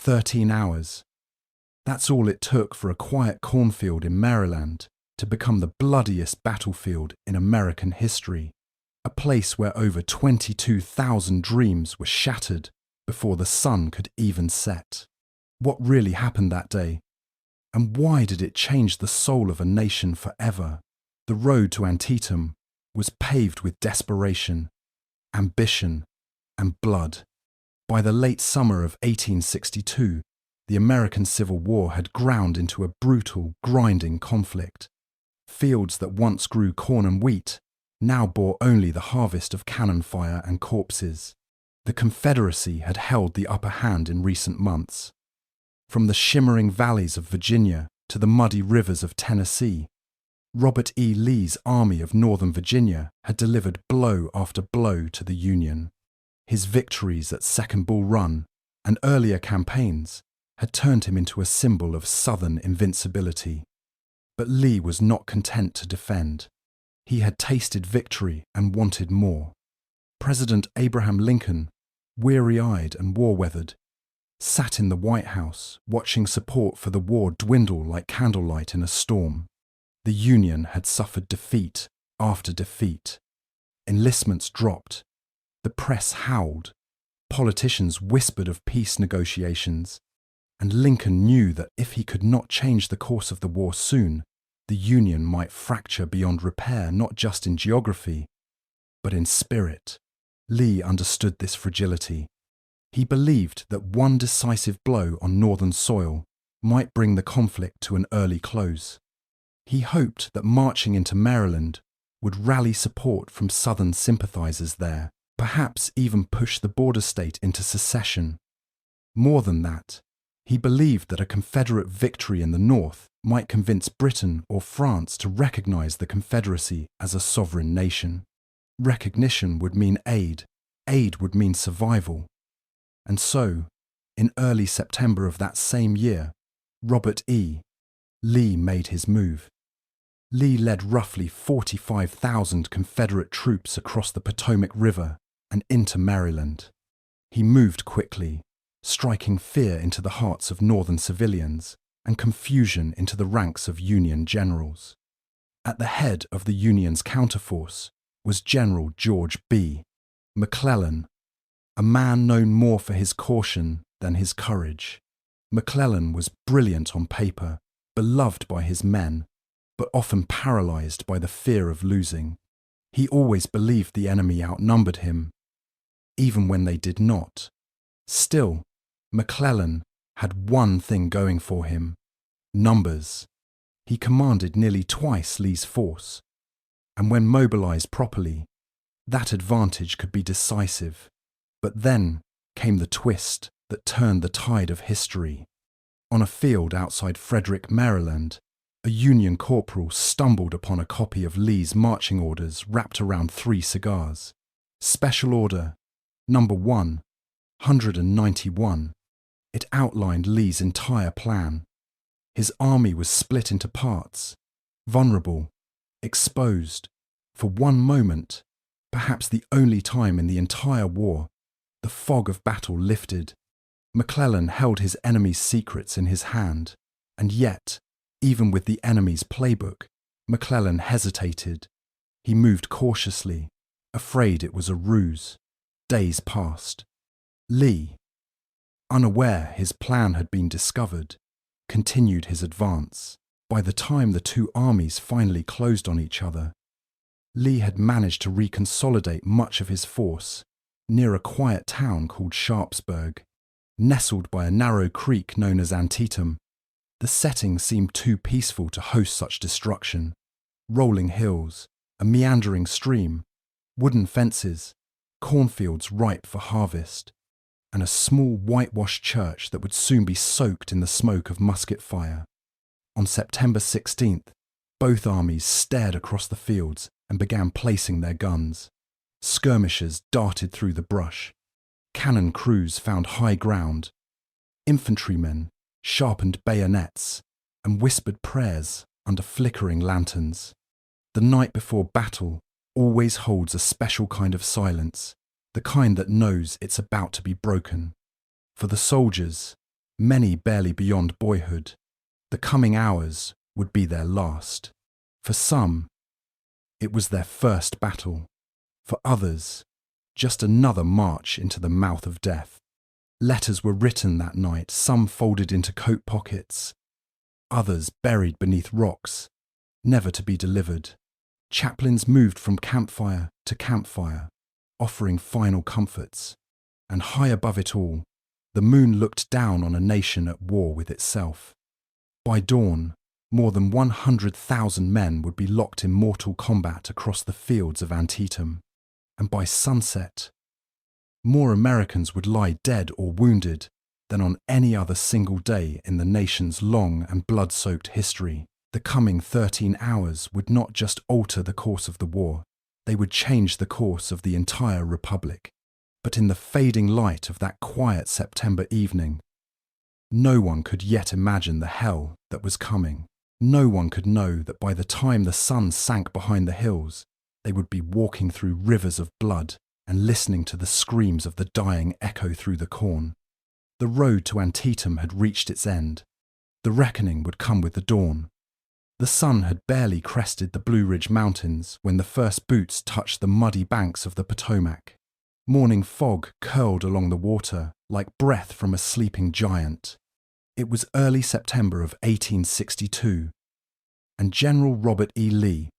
13 hours. That's all it took for a quiet cornfield in Maryland to become the bloodiest battlefield in American history, a place where over 22,000 dreams were shattered before the sun could even set. What really happened that day? And why did it change the soul of a nation forever? The road to Antietam was paved with desperation, ambition, and blood. By the late summer of 1862, the American Civil War had ground into a brutal, grinding conflict. Fields that once grew corn and wheat now bore only the harvest of cannon fire and corpses. The Confederacy had held the upper hand in recent months. From the shimmering valleys of Virginia to the muddy rivers of Tennessee, Robert E. Lee's Army of Northern Virginia had delivered blow after blow to the Union. His victories at Second Bull Run and earlier campaigns had turned him into a symbol of Southern invincibility. But Lee was not content to defend. He had tasted victory and wanted more. President Abraham Lincoln, weary-eyed and war-weathered, sat in the White House watching support for the war dwindle like candlelight in a storm. The Union had suffered defeat after defeat. Enlistments dropped. The press howled. Politicians whispered of peace negotiations. And Lincoln knew that if he could not change the course of the war soon, the Union might fracture beyond repair not just in geography, but in spirit. Lee understood this fragility. He believed that one decisive blow on Northern soil might bring the conflict to an early close. He hoped that marching into Maryland would rally support from Southern sympathizers there, perhaps even push the border state into secession. More than that, he believed that a Confederate victory in the North might convince Britain or France to recognize the Confederacy as a sovereign nation. Recognition would mean aid. Aid would mean survival. And so, in early September of that same year, Robert E. Lee made his move. Lee led roughly 45,000 Confederate troops across the Potomac River and into Maryland. He moved quickly, striking fear into the hearts of Northern civilians and confusion into the ranks of Union generals. At the head of the Union's counterforce was General George B. McClellan, a man known more for his caution than his courage. McClellan was brilliant on paper, beloved by his men, but often paralyzed by the fear of losing. He always believed the enemy outnumbered him, even when they did not. Still, McClellan had one thing going for him: numbers. He commanded nearly twice Lee's force, and when mobilized properly, that advantage could be decisive. But then came the twist that turned the tide of history. On a field outside Frederick, Maryland, a Union corporal stumbled upon a copy of Lee's marching orders wrapped around 3 cigars. Special Order Number 191. It outlined Lee's entire plan. His army was split into parts, vulnerable, exposed. For one moment, perhaps the only time in the entire war, the fog of battle lifted. McClellan held his enemy's secrets in his hand, and yet, even with the enemy's playbook, McClellan hesitated. He moved cautiously, afraid it was a ruse. Days passed. Lee, unaware his plan had been discovered, continued his advance. By the time the two armies finally closed on each other, Lee had managed to reconsolidate much of his force near a quiet town called Sharpsburg. Nestled by a narrow creek known as Antietam, the setting seemed too peaceful to host such destruction. Rolling hills, a meandering stream, wooden fences, cornfields ripe for harvest, and a small whitewashed church that would soon be soaked in the smoke of musket fire. On September 16th, both armies stared across the fields and began placing their guns. Skirmishers darted through the brush. Cannon crews found high ground. Infantrymen sharpened bayonets and whispered prayers under flickering lanterns. The night before battle always holds a special kind of silence, the kind that knows it's about to be broken. For the soldiers, many barely beyond boyhood. The coming hours would be their last. For some, it was their first battle. For others, just another march into the mouth of death. Letters were written that night, some folded into coat pockets, others buried beneath rocks, never to be delivered. Chaplains moved from campfire to campfire, offering final comforts. And high above it all, the moon looked down on a nation at war with itself. By dawn, more than 100,000 men would be locked in mortal combat across the fields of Antietam. And by sunset, more Americans would lie dead or wounded than on any other single day in the nation's long and blood-soaked history. The coming 13 hours would not just alter the course of the war, they would change the course of the entire republic. But in the fading light of that quiet September evening, no one could yet imagine the hell that was coming. No one could know that by the time the sun sank behind the hills, they would be walking through rivers of blood and listening to the screams of the dying echo through the corn. The road to Antietam had reached its end. The reckoning would come with the dawn. The sun had barely crested the Blue Ridge Mountains when the first boots touched the muddy banks of the Potomac. Morning fog curled along the water like breath from a sleeping giant. It was early September of 1862, and General Robert E. Lee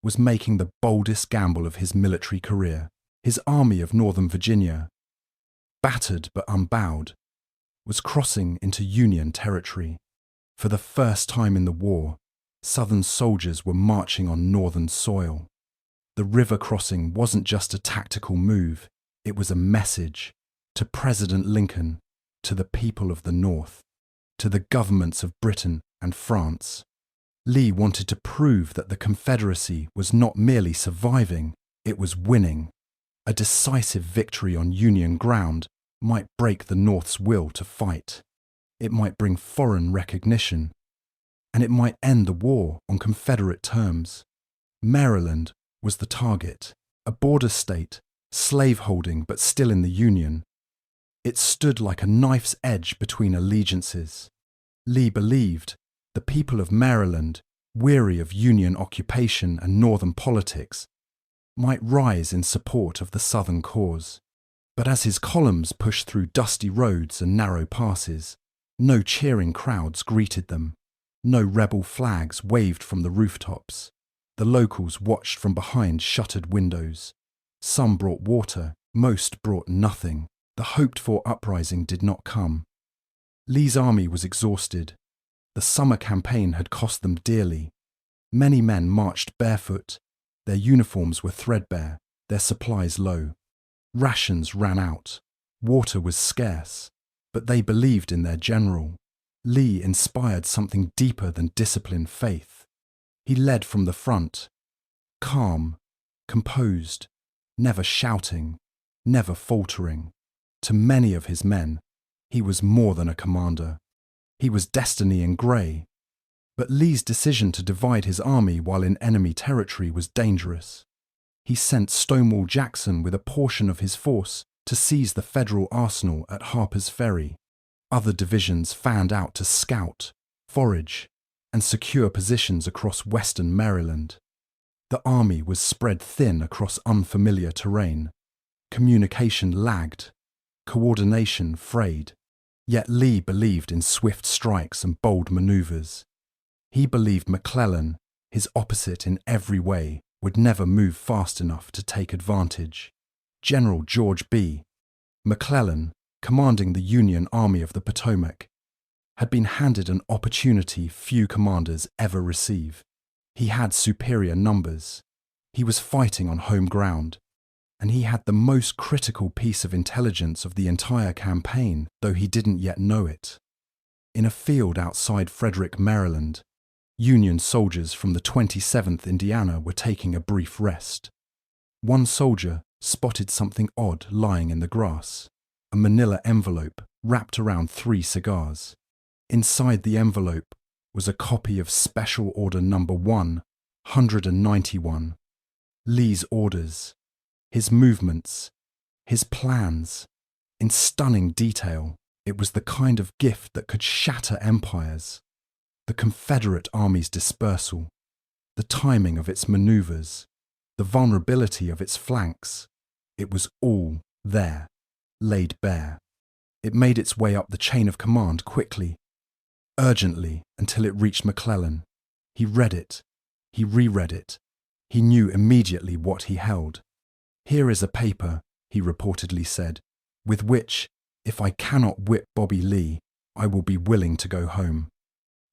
was making the boldest gamble of his military career. His army of Northern Virginia, battered but unbowed, was crossing into Union territory. For the first time in the war, Southern soldiers were marching on Northern soil. The river crossing wasn't just a tactical move, it was a message to President Lincoln, to the people of the North, to the governments of Britain and France. Lee wanted to prove that the Confederacy was not merely surviving, it was winning. A decisive victory on Union ground might break the North's will to fight. It might bring foreign recognition, and it might end the war on Confederate terms. Maryland was the target, a border state, slaveholding but still in the Union. It stood like a knife's edge between allegiances. Lee believed the people of Maryland, weary of Union occupation and Northern politics, might rise in support of the Southern cause. But as his columns pushed through dusty roads and narrow passes, no cheering crowds greeted them. No rebel flags waved from the rooftops. The locals watched from behind shuttered windows. Some brought water, most brought nothing. The hoped-for uprising did not come. Lee's army was exhausted. The summer campaign had cost them dearly. Many men marched barefoot. Their uniforms were threadbare, their supplies low. Rations ran out. Water was scarce. But they believed in their general. Lee inspired something deeper than disciplined faith. He led from the front, calm, composed, never shouting, never faltering. To many of his men, he was more than a commander. He was destiny in grey. But Lee's decision to divide his army while in enemy territory was dangerous. He sent Stonewall Jackson with a portion of his force to seize the federal arsenal at Harper's Ferry. Other divisions fanned out to scout, forage, and secure positions across western Maryland. The army was spread thin across unfamiliar terrain. Communication lagged, coordination frayed. Yet Lee believed in swift strikes and bold maneuvers. He believed McClellan, his opposite in every way, would never move fast enough to take advantage. General George B. McClellan, commanding the Union Army of the Potomac, had been handed an opportunity few commanders ever receive. He had superior numbers. He was fighting on home ground, and he had the most critical piece of intelligence of the entire campaign, though he didn't yet know it. In a field outside Frederick, Maryland, Union soldiers from the 27th Indiana were taking a brief rest. One soldier spotted something odd lying in the grass, a manila envelope wrapped around 3 cigars. Inside the envelope was a copy of Special Order Number 191, Lee's orders, his movements, his plans, in stunning detail. It was the kind of gift that could shatter empires. The Confederate Army's dispersal, the timing of its maneuvers, the vulnerability of its flanks. It was all there, laid bare. It made its way up the chain of command quickly, urgently, until it reached McClellan. He read it. He reread it. He knew immediately what he held. "Here is a paper," he reportedly said, "with which, if I cannot whip Bobby Lee, I will be willing to go home."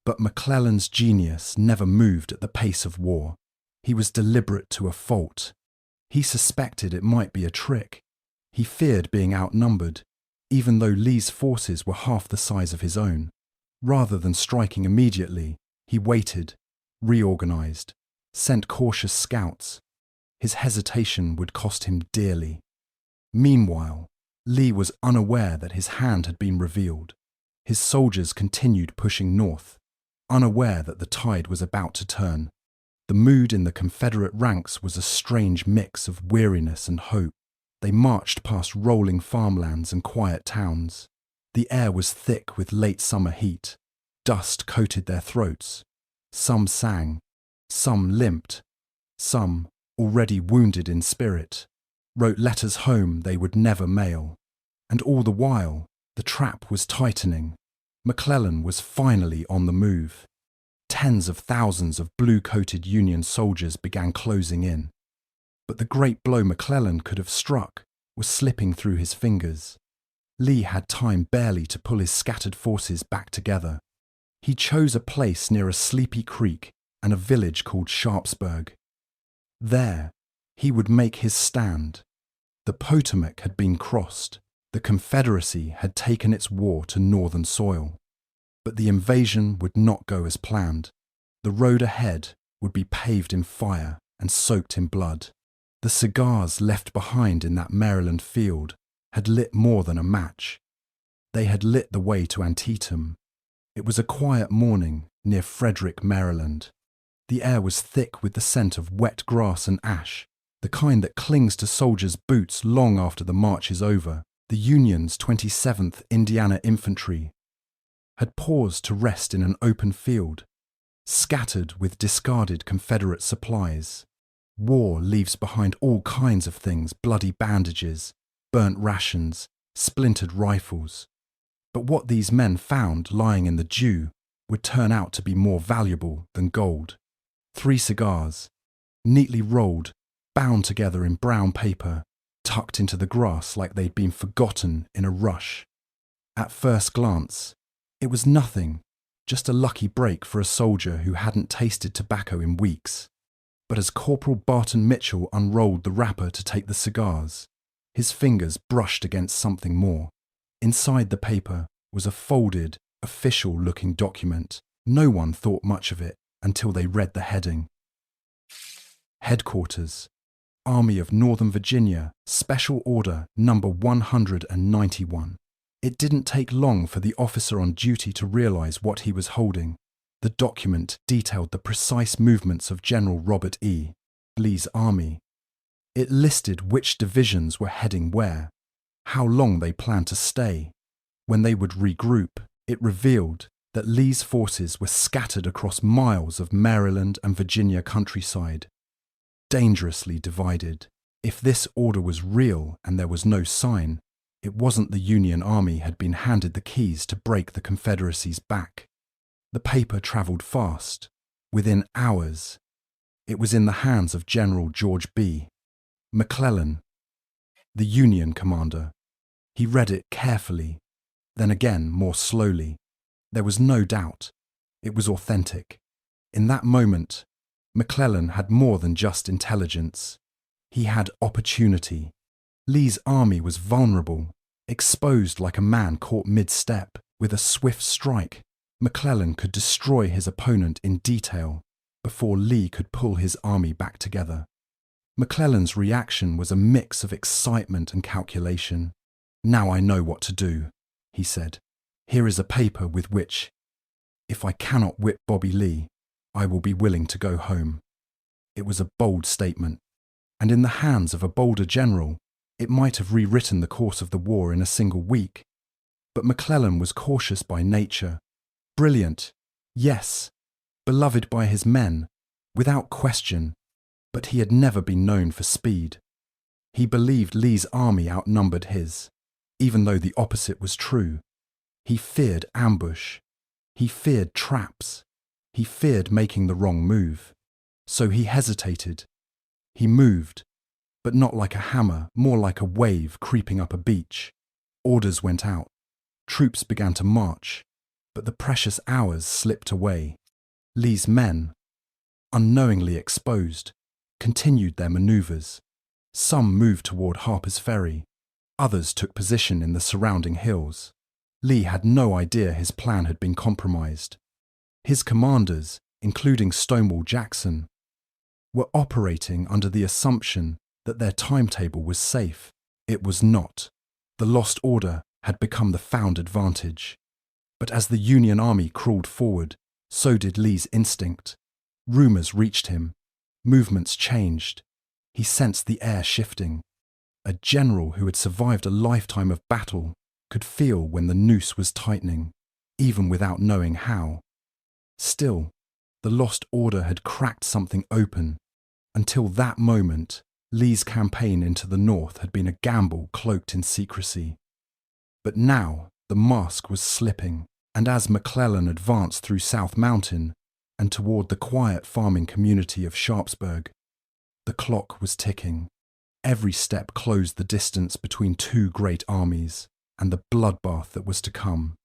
But McClellan's genius never moved at the pace of war. He was deliberate to a fault. He suspected it might be a trick. He feared being outnumbered, even though Lee's forces were half the size of his own. Rather than striking immediately, he waited, reorganized, sent cautious scouts. His hesitation would cost him dearly. Meanwhile, Lee was unaware that his hand had been revealed. His soldiers continued pushing north, unaware that the tide was about to turn. The mood in the Confederate ranks was a strange mix of weariness and hope. They marched past rolling farmlands and quiet towns. The air was thick with late summer heat. Dust coated their throats. Some sang. Some limped. Some, already wounded in spirit, wrote letters home they would never mail. And all the while, the trap was tightening. McClellan was finally on the move. Tens of thousands of blue-coated Union soldiers began closing in. But the great blow McClellan could have struck was slipping through his fingers. Lee had time barely to pull his scattered forces back together. He chose a place near a sleepy creek and a village called Sharpsburg. There, he would make his stand. The Potomac had been crossed. The Confederacy had taken its war to northern soil. But the invasion would not go as planned. The road ahead would be paved in fire and soaked in blood. The cigars left behind in that Maryland field had lit more than a match. They had lit the way to Antietam. It was a quiet morning near Frederick, Maryland. The air was thick with the scent of wet grass and ash, the kind that clings to soldiers' boots long after the march is over. The Union's 27th Indiana Infantry had paused to rest in an open field, scattered with discarded Confederate supplies. War leaves behind all kinds of things: bloody bandages, burnt rations, splintered rifles. But what these men found lying in the dew would turn out to be more valuable than gold. 3 cigars, neatly rolled, bound together in brown paper, tucked into the grass like they'd been forgotten in a rush. At first glance, it was nothing, just a lucky break for a soldier who hadn't tasted tobacco in weeks. But as Corporal Barton Mitchell unrolled the wrapper to take the cigars, his fingers brushed against something more. Inside the paper was a folded, official-looking document. No one thought much of it until they read the heading. Headquarters, Army of Northern Virginia, Special Order Number 191. It didn't take long for the officer on duty to realize what he was holding. The document detailed the precise movements of General Robert E. Lee's army. It listed which divisions were heading where, how long they planned to stay, when they would regroup. It revealed that Lee's forces were scattered across miles of Maryland and Virginia countryside, dangerously divided. If this order was real and there was no sign, it wasn't the Union Army had been handed the keys to break the Confederacy's back. The paper travelled fast. Within hours, it was in the hands of General George B. McClellan, the Union commander. He read it carefully, then again more slowly. There was no doubt. It was authentic. In that moment, McClellan had more than just intelligence. He had opportunity. Lee's army was vulnerable, exposed like a man caught mid-step. With a swift strike, McClellan could destroy his opponent in detail before Lee could pull his army back together. McClellan's reaction was a mix of excitement and calculation. "Now I know what to do," he said. "Here is a paper with which, if I cannot whip Bobby Lee, I will be willing to go home." It was a bold statement, and in the hands of a bolder general, it might have rewritten the course of the war in a single week. But McClellan was cautious by nature. Brilliant, yes, beloved by his men, without question, but he had never been known for speed. He believed Lee's army outnumbered his, even though the opposite was true. He feared ambush. He feared traps. He feared making the wrong move. So he hesitated. He moved, but not like a hammer, more like a wave creeping up a beach. Orders went out. Troops began to march, but the precious hours slipped away. Lee's men, unknowingly exposed, continued their maneuvers. Some moved toward Harper's Ferry. Others took position in the surrounding hills. Lee had no idea his plan had been compromised. His commanders, including Stonewall Jackson, were operating under the assumption that their timetable was safe. It was not. The lost order had become the found advantage. But as the Union Army crawled forward, so did Lee's instinct. Rumors reached him. Movements changed. He sensed the air shifting. A general who had survived a lifetime of battle could feel when the noose was tightening, even without knowing how. Still, the lost order had cracked something open. Until that moment, Lee's campaign into the north had been a gamble cloaked in secrecy. But now the mask was slipping, and as McClellan advanced through South Mountain and toward the quiet farming community of Sharpsburg, the clock was ticking. Every step closed the distance between two great armies and the bloodbath that was to come.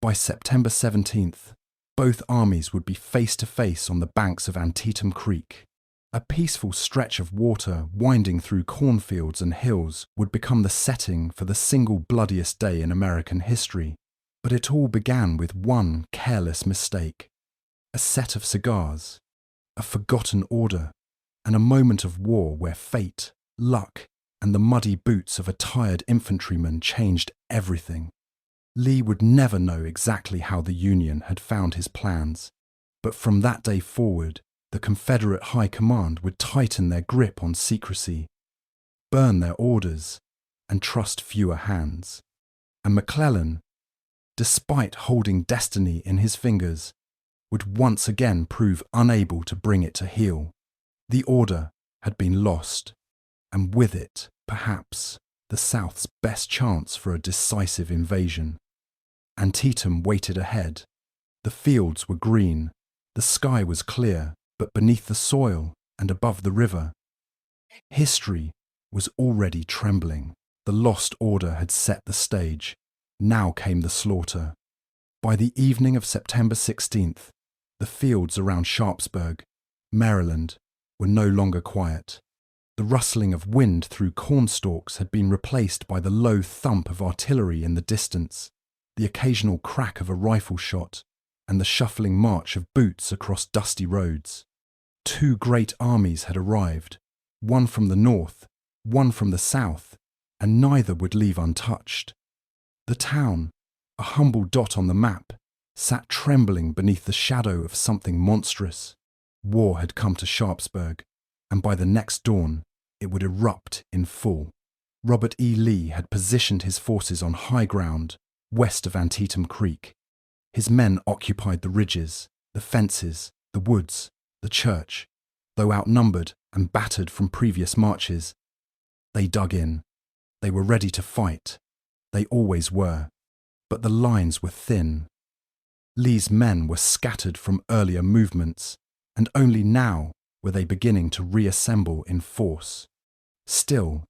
By September 17th, both armies would be face to face on the banks of Antietam Creek. A peaceful stretch of water winding through cornfields and hills would become the setting for the single bloodiest day in American history. But it all began with one careless mistake. A set of cigars, a forgotten order, and a moment of war where fate, luck, and the muddy boots of a tired infantryman changed everything. Lee would never know exactly how the Union had found his plans, but from that day forward, the Confederate High Command would tighten their grip on secrecy, burn their orders, and trust fewer hands. And McClellan, despite holding destiny in his fingers, would once again prove unable to bring it to heel. The order had been lost, and with it, perhaps, the South's best chance for a decisive invasion. Antietam waited ahead. The fields were green, the sky was clear, but beneath the soil and above the river, history was already trembling. The lost order had set the stage. Now came the slaughter. By the evening of September 16th, the fields around Sharpsburg, Maryland, were no longer quiet. The rustling of wind through cornstalks had been replaced by the low thump of artillery in the distance, the occasional crack of a rifle shot, and the shuffling march of boots across dusty roads. Two great armies had arrived, one from the north, one from the south, and neither would leave untouched. The town, a humble dot on the map, sat trembling beneath the shadow of something monstrous. War had come to Sharpsburg, and by the next dawn, it would erupt in full. Robert E. Lee had positioned his forces on high ground, west of Antietam Creek. His men occupied the ridges, the fences, the woods, the church. Though outnumbered and battered from previous marches, they dug in. They were ready to fight. They always were. But the lines were thin. Lee's men were scattered from earlier movements, and only now were they beginning to reassemble in force. Still,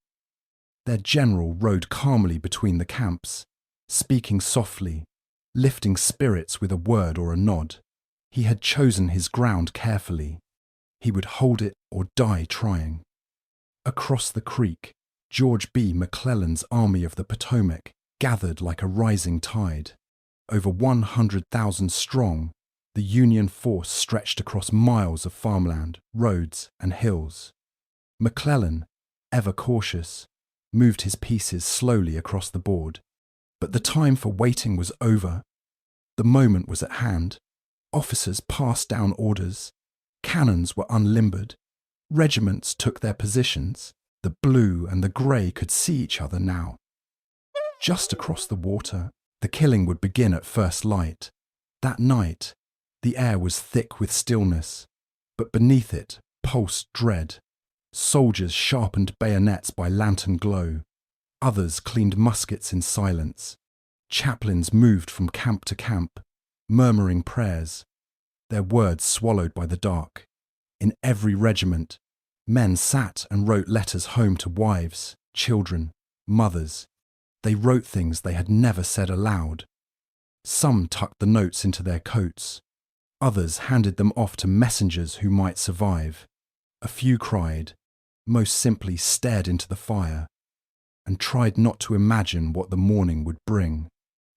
their general rode calmly between the camps, speaking softly, lifting spirits with a word or a nod. He had chosen his ground carefully. He would hold it or die trying. Across the creek, George B. McClellan's Army of the Potomac gathered like a rising tide. Over 100,000 strong, the Union force stretched across miles of farmland, roads, and hills. McClellan, ever cautious, moved his pieces slowly across the board. But the time for waiting was over. The moment was at hand. Officers passed down orders. Cannons were unlimbered. Regiments took their positions. The blue and the grey could see each other now. Just across the water, The killing would begin at first light. That night, the air was thick with stillness, but beneath it pulsed dread. Soldiers sharpened bayonets by lantern glow. Others cleaned muskets in silence. Chaplains moved from camp to camp, murmuring prayers, their words swallowed by the dark. In every regiment, men sat and wrote letters home to wives, children, mothers. They wrote things they had never said aloud. Some tucked the notes into their coats. Others handed them off to messengers who might survive. A few cried, most simply stared into the fire, and tried not to imagine what the morning would bring.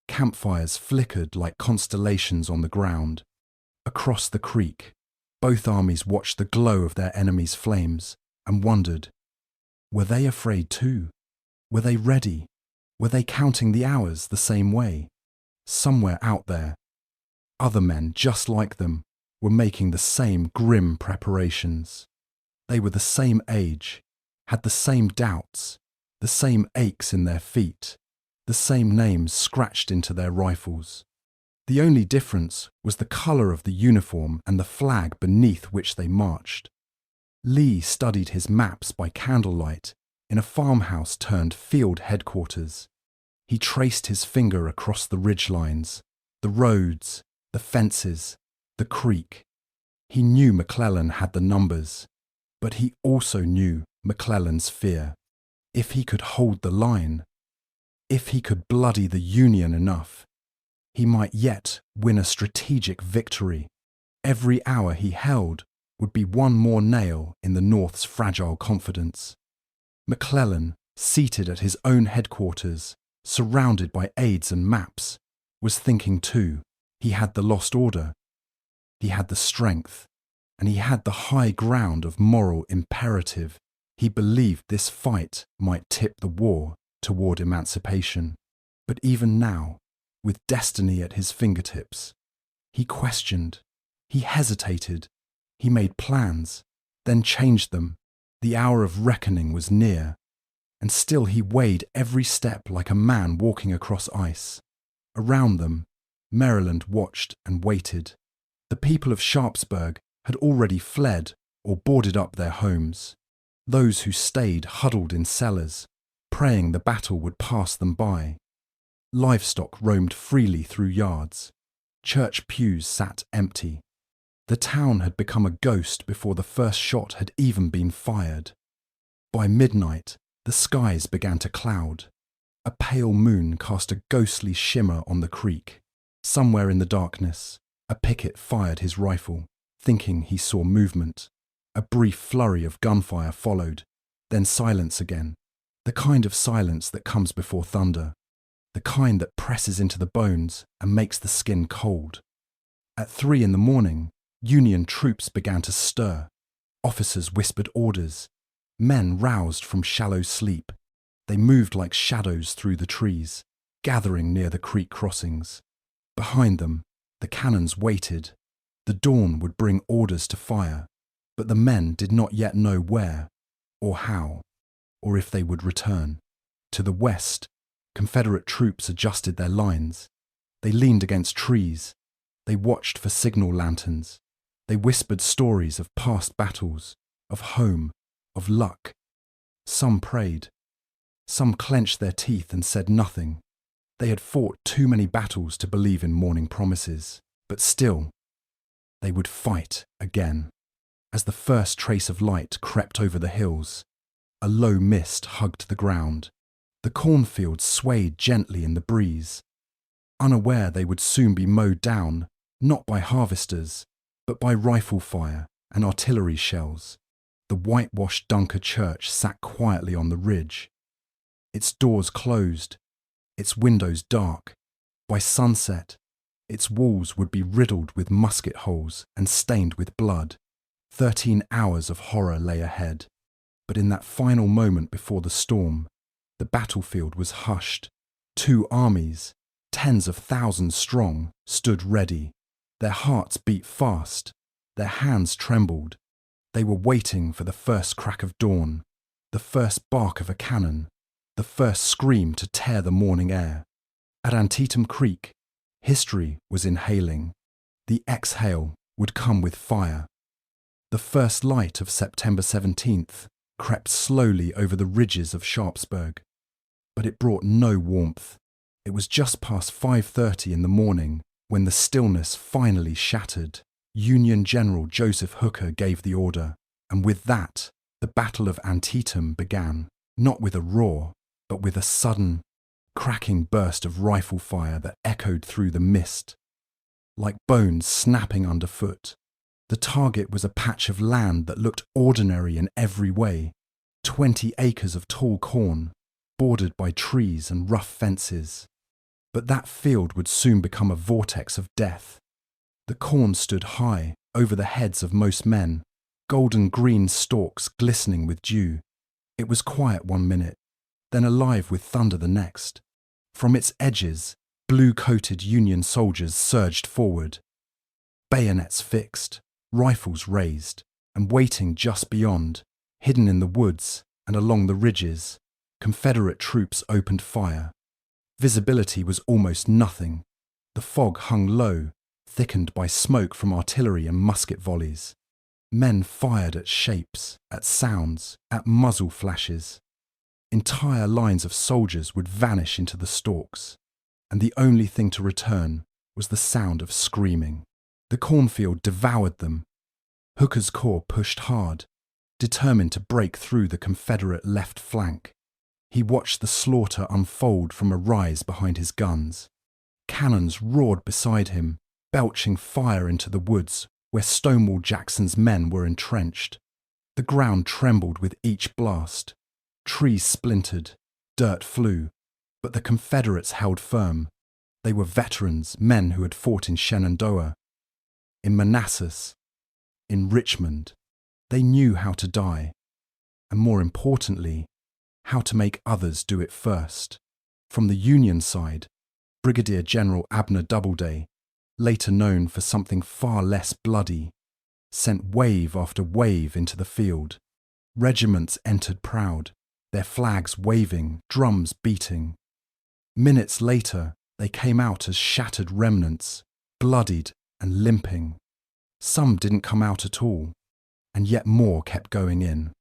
Campfires flickered like constellations on the ground. Across the creek, both armies watched the glow of their enemies' flames and wondered, were they afraid too? Were they ready? Were they counting the hours the same way? Somewhere out there, other men just like them were making the same grim preparations. They were the same age, had the same doubts, the same aches in their feet, the same names scratched into their rifles. The only difference was the colour of the uniform and the flag beneath which they marched. Lee studied his maps by candlelight in a farmhouse turned field headquarters. He traced his finger across the ridgelines, the roads, the fences, the creek. He knew McClellan had the numbers, but he also knew McClellan's fear. If he could hold the line, if he could bloody the Union enough, he might yet win a strategic victory. Every hour he held would be one more nail in the North's fragile confidence. McClellan, seated at his own headquarters, surrounded by aides and maps, was thinking too. He had the lost order, he had the strength, and he had the high ground of moral imperative. He believed this fight might tip the war toward emancipation. But even now, with destiny at his fingertips, he questioned, he hesitated, he made plans, then changed them. The hour of reckoning was near, and still he weighed every step like a man walking across ice. Around them, Maryland watched and waited. The people of Sharpsburg had already fled or boarded up their homes. Those who stayed huddled in cellars, praying the battle would pass them by. Livestock roamed freely through yards. Church pews sat empty. The town had become a ghost before the first shot had even been fired. By midnight, the skies began to cloud. A pale moon cast a ghostly shimmer on the creek. Somewhere in the darkness, a picket fired his rifle, thinking he saw movement. A brief flurry of gunfire followed, then silence again. The kind of silence that comes before thunder. The kind that presses into the bones and makes the skin cold. At 3 a.m, Union troops began to stir. Officers whispered orders. Men roused from shallow sleep. They moved like shadows through the trees, gathering near the creek crossings. Behind them, the cannons waited. The dawn would bring orders to fire, but the men did not yet know where, or how, or if they would return. To the west, Confederate troops adjusted their lines. They leaned against trees. They watched for signal lanterns. They whispered stories of past battles, of home, of luck. Some prayed. Some clenched their teeth and said nothing. They had fought too many battles to believe in morning promises, but still, they would fight again. As the first trace of light crept over the hills, a low mist hugged the ground. The cornfields swayed gently in the breeze, unaware they would soon be mowed down, not by harvesters, but by rifle fire and artillery shells. The whitewashed Dunker church sat quietly on the ridge. Its doors closed, its windows dark. By sunset, its walls would be riddled with musket holes and stained with blood. 13 hours of horror lay ahead. But in that final moment before the storm, the battlefield was hushed. 2 armies, tens of thousands strong, stood ready. Their hearts beat fast. Their hands trembled. They were waiting for the first crack of dawn, the first bark of a cannon, the first scream to tear the morning air. At Antietam Creek, history was inhaling. The exhale would come with fire. The first light of September 17th crept slowly over the ridges of Sharpsburg, but it brought no warmth. It was just past 5:30 in the morning when the stillness finally shattered. Union General Joseph Hooker gave the order, and with that, the Battle of Antietam began, not with a roar, but with a sudden, cracking burst of rifle fire that echoed through the mist. Like bones snapping underfoot, the target was a patch of land that looked ordinary in every way, 20 acres of tall corn, bordered by trees and rough fences. But that field would soon become a vortex of death. The corn stood high over the heads of most men, golden-green stalks glistening with dew. It was quiet one minute, then alive with thunder the next. From its edges, blue-coated Union soldiers surged forward, bayonets fixed, rifles raised, and waiting just beyond, hidden in the woods and along the ridges, Confederate troops opened fire. Visibility was almost nothing. The fog hung low, thickened by smoke from artillery and musket volleys. Men fired at shapes, at sounds, at muzzle flashes. Entire lines of soldiers would vanish into the stalks, and the only thing to return was the sound of screaming. The cornfield devoured them. Hooker's corps pushed hard, determined to break through the Confederate left flank. He watched the slaughter unfold from a rise behind his guns. Cannons roared beside him, belching fire into the woods where Stonewall Jackson's men were entrenched. The ground trembled with each blast. Trees splintered, dirt flew, but the Confederates held firm. They were veterans, men who had fought in Shenandoah, in Manassas, in Richmond. They knew how to die, and more importantly, how to make others do it first. From the Union side, Brigadier General Abner Doubleday, later known for something far less bloody, sent wave after wave into the field. Regiments entered proud, their flags waving, drums beating. Minutes later, they came out as shattered remnants, bloodied and limping. Some didn't come out at all, and yet more kept going in.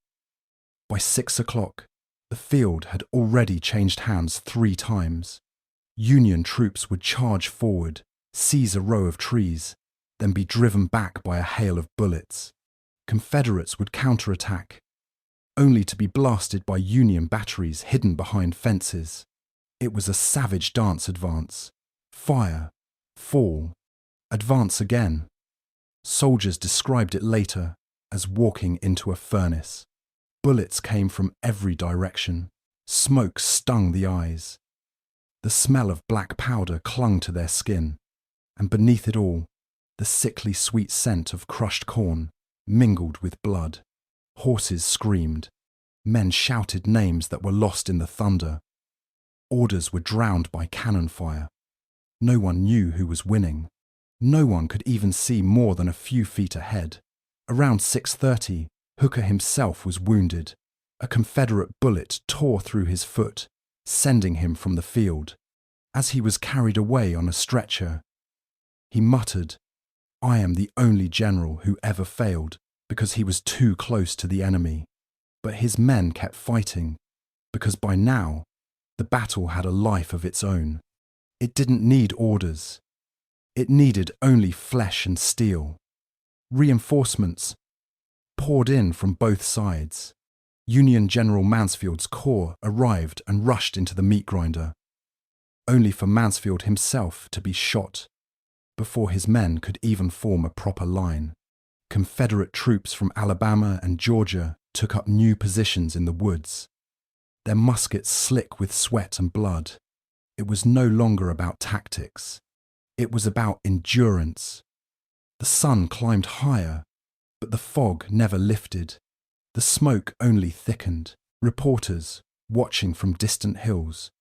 By 6 o'clock, the field had already changed hands 3 times. Union troops would charge forward, seize a row of trees, then be driven back by a hail of bullets. Confederates would counterattack, only to be blasted by Union batteries hidden behind fences. It was a savage dance advance. Fire, fall, advance again. Soldiers described it later as walking into a furnace. Bullets came from every direction. Smoke stung the eyes. The smell of black powder clung to their skin, and beneath it all, the sickly sweet scent of crushed corn mingled with blood. Horses screamed. Men shouted names that were lost in the thunder. Orders were drowned by cannon fire. No one knew who was winning. No one could even see more than a few feet ahead. Around 6:30, Hooker himself was wounded. A Confederate bullet tore through his foot, sending him from the field. As he was carried away on a stretcher, he muttered, "I am the only general who ever failed because he was too close to the enemy." But his men kept fighting, because by now, the battle had a life of its own. It didn't need orders. It needed only flesh and steel. Reinforcements poured in from both sides. Union General Mansfield's corps arrived and rushed into the meat grinder, only for Mansfield himself to be shot before his men could even form a proper line. Confederate troops from Alabama and Georgia took up new positions in the woods, their muskets slick with sweat and blood. It was no longer about tactics. It was about endurance. The sun climbed higher, but the fog never lifted. The smoke only thickened. Reporters, watching from distant hills,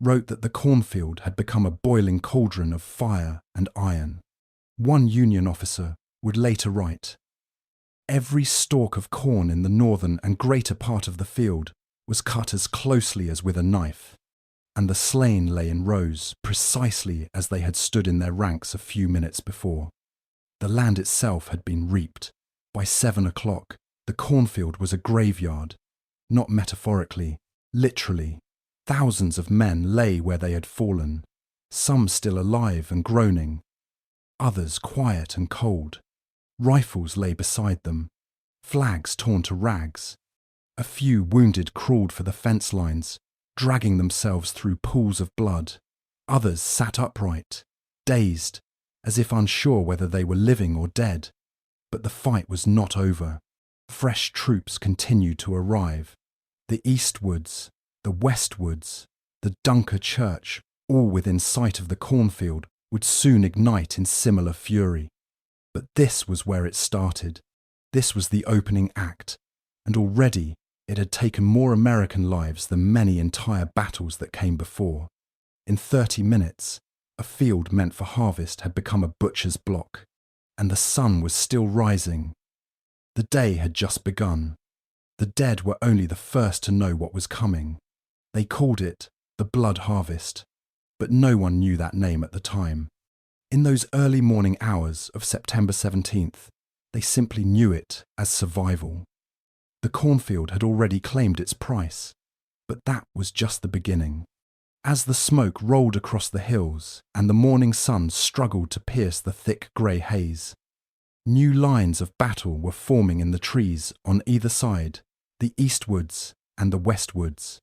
wrote that the cornfield had become a boiling cauldron of fire and iron. One Union officer would later write, "Every stalk of corn in the northern and greater part of the field was cut as closely as with a knife. and the slain lay in rows precisely as they had stood in their ranks a few minutes before. The land itself had been reaped. By 7 o'clock, the cornfield was a graveyard, not metaphorically, literally. Thousands of men lay where they had fallen, some still alive and groaning, others quiet and cold. Rifles lay beside them, flags torn to rags. A few wounded crawled for the fence lines, dragging themselves through pools of blood. Others sat upright, dazed, as if unsure whether they were living or dead. But the fight was not over. Fresh troops continued to arrive. The eastwards, the westwards, the Dunker Church, all within sight of the cornfield, would soon ignite in similar fury. But this was where it started. This was the opening act, and already it had taken more American lives than many entire battles that came before. In 30 minutes, a field meant for harvest had become a butcher's block, and the sun was still rising. The day had just begun. The dead were only the first to know what was coming. They called it the blood harvest, but no one knew that name at the time. In those early morning hours of September 17th, they simply knew it as survival. The cornfield had already claimed its price, but that was just the beginning. As the smoke rolled across the hills and the morning sun struggled to pierce the thick grey haze, new lines of battle were forming in the trees on either side, the eastwards and the westwards.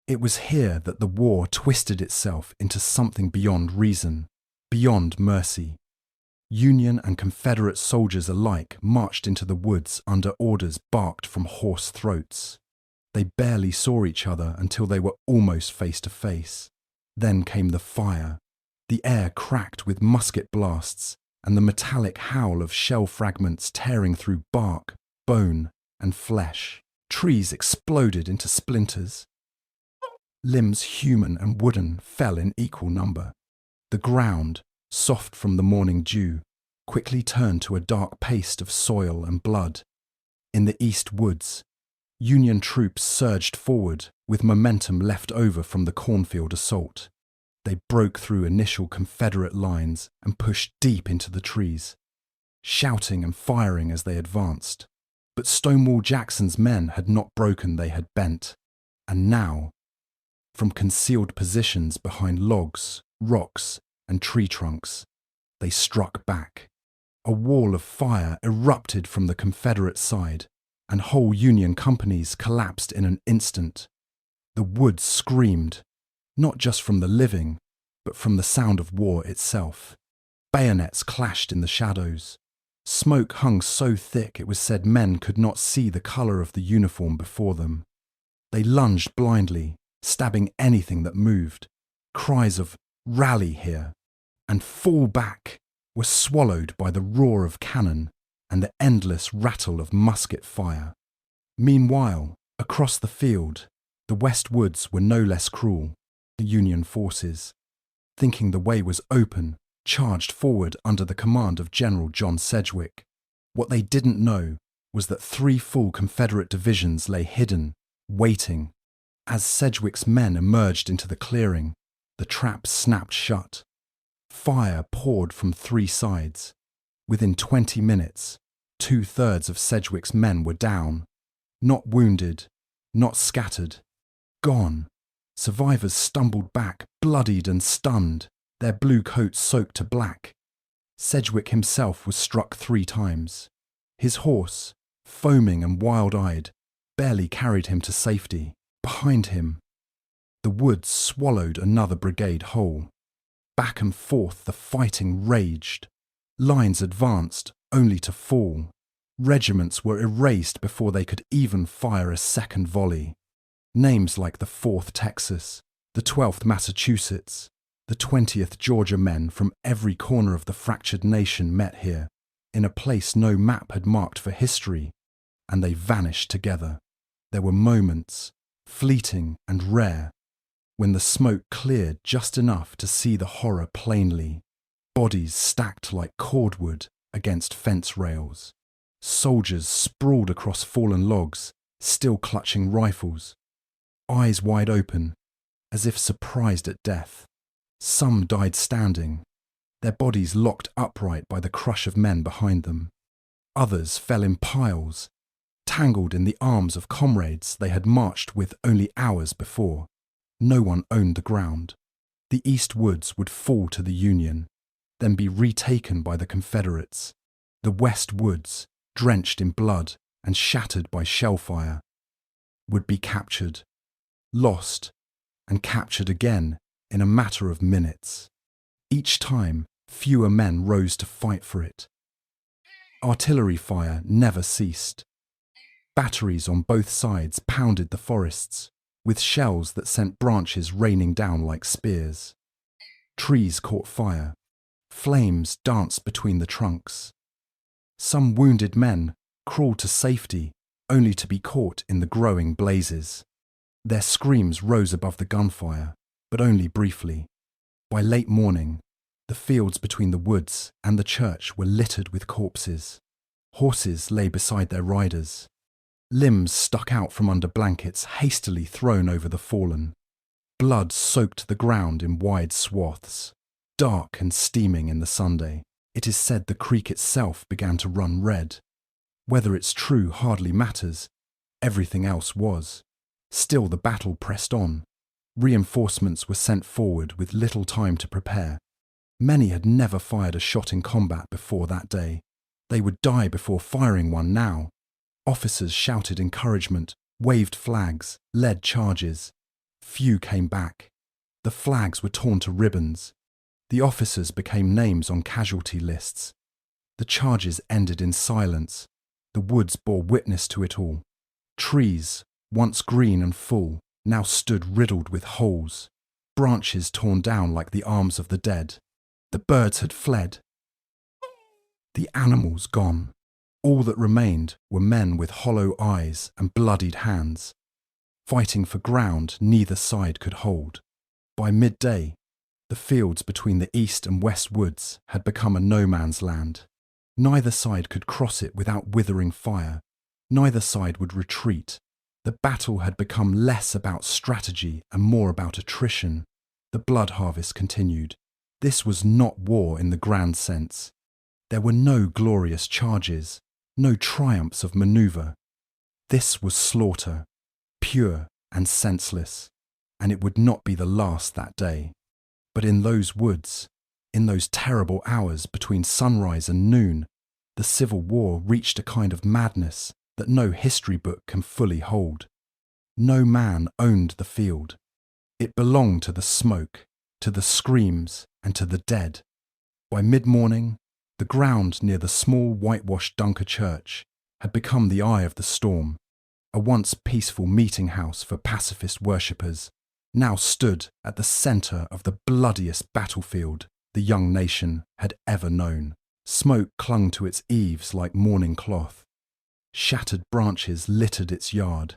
It was here that the war twisted itself into something beyond reason, beyond mercy. Union and Confederate soldiers alike marched into the woods under orders barked from hoarse throats. They barely saw each other until they were almost face to face. Then came the fire. The air cracked with musket blasts and the metallic howl of shell fragments tearing through bark, bone, and flesh. Trees exploded into splinters. Limbs human and wooden fell in equal number. The ground, soft from the morning dew, quickly turned to a dark paste of soil and blood. In the east woods, Union troops surged forward with momentum left over from the cornfield assault. They broke through initial Confederate lines and pushed deep into the trees, shouting and firing as they advanced. But Stonewall Jackson's men had not broken, they had bent. And now, from concealed positions behind logs, rocks, and tree trunks, they struck back. A wall of fire erupted from the Confederate side, and whole Union companies collapsed in an instant. The woods screamed, not just from the living, but from the sound of war itself. Bayonets clashed in the shadows. Smoke hung so thick it was said men could not see the colour of the uniform before them. They lunged blindly, stabbing anything that moved. Cries of "Rally here!" and "Fall back!" were swallowed by the roar of cannon and the endless rattle of musket fire. Meanwhile, across the field, the West Woods were no less cruel. The Union forces, thinking the way was open, charged forward under the command of General John Sedgwick. What they didn't know was that 3 full Confederate divisions lay hidden, waiting. As Sedgwick's men emerged into the clearing, the trap snapped shut. Fire poured from 3 sides. Within 20 minutes, 2/3 of Sedgwick's men were down. Not wounded, not scattered. Gone. Survivors stumbled back, bloodied and stunned, their blue coats soaked to black. Sedgwick himself was struck 3 times. His horse, foaming and wild-eyed, barely carried him to safety. Behind him, the woods swallowed another brigade whole. Back and forth the fighting raged. Lines advanced, only to fall. Regiments were erased before they could even fire a second volley. Names like the 4th Texas, the 12th Massachusetts, the 20th Georgia men from every corner of the fractured nation met here, in a place no map had marked for history, and they vanished together. There were moments, fleeting and rare, when the smoke cleared just enough to see the horror plainly. Bodies stacked like cordwood against fence rails. Soldiers sprawled across fallen logs, still clutching rifles. Eyes wide open, as if surprised at death. Some died standing, their bodies locked upright by the crush of men behind them. Others fell in piles, tangled in the arms of comrades they had marched with only hours before. No one owned the ground. The East Woods would fall to the Union, then be retaken by the Confederates. The West Woods, drenched in blood and shattered by shellfire, would be captured, lost, and captured again in a matter of minutes. Each time, fewer men rose to fight for it. Artillery fire never ceased. Batteries on both sides pounded the forests, with shells that sent branches raining down like spears. Trees caught fire. Flames danced between the trunks. Some wounded men crawled to safety, only to be caught in the growing blazes. Their screams rose above the gunfire, but only briefly. By late morning, the fields between the woods and the church were littered with corpses. Horses lay beside their riders. Limbs stuck out from under blankets hastily thrown over the fallen. Blood soaked the ground in wide swaths. Dark and steaming in the Sunday, it is said the creek itself began to run red. Whether it's true hardly matters. Everything else was. Still the battle pressed on. Reinforcements were sent forward with little time to prepare. Many had never fired a shot in combat before that day. They would die before firing one now. Officers shouted encouragement, waved flags, led charges. Few came back. The flags were torn to ribbons. The officers became names on casualty lists. The charges ended in silence. The woods bore witness to it all. Trees, once green and full, now stood riddled with holes. Branches torn down like the arms of the dead. The birds had fled. The animals gone. All that remained were men with hollow eyes and bloodied hands, fighting for ground neither side could hold. By midday, the fields between the east and west woods had become a no-man's land. Neither side could cross it without withering fire. Neither side would retreat. The battle had become less about strategy and more about attrition. The blood harvest continued. This was not war in the grand sense. There were no glorious charges, no triumphs of manoeuvre. This was slaughter, pure and senseless, and it would not be the last that day. But in those woods, in those terrible hours between sunrise and noon, the Civil War reached a kind of madness that no history book can fully hold. No man owned the field. It belonged to the smoke, to the screams, and to the dead. By mid-morning, the ground near the small whitewashed Dunker Church had become the eye of the storm. A once peaceful meeting house for pacifist worshippers now stood at the centre of the bloodiest battlefield the young nation had ever known. Smoke clung to its eaves like mourning cloth. Shattered branches littered its yard.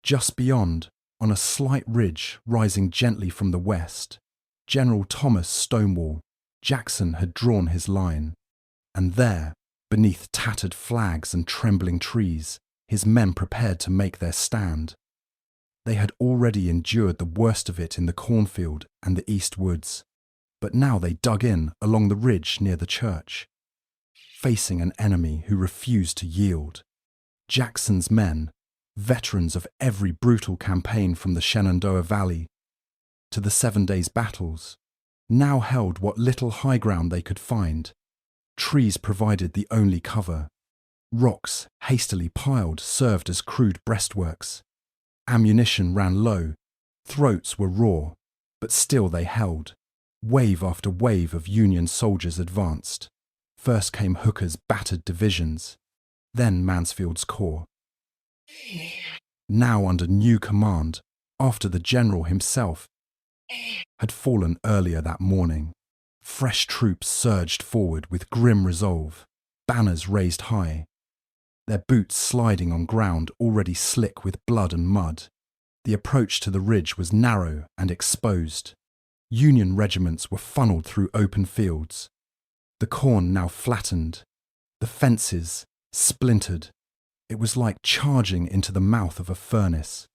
Just beyond, on a slight ridge rising gently from the west, General Thomas Stonewall Jackson had drawn his line. And there, beneath tattered flags and trembling trees, his men prepared to make their stand. They had already endured the worst of it in the cornfield and the east woods, but now they dug in along the ridge near the church, facing an enemy who refused to yield. Jackson's men, veterans of every brutal campaign from the Shenandoah Valley to the 7 days' battles, now held what little high ground they could find. Trees provided the only cover. Rocks, hastily piled, served as crude breastworks. Ammunition ran low. Throats were raw, but still they held. Wave after wave of Union soldiers advanced. First came Hooker's battered divisions, then Mansfield's corps. Now under new command, after the general himself had fallen earlier that morning. Fresh troops surged forward with grim resolve, banners raised high, their boots sliding on ground already slick with blood and mud. The approach to the ridge was narrow and exposed. Union regiments were funneled through open fields. The corn now flattened, the fences splintered. It was like charging into the mouth of a furnace.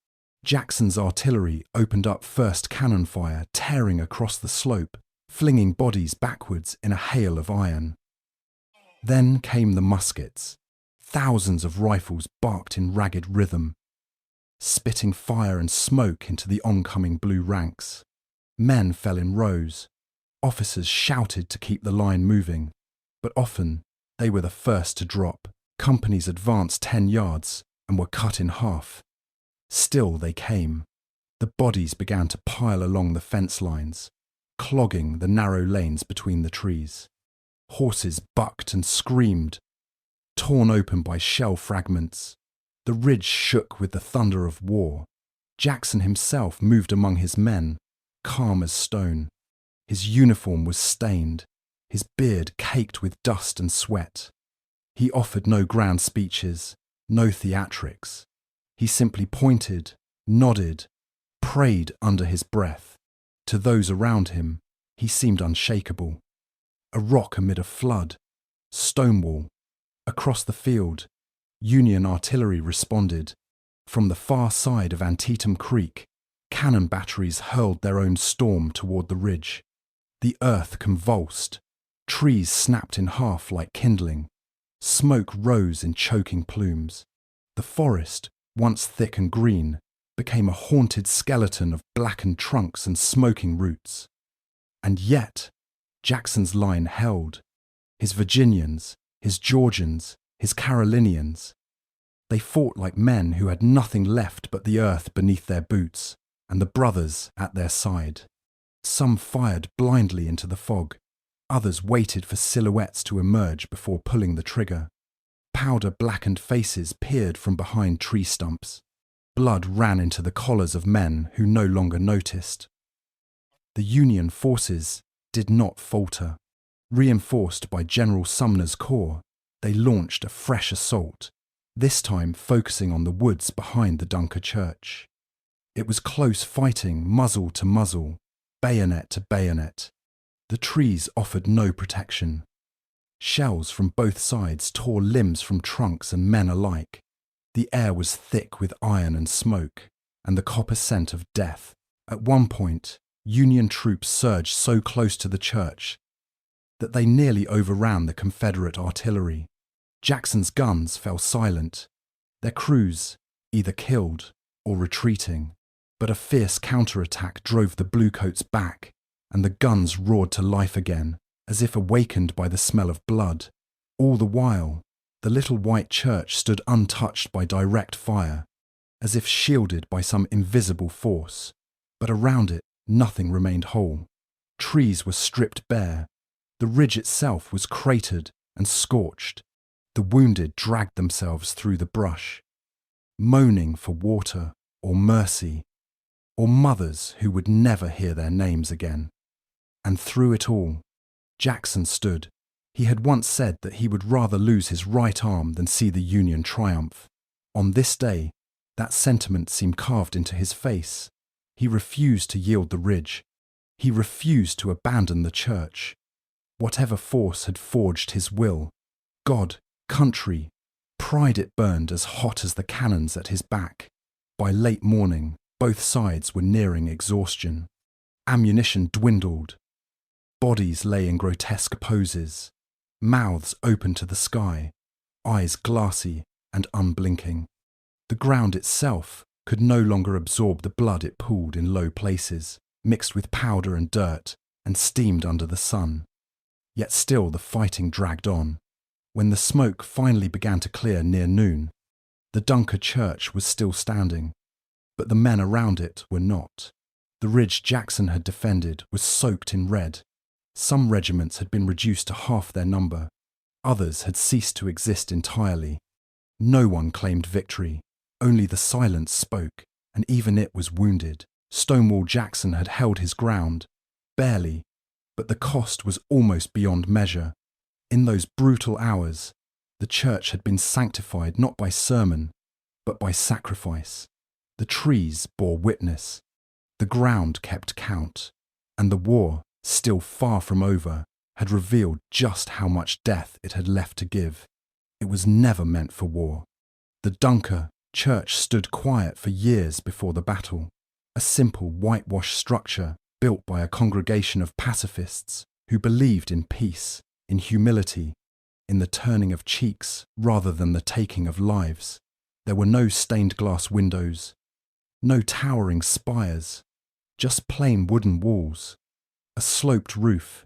Jackson's artillery opened up first cannon fire, tearing across the slope, flinging bodies backwards in a hail of iron. Then came the muskets. Thousands of rifles barked in ragged rhythm, spitting fire and smoke into the oncoming blue ranks. Men fell in rows. Officers shouted to keep the line moving, but often they were the first to drop. Companies advanced 10 yards and were cut in half. Still they came. The bodies began to pile along the fence lines, clogging the narrow lanes between the trees. Horses bucked and screamed, torn open by shell fragments. The ridge shook with the thunder of war. Jackson himself moved among his men, calm as stone. His uniform was stained, his beard caked with dust and sweat. He offered no grand speeches, no theatrics. He simply pointed, nodded, prayed under his breath. To those around him, he seemed unshakable. A rock amid a flood, Stonewall. Across the field, Union artillery responded. From the far side of Antietam Creek, cannon batteries hurled their own storm toward the ridge. The earth convulsed. Trees snapped in half like kindling. Smoke rose in choking plumes. The forest, once thick and green, became a haunted skeleton of blackened trunks and smoking roots. And yet, Jackson's line held. His Virginians, his Georgians, his Carolinians. They fought like men who had nothing left but the earth beneath their boots and the brothers at their side. Some fired blindly into the fog. Others waited for silhouettes to emerge before pulling the trigger. Powder-blackened faces peered from behind tree stumps. Blood ran into the collars of men who no longer noticed. The Union forces did not falter. Reinforced by General Sumner's corps, they launched a fresh assault, this time focusing on the woods behind the Dunker Church. It was close fighting, muzzle to muzzle, bayonet to bayonet. The trees offered no protection. Shells from both sides tore limbs from trunks and men alike. The air was thick with iron and smoke, and the copper scent of death. At one point, Union troops surged so close to the church that they nearly overran the Confederate artillery. Jackson's guns fell silent, their crews either killed or retreating. But a fierce counterattack drove the bluecoats back, and the guns roared to life again, as if awakened by the smell of blood. All the while, the little white church stood untouched by direct fire, as if shielded by some invisible force. But around it, nothing remained whole. Trees were stripped bare. The ridge itself was cratered and scorched. The wounded dragged themselves through the brush, moaning for water or mercy, or mothers who would never hear their names again. And through it all, Jackson stood. He had once said that he would rather lose his right arm than see the Union triumph. On this day, that sentiment seemed carved into his face. He refused to yield the ridge. He refused to abandon the church. Whatever force had forged his will, God, country, pride, it burned as hot as the cannons at his back. By late morning, both sides were nearing exhaustion. Ammunition dwindled. Bodies lay in grotesque poses, mouths open to the sky, eyes glassy and unblinking. The ground itself could no longer absorb the blood it pooled in low places, mixed with powder and dirt, and steamed under the sun. Yet still the fighting dragged on. When the smoke finally began to clear near noon, the Dunker Church was still standing, but the men around it were not. The ridge Jackson had defended was soaked in red. Some regiments had been reduced to half their number. Others had ceased to exist entirely. No one claimed victory. Only the silence spoke, and even it was wounded. Stonewall Jackson had held his ground, barely, but the cost was almost beyond measure. In those brutal hours, the church had been sanctified not by sermon, but by sacrifice. The trees bore witness. The ground kept count, and the war, still far from over, had revealed just how much death it had left to give. It was never meant for war. The Dunker, church stood quiet for years before the battle, a simple whitewashed structure built by a congregation of pacifists who believed in peace, in humility, in the turning of cheeks rather than the taking of lives. There were no stained glass windows, no towering spires, just plain wooden walls, a sloped roof,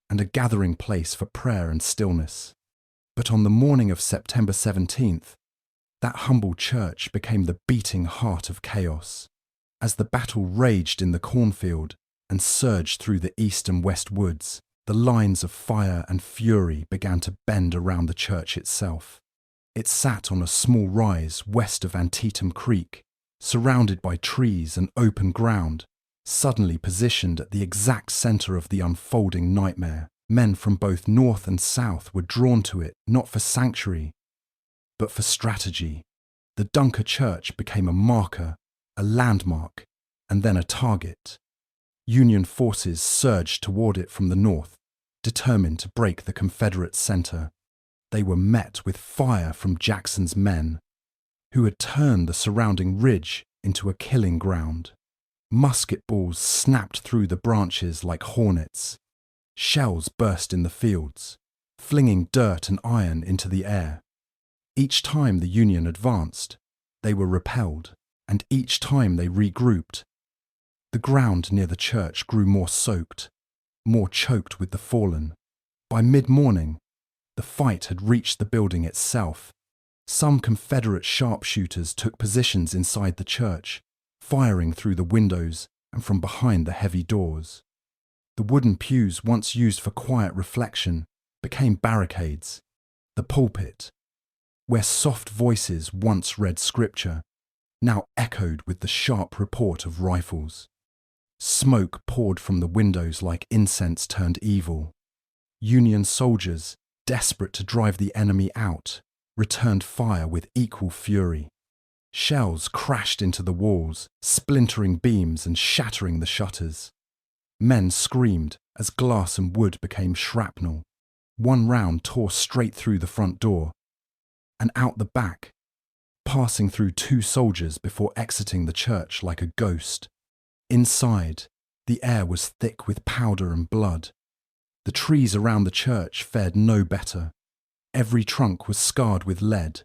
and a gathering place for prayer and stillness. But on the morning of September 17th, that humble church became the beating heart of chaos. As the battle raged in the cornfield and surged through the east and west woods, the lines of fire and fury began to bend around the church itself. It sat on a small rise west of Antietam Creek, surrounded by trees and open ground, suddenly positioned at the exact center of the unfolding nightmare. Men from both north and south were drawn to it not for sanctuary, but for strategy. The Dunker Church became a marker, a landmark, and then a target. Union forces surged toward it from the north, determined to break the Confederate center. They were met with fire from Jackson's men, who had turned the surrounding ridge into a killing ground. Musket balls snapped through the branches like hornets. Shells burst in the fields, flinging dirt and iron into the air. Each time the Union advanced, they were repelled, and each time they regrouped. The ground near the church grew more soaked, more choked with the fallen. By mid-morning, the fight had reached the building itself. Some Confederate sharpshooters took positions inside the church, firing through the windows and from behind the heavy doors. The wooden pews once used for quiet reflection became barricades. The pulpit, where soft voices once read scripture, now echoed with the sharp report of rifles. Smoke poured from the windows like incense turned evil. Union soldiers, desperate to drive the enemy out, returned fire with equal fury. Shells crashed into the walls, splintering beams and shattering the shutters. Men screamed as glass and wood became shrapnel. One round tore straight through the front door and out the back, passing through 2 soldiers before exiting the church like a ghost. Inside, the air was thick with powder and blood. The trees around the church fared no better. Every trunk was scarred with lead.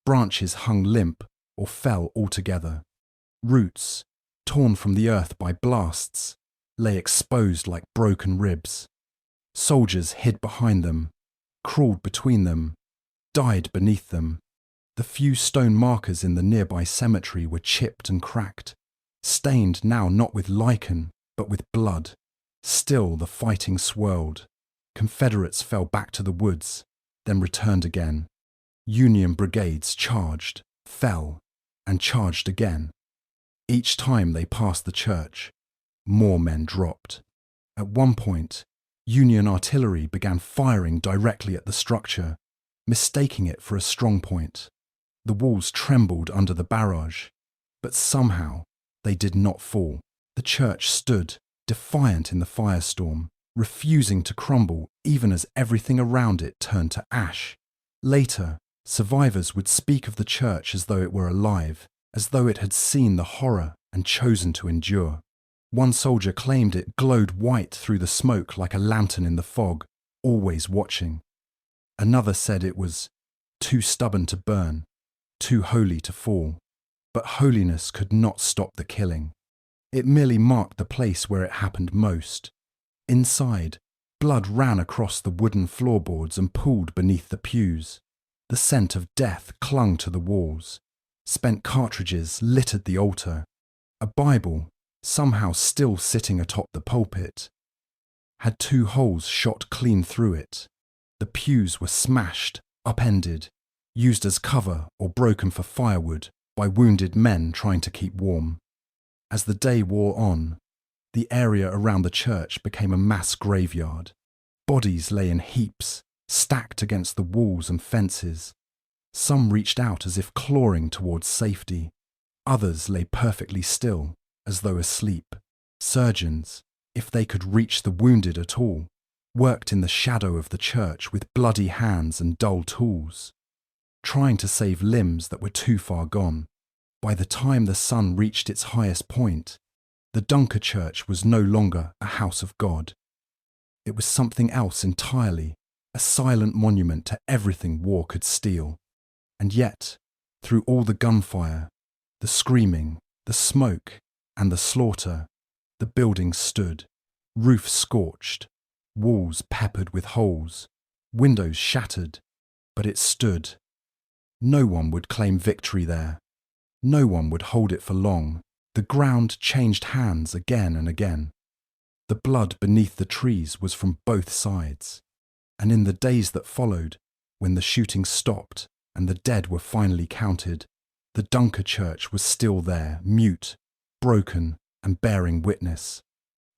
Branches hung limp or fell altogether. Roots, torn from the earth by blasts, lay exposed like broken ribs. Soldiers hid behind them, crawled between them, died beneath them. The few stone markers in the nearby cemetery were chipped and cracked, stained now not with lichen, but with blood. Still the fighting swirled. Confederates fell back to the woods, then returned again. Union brigades charged, fell, and charged again. Each time they passed the church, more men dropped. At one point, Union artillery began firing directly at the structure, mistaking it for a strong point. The walls trembled under the barrage, but somehow they did not fall. The church stood, defiant in the firestorm, refusing to crumble even as everything around it turned to ash. Later, survivors would speak of the church as though it were alive, as though it had seen the horror and chosen to endure. One soldier claimed it glowed white through the smoke like a lantern in the fog, always watching. Another said it was too stubborn to burn, too holy to fall. But holiness could not stop the killing. It merely marked the place where it happened most. Inside, blood ran across the wooden floorboards and pooled beneath the pews. The scent of death clung to the walls. Spent cartridges littered the altar. A Bible, somehow still sitting atop the pulpit, had 2 holes shot clean through it. The pews were smashed, upended, used as cover or broken for firewood by wounded men trying to keep warm. As the day wore on, the area around the church became a mass graveyard. Bodies lay in heaps, stacked against the walls and fences. Some reached out as if clawing towards safety. Others lay perfectly still, as though asleep. Surgeons, if they could reach the wounded at all, worked in the shadow of the church with bloody hands and dull tools, trying to save limbs that were too far gone. By the time the sun reached its highest point, the Dunker Church was no longer a house of God. It was something else entirely, a silent monument to everything war could steal. And yet, through all the gunfire, the screaming, the smoke, and the slaughter, the building stood, roof scorched, walls peppered with holes, windows shattered, but it stood. No one would claim victory there. No one would hold it for long. The ground changed hands again and again. The blood beneath the trees was from both sides. And in the days that followed, when the shooting stopped and the dead were finally counted, the Dunker Church was still there, mute, broken, and bearing witness.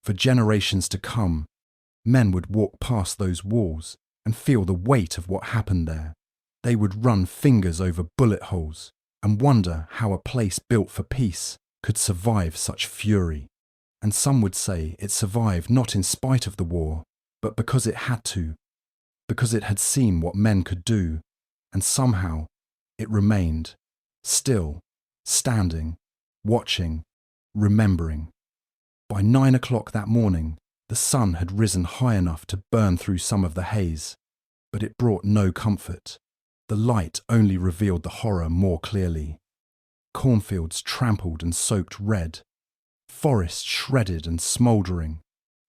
For generations to come, men would walk past those walls and feel the weight of what happened there. They would run fingers over bullet holes and wonder how a place built for peace could survive such fury. And some would say it survived not in spite of the war, but because it had to, because it had seen what men could do, and somehow it remained, still, standing, watching, remembering. By 9 o'clock that morning, the sun had risen high enough to burn through some of the haze, but it brought no comfort. The light only revealed the horror more clearly. Cornfields trampled and soaked red, forests shredded and smouldering,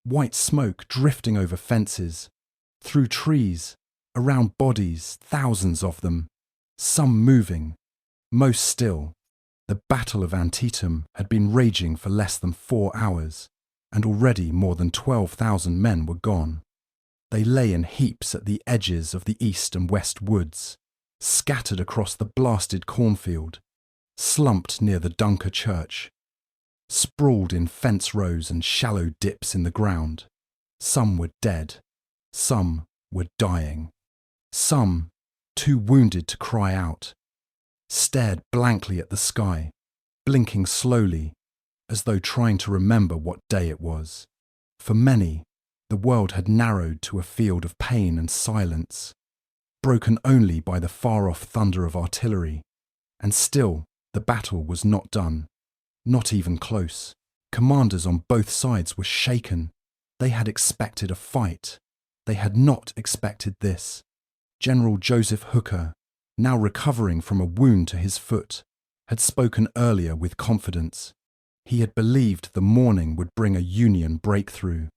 white smoke drifting over fences, through trees, around bodies, thousands of them, some moving, most still. The Battle of Antietam had been raging for less than 4 hours, and already more than 12,000 men were gone. They lay in heaps at the edges of the east and west woods, scattered across the blasted cornfield, slumped near the Dunker Church, sprawled in fence rows and shallow dips in the ground. Some were dead, some were dying, some, too wounded to cry out, stared blankly at the sky, blinking slowly, as though trying to remember what day it was. For many, the world had narrowed to a field of pain and silence, broken only by the far-off thunder of artillery, and still the battle was not done, not even close. Commanders on both sides were shaken. They had expected a fight. They had not expected this. General Joseph Hooker, now recovering from a wound to his foot, had spoken earlier with confidence. He had believed the morning would bring a Union breakthrough.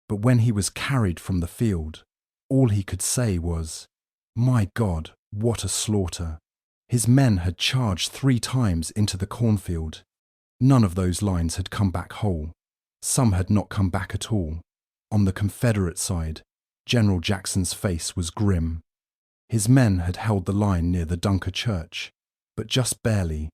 But when he was carried from the field, all he could say was, "My God, what a slaughter." His men had charged 3 times into the cornfield. None of those lines had come back whole. Some had not come back at all. On the Confederate side, General Jackson's face was grim. His men had held the line near the Dunker Church, but just barely.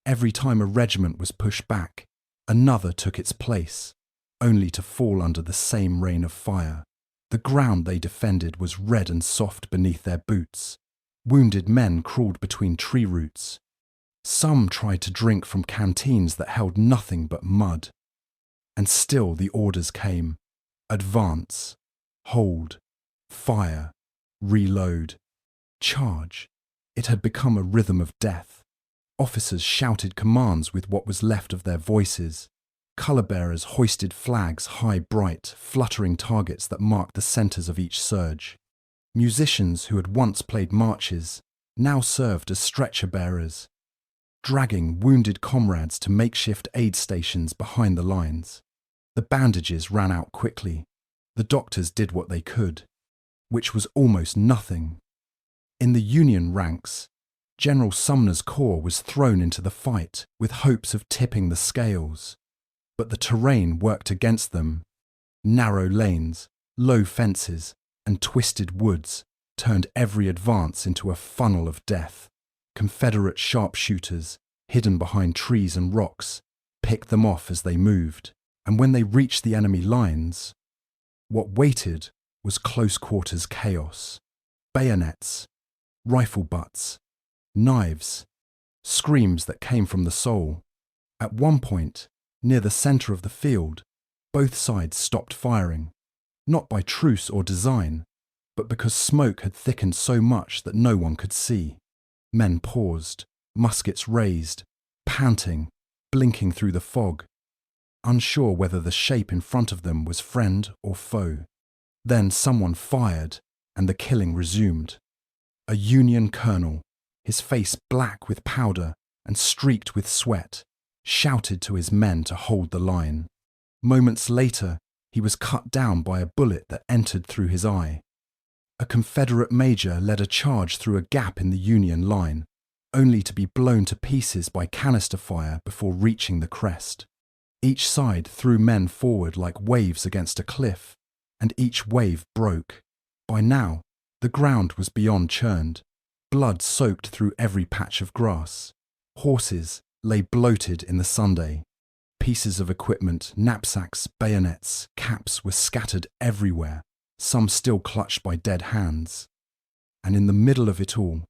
Every time a regiment was pushed back, another took its place, only to fall under the same rain of fire. The ground they defended was red and soft beneath their boots. Wounded men crawled between tree roots. Some tried to drink from canteens that held nothing but mud. And still the orders came: advance, hold, fire, reload, charge. It had become a rhythm of death. Officers shouted commands with what was left of their voices. Colour-bearers hoisted flags high bright, fluttering targets that marked the centres of each surge. Musicians who had once played marches now served as stretcher-bearers, dragging wounded comrades to makeshift aid stations behind the lines. The bandages ran out quickly. The doctors did what they could, which was almost nothing. In the Union ranks, General Sumner's corps was thrown into the fight with hopes of tipping the scales. But the terrain worked against them. Narrow lanes, low fences, and twisted woods turned every advance into a funnel of death. Confederate sharpshooters, hidden behind trees and rocks, picked them off as they moved. And when they reached the enemy lines, what waited was close-quarters chaos. Bayonets, rifle butts, knives, screams that came from the soul. At one point, near the centre of the field, both sides stopped firing, not by truce or design, but because smoke had thickened so much that no one could see. Men paused, muskets raised, panting, blinking through the fog, unsure whether the shape in front of them was friend or foe. Then someone fired, and the killing resumed. A Union colonel, his face black with powder and streaked with sweat, shouted to his men to hold the line. Moments later, he was cut down by a bullet that entered through his eye. A Confederate major led a charge through a gap in the Union line, only to be blown to pieces by canister fire before reaching the crest. Each side threw men forward like waves against a cliff, and each wave broke. By now, the ground was beyond churned. Blood soaked through every patch of grass. Horses lay bloated in the Sunday. Pieces of equipment, knapsacks, bayonets, caps were scattered everywhere, some still clutched by dead hands. And in the middle of it all,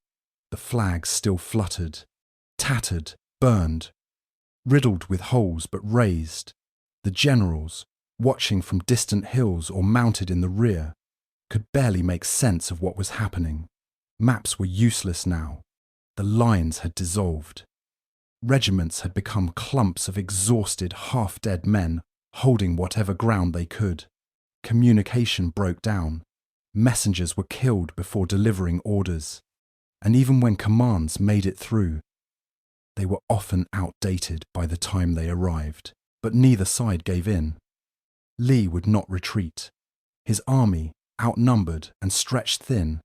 the flag still fluttered, tattered, burned, riddled with holes but raised. The generals, watching from distant hills or mounted in the rear, could barely make sense of what was happening. Maps were useless now. The lines had dissolved. Regiments had become clumps of exhausted, half-dead men holding whatever ground they could. Communication broke down. Messengers were killed before delivering orders. And even when commands made it through, they were often outdated by the time they arrived. But neither side gave in. Lee would not retreat. His army, outnumbered and stretched thin,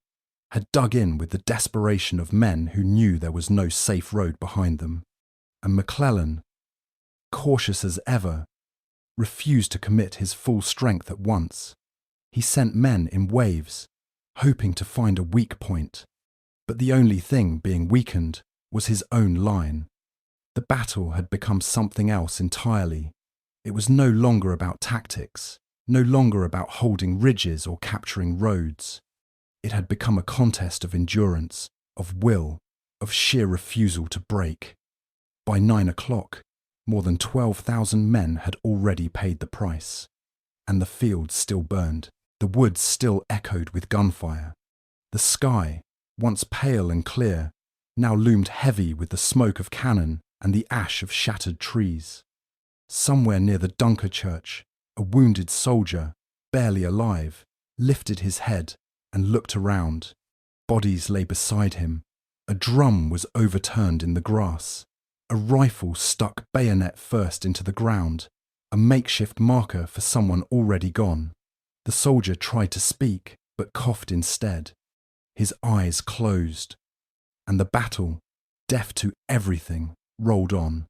had dug in with the desperation of men who knew there was no safe road behind them. And McClellan, cautious as ever, refused to commit his full strength at once. He sent men in waves, hoping to find a weak point. But the only thing being weakened was his own line. The battle had become something else entirely. It was no longer about tactics, no longer about holding ridges or capturing roads. It had become a contest of endurance, of will, of sheer refusal to break. By 9 o'clock, more than 12,000 men had already paid the price. And the fields still burned. The woods still echoed with gunfire. The sky, once pale and clear, now loomed heavy with the smoke of cannon and the ash of shattered trees. Somewhere near the Dunker Church, a wounded soldier, barely alive, lifted his head and looked around. Bodies lay beside him. A drum was overturned in the grass. A rifle stuck bayonet first into the ground, a makeshift marker for someone already gone. The soldier tried to speak, but coughed instead. His eyes closed. And the battle, deaf to everything, rolled on.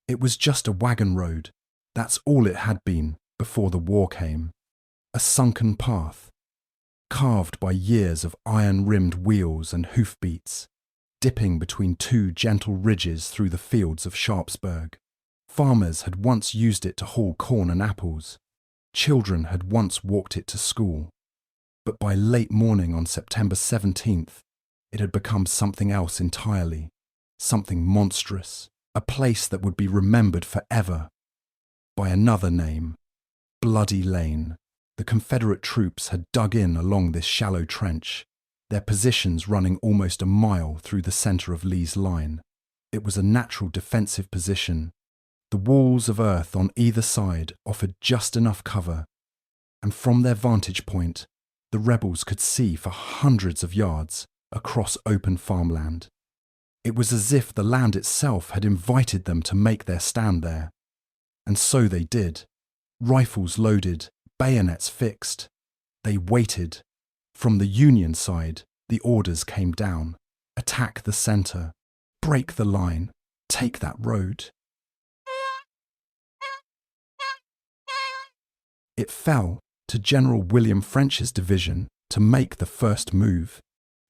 It was just a wagon road. That's all it had been before the war came. A sunken path, carved by years of iron-rimmed wheels and hoofbeats, dipping between two gentle ridges through the fields of Sharpsburg. Farmers had once used it to haul corn and apples. Children had once walked it to school. But by late morning on September 17th, it had become something else entirely, something monstrous, a place that would be remembered forever. By another name, Bloody Lane. The Confederate troops had dug in along this shallow trench, their positions running almost a mile through the centre of Lee's line. It was a natural defensive position. The walls of earth on either side offered just enough cover, and from their vantage point, the rebels could see for hundreds of yards across open farmland. It was as if the land itself had invited them to make their stand there. And so they did. Rifles loaded, bayonets fixed. They waited. From the Union side, the orders came down. Attack the centre. Break the line. Take that road. It fell to General William French's division to make the first move.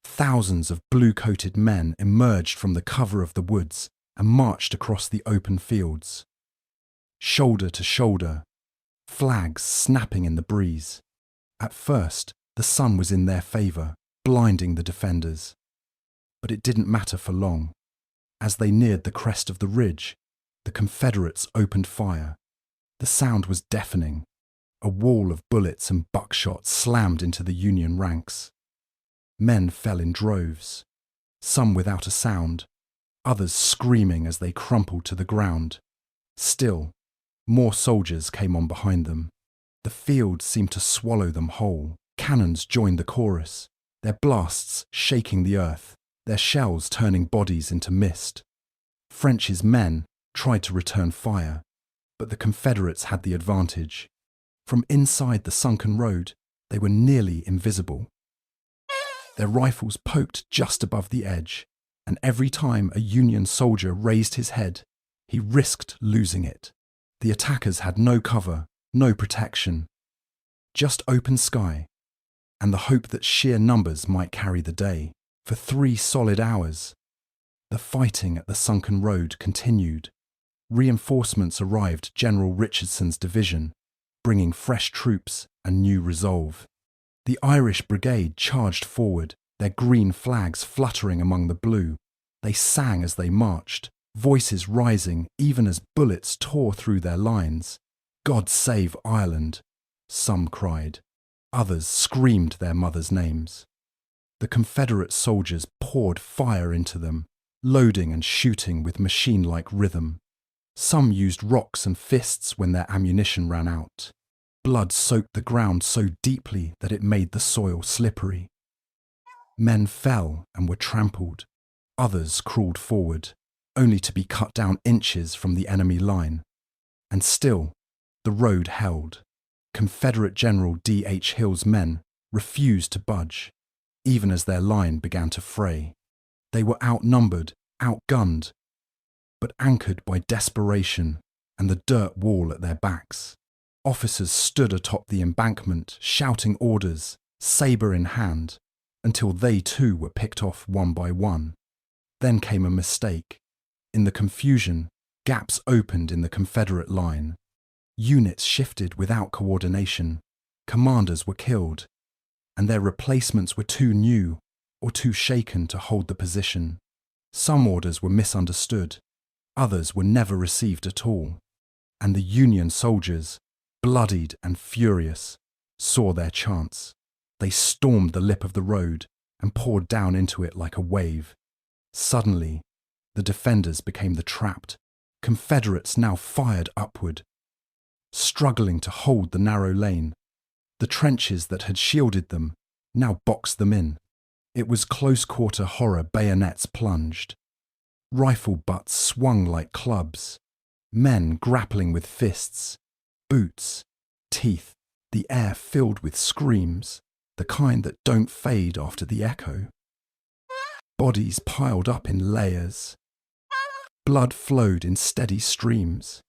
Thousands of blue-coated men emerged from the cover of the woods and marched across the open fields. Shoulder to shoulder, flags snapping in the breeze. At first, the sun was in their favour, blinding the defenders. But it didn't matter for long. As they neared the crest of the ridge, the Confederates opened fire. The sound was deafening. A wall of bullets and buckshot slammed into the Union ranks. Men fell in droves, some without a sound, others screaming as they crumpled to the ground. Still, more soldiers came on behind them. The field seemed to swallow them whole. Cannons joined the chorus, their blasts shaking the earth, their shells turning bodies into mist. French's men tried to return fire, but the Confederates had the advantage. From inside the sunken road, they were nearly invisible. Their rifles poked just above the edge, and every time a Union soldier raised his head, he risked losing it. The attackers had no cover, no protection, just open sky, and the hope that sheer numbers might carry the day. For 3 solid hours, the fighting at the sunken road continued. Reinforcements arrived General Richardson's division, bringing fresh troops and new resolve. The Irish Brigade charged forward, their green flags fluttering among the blue. They sang as they marched, voices rising even as bullets tore through their lines. "God save Ireland," some cried. Others screamed their mothers' names. The Confederate soldiers poured fire into them, loading and shooting with machine-like rhythm. Some used rocks and fists when their ammunition ran out. Blood soaked the ground so deeply that it made the soil slippery. Men fell and were trampled. Others crawled forward, only to be cut down inches from the enemy line. And still, the road held. Confederate General D.H. Hill's men refused to budge, even as their line began to fray. They were outnumbered, outgunned, but anchored by desperation and the dirt wall at their backs. Officers stood atop the embankment, shouting orders, sabre in hand, until they too were picked off one by one. Then came a mistake. In the confusion, gaps opened in the Confederate line. Units shifted without coordination. Commanders were killed, and their replacements were too new or too shaken to hold the position. Some orders were misunderstood, others were never received at all, and the Union soldiers, bloodied and furious, saw their chance. They stormed the lip of the road and poured down into it like a wave. Suddenly, the defenders became the trapped. Confederates now fired upward, struggling to hold the narrow lane. The trenches that had shielded them now boxed them in. It was close-quarter horror. Bayonets plunged. Rifle butts swung like clubs. Men grappling with fists, boots, teeth. The air filled with screams, the kind that don't fade after the echo. Bodies piled up in layers. Blood flowed in steady streams.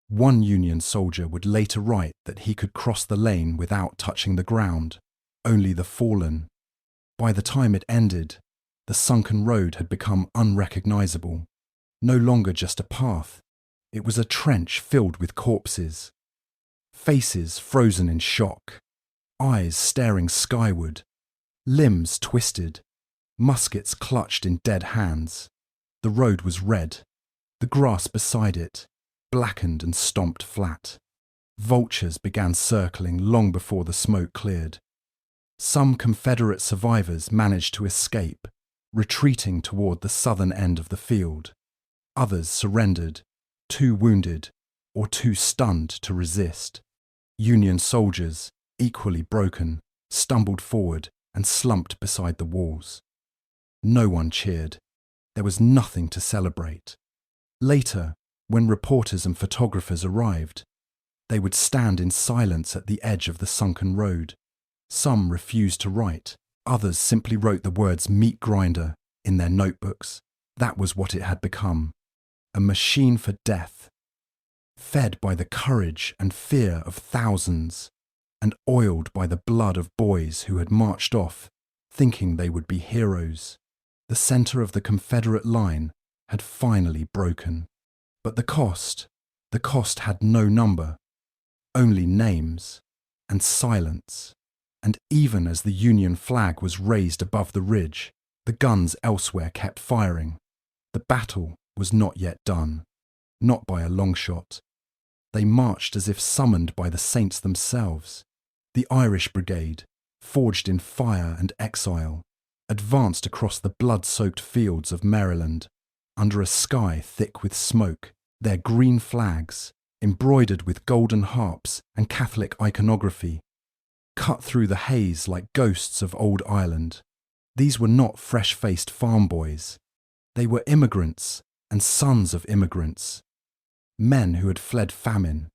One Union soldier would later write that he could cross the lane without touching the ground, only the fallen. By the time it ended, the sunken road had become unrecognizable. No longer just a path, it was a trench filled with corpses. Faces frozen in shock, eyes staring skyward, limbs twisted, muskets clutched in dead hands. The road was red, the grass beside it blackened and stomped flat. Vultures began circling long before the smoke cleared. Some Confederate survivors managed to escape, retreating toward the southern end of the field. Others surrendered, too wounded or too stunned to resist. Union soldiers, equally broken, stumbled forward and slumped beside the walls. No one cheered. There was nothing to celebrate. Later, when reporters and photographers arrived, they would stand in silence at the edge of the sunken road. Some refused to write. Others simply wrote the words "meat grinder" in their notebooks. That was what it had become. A machine for death, fed by the courage and fear of thousands, and oiled by the blood of boys who had marched off, thinking they would be heroes. The center of the Confederate line had finally broken. But the cost had no number, only names and silence. And even as the Union flag was raised above the ridge, the guns elsewhere kept firing. The battle was not yet done, not by a long shot. They marched as if summoned by the saints themselves. The Irish Brigade, forged in fire and exile, advanced across the blood-soaked fields of Maryland, under a sky thick with smoke, their green flags, embroidered with golden harps and Catholic iconography, cut through the haze like ghosts of old Ireland. These were not fresh-faced farm boys. They were immigrants and sons of immigrants. Men who had fled famine.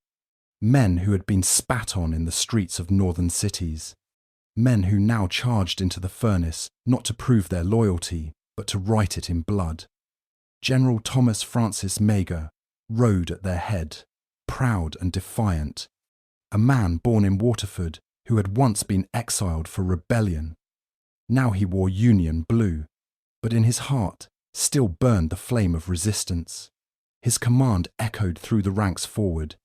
Men who had been spat on in the streets of northern cities. Men who now charged into the furnace not to prove their loyalty, but to write it in blood. General Thomas Francis Meagher rode at their head, proud and defiant, a man born in Waterford who had once been exiled for rebellion. Now he wore Union blue, but in his heart still burned the flame of resistance. His command echoed through the ranks forward,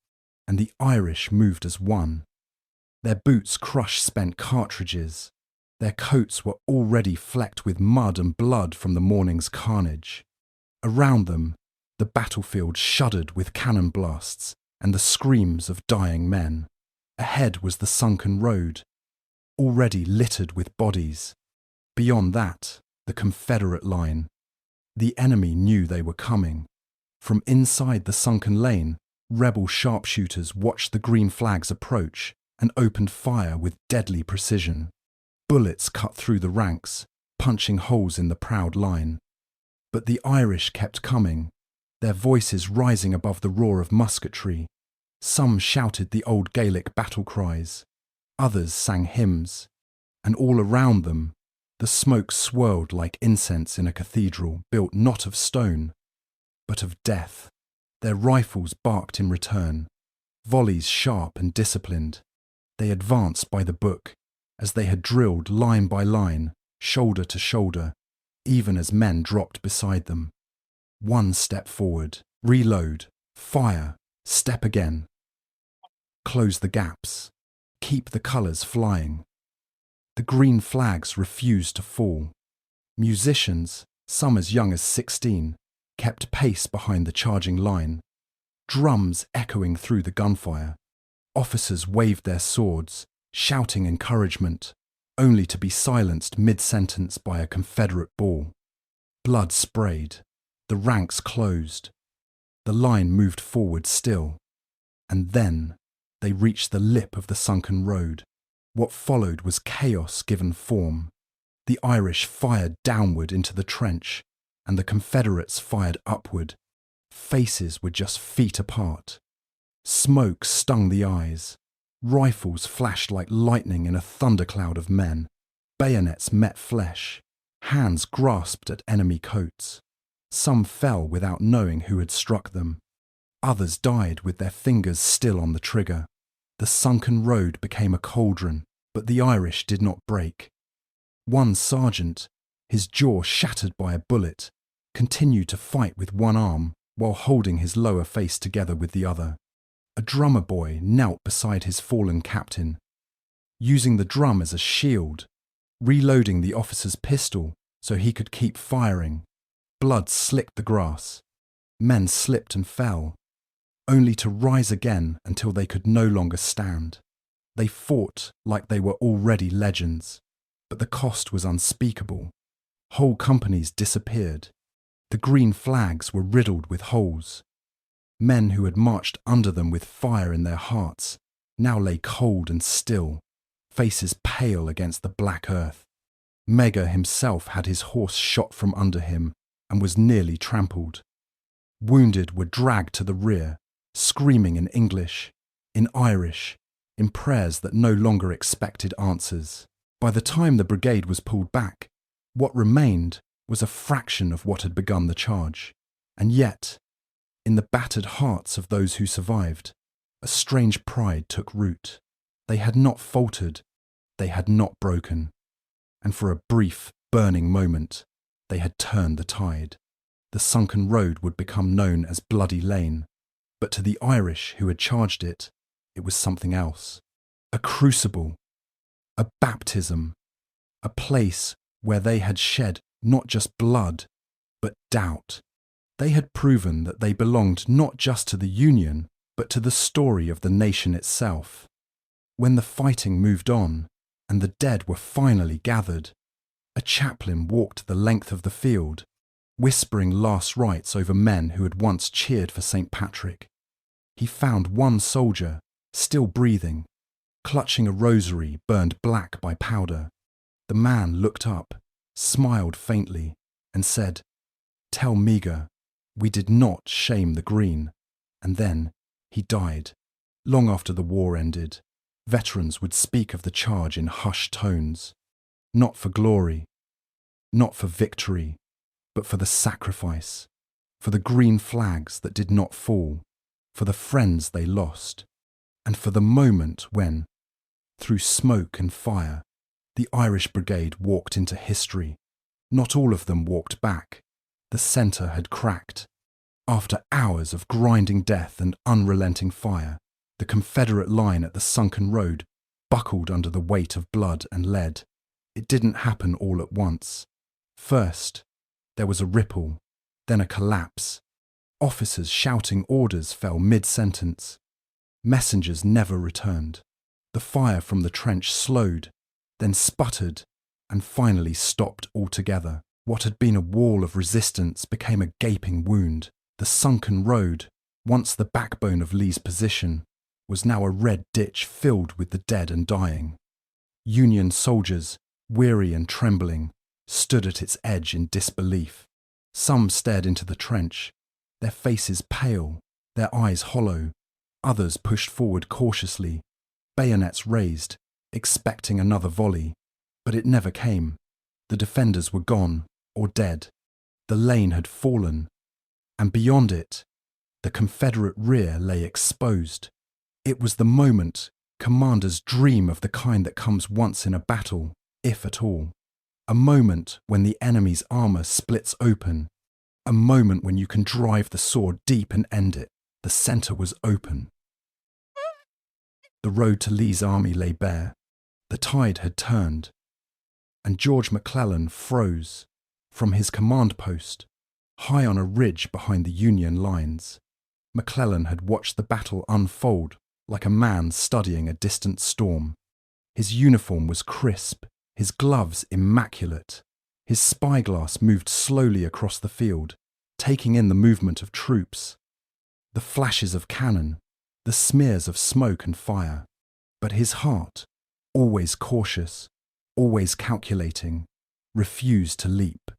and the Irish moved as one. Their boots crushed spent cartridges. Their coats were already flecked with mud and blood from the morning's carnage. Around them, the battlefield shuddered with cannon blasts and the screams of dying men. Ahead was the sunken road, already littered with bodies. Beyond that, the Confederate line. The enemy knew they were coming. From inside the sunken lane, rebel sharpshooters watched the green flags approach and opened fire with deadly precision. Bullets cut through the ranks, punching holes in the proud line. But the Irish kept coming, their voices rising above the roar of musketry. Some shouted the old Gaelic battle cries, others sang hymns, and all around them, the smoke swirled like incense in a cathedral built not of stone, but of death. Their rifles barked in return, volleys sharp and disciplined. They advanced by the book, as they had drilled line by line, shoulder to shoulder, even as men dropped beside them. One step forward, reload, fire, step again. Close the gaps, keep the colours flying. The green flags refused to fall. Musicians, some as young as 16, kept pace behind the charging line, drums echoing through the gunfire. Officers waved their swords, shouting encouragement, only to be silenced mid-sentence by a Confederate ball. Blood sprayed. The ranks closed. The line moved forward still. And then they reached the lip of the sunken road. What followed was chaos given form. The Irish fired downward into the trench, and the Confederates fired upward. Faces were just feet apart. Smoke stung the eyes. Rifles flashed like lightning in a thundercloud of men. Bayonets met flesh. Hands grasped at enemy coats. Some fell without knowing who had struck them. Others died with their fingers still on the trigger. The sunken road became a cauldron, but the Irish did not break. One sergeant, his jaw shattered by a bullet, continued to fight with one arm while holding his lower face together with the other. A drummer boy knelt beside his fallen captain, using the drum as a shield, reloading the officer's pistol so he could keep firing. Blood slicked the grass. Men slipped and fell, only to rise again until they could no longer stand. They fought like they were already legends, but the cost was unspeakable. Whole companies disappeared. The green flags were riddled with holes. Men who had marched under them with fire in their hearts now lay cold and still, faces pale against the black earth. Meagher himself had his horse shot from under him and was nearly trampled. Wounded were dragged to the rear, screaming in English, in Irish, in prayers that no longer expected answers. By the time the brigade was pulled back, what remained was a fraction of what had begun the charge. And yet, in the battered hearts of those who survived, a strange pride took root. They had not faltered, they had not broken, and for a brief, burning moment, they had turned the tide. The sunken road would become known as Bloody Lane, but to the Irish who had charged it, it was something else. A crucible, a baptism, a place where they had shed not just blood, but doubt. They had proven that they belonged not just to the Union, but to the story of the nation itself. When the fighting moved on, and the dead were finally gathered, a chaplain walked the length of the field, whispering last rites over men who had once cheered for St. Patrick. He found one soldier, still breathing, clutching a rosary burned black by powder. The man looked up, smiled faintly, and said, "Tell Meagher, we did not shame the green." And then he died. Long after the war ended, veterans would speak of the charge in hushed tones, not for glory, not for victory, but for the sacrifice, for the green flags that did not fall, for the friends they lost, and for the moment when, through smoke and fire, the Irish Brigade walked into history. Not all of them walked back. The centre had cracked. After hours of grinding death and unrelenting fire, the Confederate line at the sunken road buckled under the weight of blood and lead. It didn't happen all at once. First, there was a ripple, then a collapse. Officers shouting orders fell mid-sentence. Messengers never returned. The fire from the trench slowed, then sputtered, and finally stopped altogether. What had been a wall of resistance became a gaping wound. The sunken road, once the backbone of Lee's position, was now a red ditch filled with the dead and dying. Union soldiers, weary and trembling, stood at its edge in disbelief. Some stared into the trench, their faces pale, their eyes hollow. Others pushed forward cautiously, bayonets raised, expecting another volley. But it never came. The defenders were gone, or dead. The lane had fallen, and beyond it, the Confederate rear lay exposed. It was the moment commanders dream of, the kind that comes once in a battle, if at all. A moment when the enemy's armour splits open. A moment when you can drive the sword deep and end it. The centre was open. The road to Lee's army lay bare. The tide had turned, and George McClellan froze from his command post, high on a ridge behind the Union lines. McClellan had watched the battle unfold like a man studying a distant storm. His uniform was crisp, his gloves immaculate. His spyglass moved slowly across the field, taking in the movement of troops, the flashes of cannon, the smears of smoke and fire. But his heart, always cautious, always calculating, refused to leap.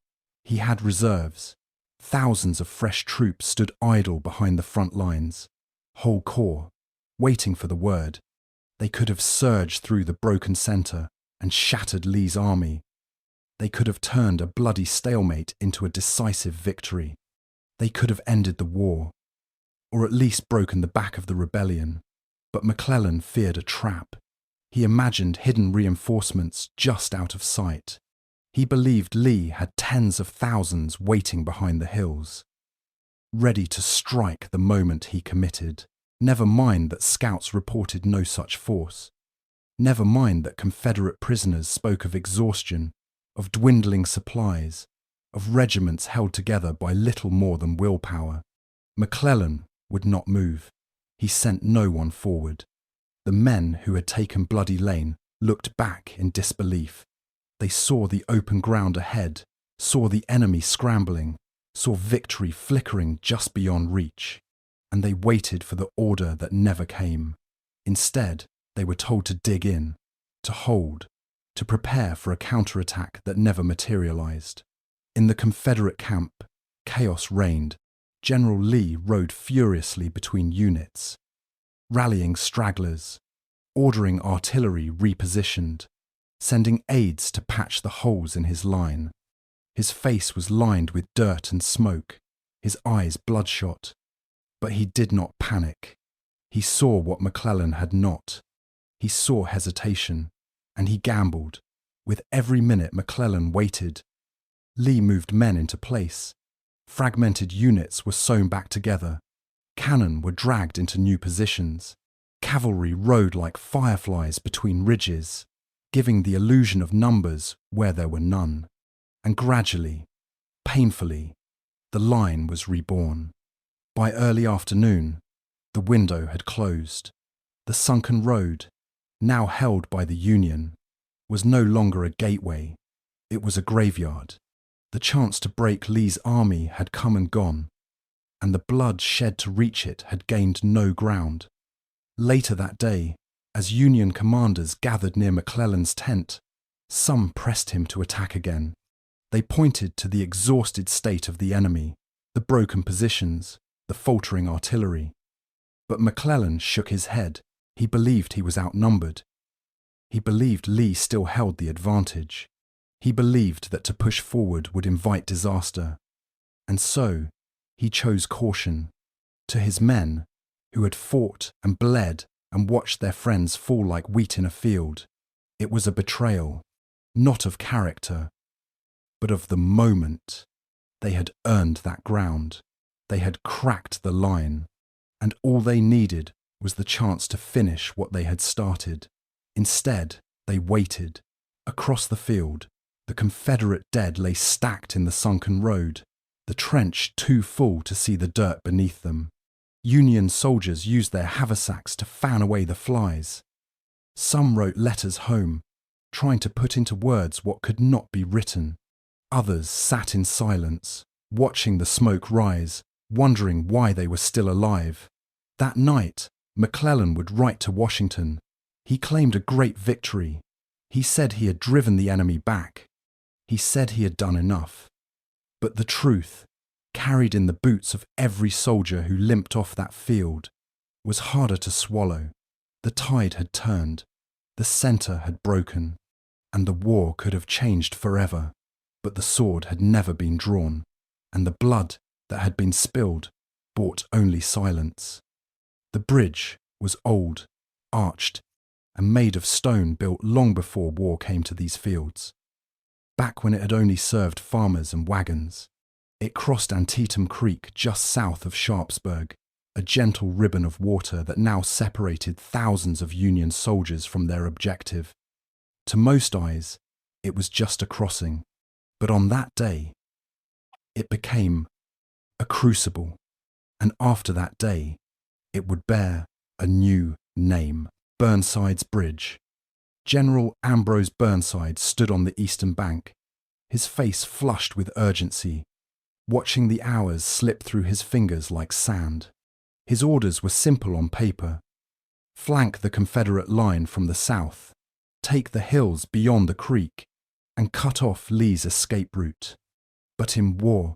He had reserves. Thousands of fresh troops stood idle behind the front lines, whole corps, waiting for the word. They could have surged through the broken centre and shattered Lee's army. They could have turned a bloody stalemate into a decisive victory. They could have ended the war, or at least broken the back of the rebellion. But McClellan feared a trap. He imagined hidden reinforcements just out of sight. He believed Lee had tens of thousands waiting behind the hills, ready to strike the moment he committed. Never mind that scouts reported no such force. Never mind that Confederate prisoners spoke of exhaustion, of dwindling supplies, of regiments held together by little more than willpower. McClellan would not move. He sent no one forward. The men who had taken Bloody Lane looked back in disbelief. They saw the open ground ahead, saw the enemy scrambling, saw victory flickering just beyond reach, and they waited for the order that never came. Instead, they were told to dig in, to hold, to prepare for a counterattack that never materialized. In the Confederate camp, chaos reigned. General Lee rode furiously between units, rallying stragglers, ordering artillery repositioned, sending aides to patch the holes in his line. His face was lined with dirt and smoke, his eyes bloodshot. But he did not panic. He saw what McClellan had not. He saw hesitation, and he gambled. With every minute McClellan waited, Lee moved men into place. Fragmented units were sewn back together. Cannon were dragged into new positions. Cavalry rode like fireflies between ridges, giving the illusion of numbers where there were none. And gradually, painfully, the line was reborn. By early afternoon, the window had closed. The sunken road, now held by the Union, was no longer a gateway. It was a graveyard. The chance to break Lee's army had come and gone, and the blood shed to reach it had gained no ground. Later that day, as Union commanders gathered near McClellan's tent, some pressed him to attack again. They pointed to the exhausted state of the enemy, the broken positions, the faltering artillery. But McClellan shook his head. He believed he was outnumbered. He believed Lee still held the advantage. He believed that to push forward would invite disaster. And so, he chose caution. To his men, who had fought and bled and watched their friends fall like wheat in a field, it was a betrayal, not of character, but of the moment. They had earned that ground. They had cracked the line, and all they needed was the chance to finish what they had started. Instead, they waited. Across the field, the Confederate dead lay stacked in the sunken road, the trench too full to see the dirt beneath them. Union soldiers used their haversacks to fan away the flies. Some wrote letters home, trying to put into words what could not be written. Others sat in silence, watching the smoke rise, wondering why they were still alive. That night, McClellan would write to Washington. He claimed a great victory. He said he had driven the enemy back. He said he had done enough. But the truth, carried in the boots of every soldier who limped off that field, was harder to swallow. The tide had turned. The center had broken. And the war could have changed forever. But the sword had never been drawn, and the blood that had been spilled brought only silence. The bridge was old, arched, and made of stone built long before war came to these fields. Back when it had only served farmers and wagons, it crossed Antietam Creek just south of Sharpsburg, a gentle ribbon of water that now separated thousands of Union soldiers from their objective. To most eyes, it was just a crossing. But on that day, it became a crucible, and after that day, it would bear a new name, Burnside's Bridge. General Ambrose Burnside stood on the eastern bank, his face flushed with urgency, watching the hours slip through his fingers like sand. His orders were simple on paper. Flank the Confederate line from the south, take the hills beyond the creek, and cut off Lee's escape route. But in war,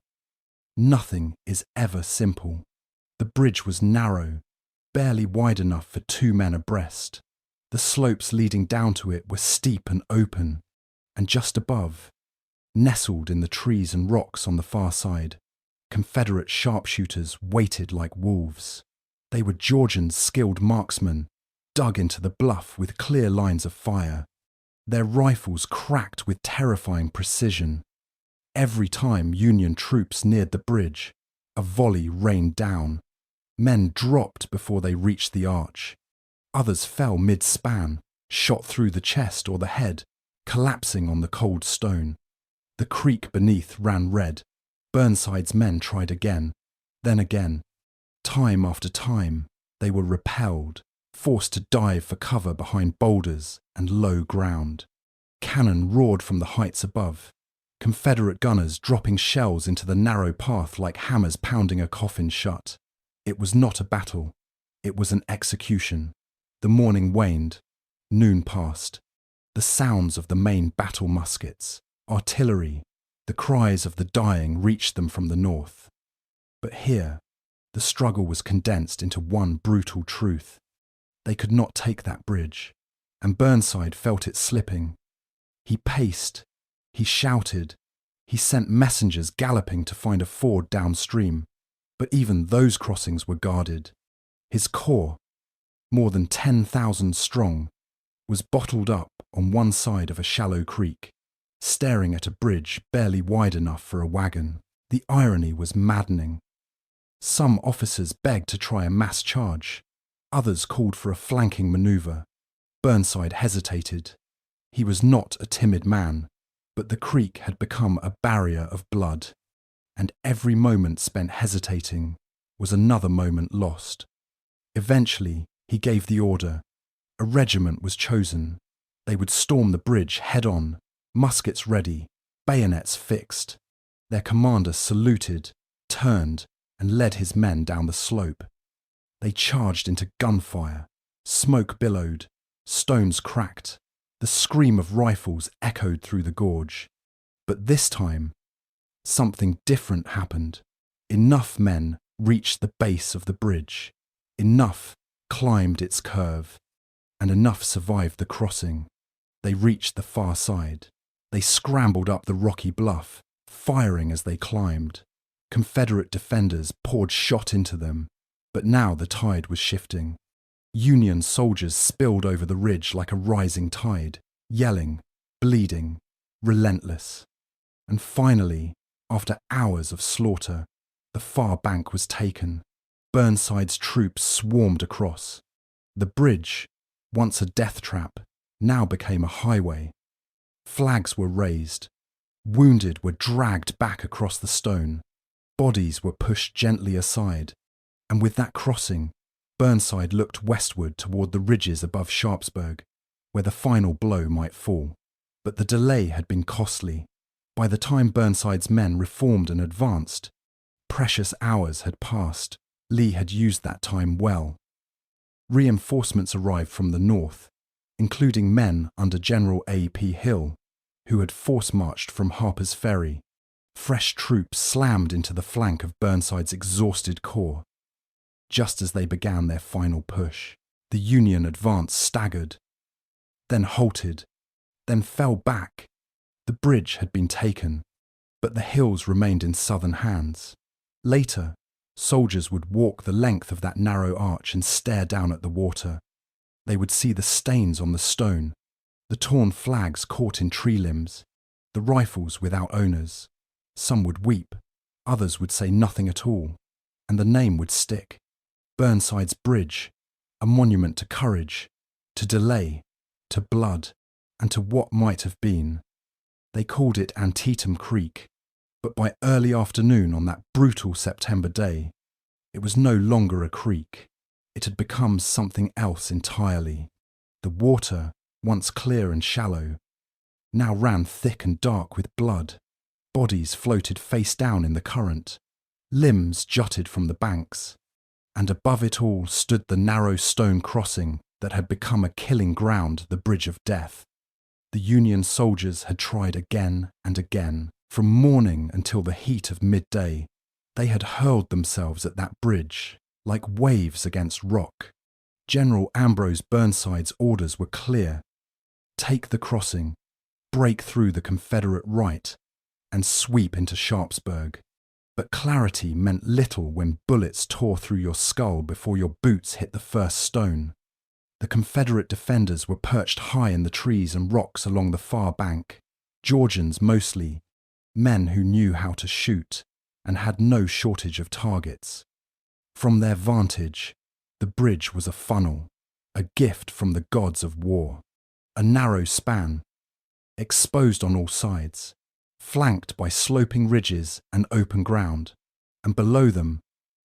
nothing is ever simple. The bridge was narrow, barely wide enough for 2 men abreast. The slopes leading down to it were steep and open, and just above, nestled in the trees and rocks on the far side, Confederate sharpshooters waited like wolves. They were Georgian skilled marksmen, dug into the bluff with clear lines of fire. Their rifles cracked with terrifying precision. Every time Union troops neared the bridge, a volley rained down. Men dropped before they reached the arch. Others fell mid-span, shot through the chest or the head, collapsing on the cold stone. The creek beneath ran red. Burnside's men tried again, then again. Time after time, they were repelled, forced to dive for cover behind boulders and low ground. Cannon roared from the heights above, Confederate gunners dropping shells into the narrow path like hammers pounding a coffin shut. It was not a battle, it was an execution. The morning waned, noon passed. The sounds of the main battle muskets, artillery, the cries of the dying reached them from the north. But here, the struggle was condensed into one brutal truth. They could not take that bridge, and Burnside felt it slipping. He paced, he shouted, he sent messengers galloping to find a ford downstream, but even those crossings were guarded. His corps, more than 10,000 strong, was bottled up on one side of a shallow creek, staring at a bridge barely wide enough for a wagon. The irony was maddening. Some officers begged to try a mass charge. Others called for a flanking manoeuvre. Burnside hesitated. He was not a timid man, but the creek had become a barrier of blood, and every moment spent hesitating was another moment lost. Eventually, he gave the order. A regiment was chosen. They would storm the bridge head-on, muskets ready, bayonets fixed. Their commander saluted, turned, and led his men down the slope. They charged into gunfire. Smoke billowed. Stones cracked. The scream of rifles echoed through the gorge. But this time, something different happened. Enough men reached the base of the bridge. Enough climbed its curve. And enough survived the crossing. They reached the far side. They scrambled up the rocky bluff, firing as they climbed. Confederate defenders poured shot into them, but now the tide was shifting. Union soldiers spilled over the ridge like a rising tide, yelling, bleeding, relentless. And finally, after hours of slaughter, the far bank was taken. Burnside's troops swarmed across. The bridge, once a death trap, now became a highway. Flags were raised. Wounded were dragged back across the stone. Bodies were pushed gently aside. And with that crossing, Burnside looked westward toward the ridges above Sharpsburg, where the final blow might fall. But the delay had been costly. By the time Burnside's men reformed and advanced, precious hours had passed. Lee had used that time well. Reinforcements arrived from the north, including men under General A.P. Hill, who had force-marched from Harper's Ferry. Fresh troops slammed into the flank of Burnside's exhausted corps. Just as they began their final push, the Union advance staggered, then halted, then fell back. The bridge had been taken, but the hills remained in Southern hands. Later, soldiers would walk the length of that narrow arch and stare down at the water. They would see the stains on the stone, the torn flags caught in tree limbs, the rifles without owners. Some would weep, others would say nothing at all, and the name would stick. Burnside's Bridge, a monument to courage, to delay, to blood, and to what might have been. They called it Antietam Creek, but by early afternoon on that brutal September day, it was no longer a creek. It had become something else entirely. The water, once clear and shallow, now ran thick and dark with blood. Bodies floated face down in the current. Limbs jutted from the banks. And above it all stood the narrow stone crossing that had become a killing ground, the Bridge of Death. The Union soldiers had tried again and again. From morning until the heat of midday, they had hurled themselves at that bridge, like waves against rock. General Ambrose Burnside's orders were clear. Take the crossing, break through the Confederate right, and sweep into Sharpsburg. But clarity meant little when bullets tore through your skull before your boots hit the first stone. The Confederate defenders were perched high in the trees and rocks along the far bank. Georgians mostly, men who knew how to shoot and had no shortage of targets. From their vantage, the bridge was a funnel, a gift from the gods of war. A narrow span, exposed on all sides, flanked by sloping ridges and open ground, and below them,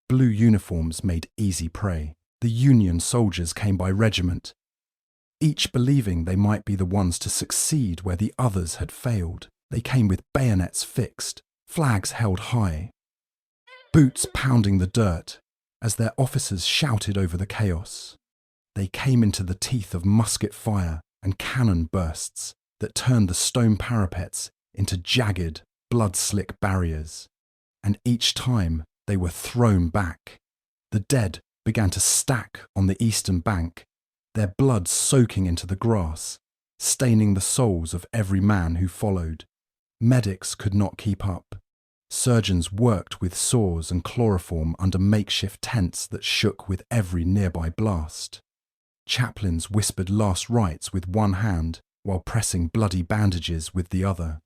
blue uniforms made easy prey. The Union soldiers came by regiment, each believing they might be the ones to succeed where the others had failed. They came with bayonets fixed, flags held high, boots pounding the dirt as their officers shouted over the chaos. They came into the teeth of musket fire and cannon bursts that turned the stone parapets into jagged, blood-slick barriers. And each time they were thrown back. The dead began to stack on the eastern bank, their blood soaking into the grass, staining the souls of every man who followed. Medics could not keep up. Surgeons worked with saws and chloroform under makeshift tents that shook with every nearby blast. Chaplains whispered last rites with one hand while pressing bloody bandages with the other.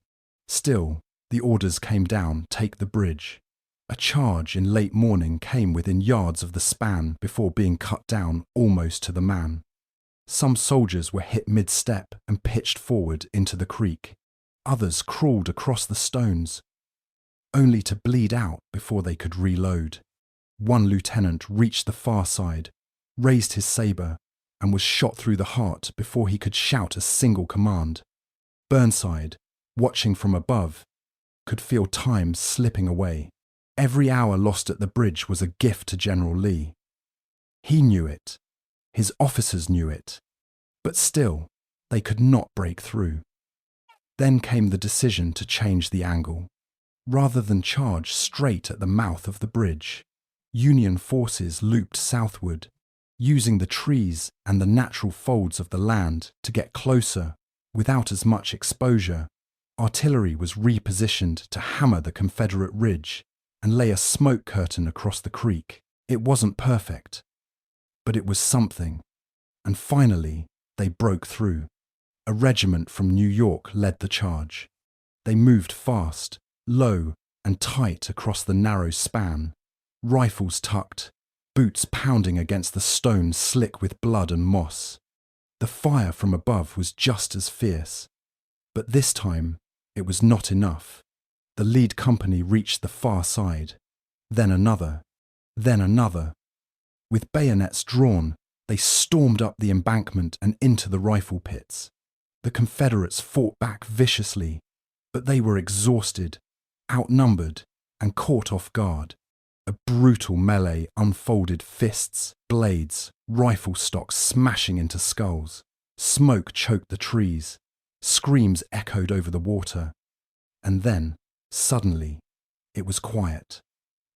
Still, the orders came down, take the bridge. A charge in late morning came within yards of the span before being cut down almost to the man. Some soldiers were hit mid-step and pitched forward into the creek. Others crawled across the stones, only to bleed out before they could reload. One lieutenant reached the far side, raised his sabre, and was shot through the heart before he could shout a single command. Burnside, watching from above, could feel time slipping away. Every hour lost at the bridge was a gift to General Lee. He knew it. His officers knew it. But still, they could not break through. Then came the decision to change the angle. Rather than charge straight at the mouth of the bridge, Union forces looped southward, using the trees and the natural folds of the land to get closer without as much exposure. Artillery was repositioned to hammer the Confederate ridge and lay a smoke curtain across the creek. It wasn't perfect, but it was something. And finally, they broke through. A regiment from New York led the charge. They moved fast, low and tight across the narrow span, rifles tucked, boots pounding against the stone slick with blood and moss. The fire from above was just as fierce, but this time it was not enough. The lead company reached the far side, then another, then another. With bayonets drawn, they stormed up the embankment and into the rifle pits. The Confederates fought back viciously, but they were exhausted, outnumbered, and caught off guard. A brutal melee unfolded, fists, blades, rifle stocks smashing into skulls. Smoke choked the trees. Screams echoed over the water. And then, suddenly, it was quiet.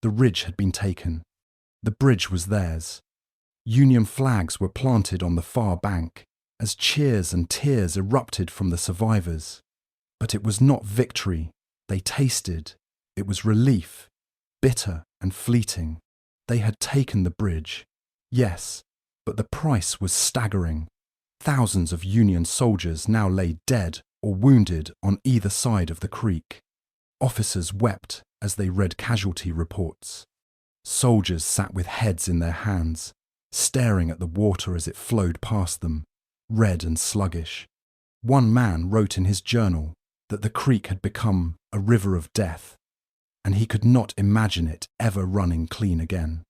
The ridge had been taken. The bridge was theirs. Union flags were planted on the far bank as cheers and tears erupted from the survivors. But it was not victory they tasted. It was relief, bitter and fleeting. They had taken the bridge, yes, but the price was staggering. Thousands of Union soldiers now lay dead or wounded on either side of the creek. Officers wept as they read casualty reports. Soldiers sat with heads in their hands, staring at the water as it flowed past them, red and sluggish. One man wrote in his journal that the creek had become a river of death, and he could not imagine it ever running clean again.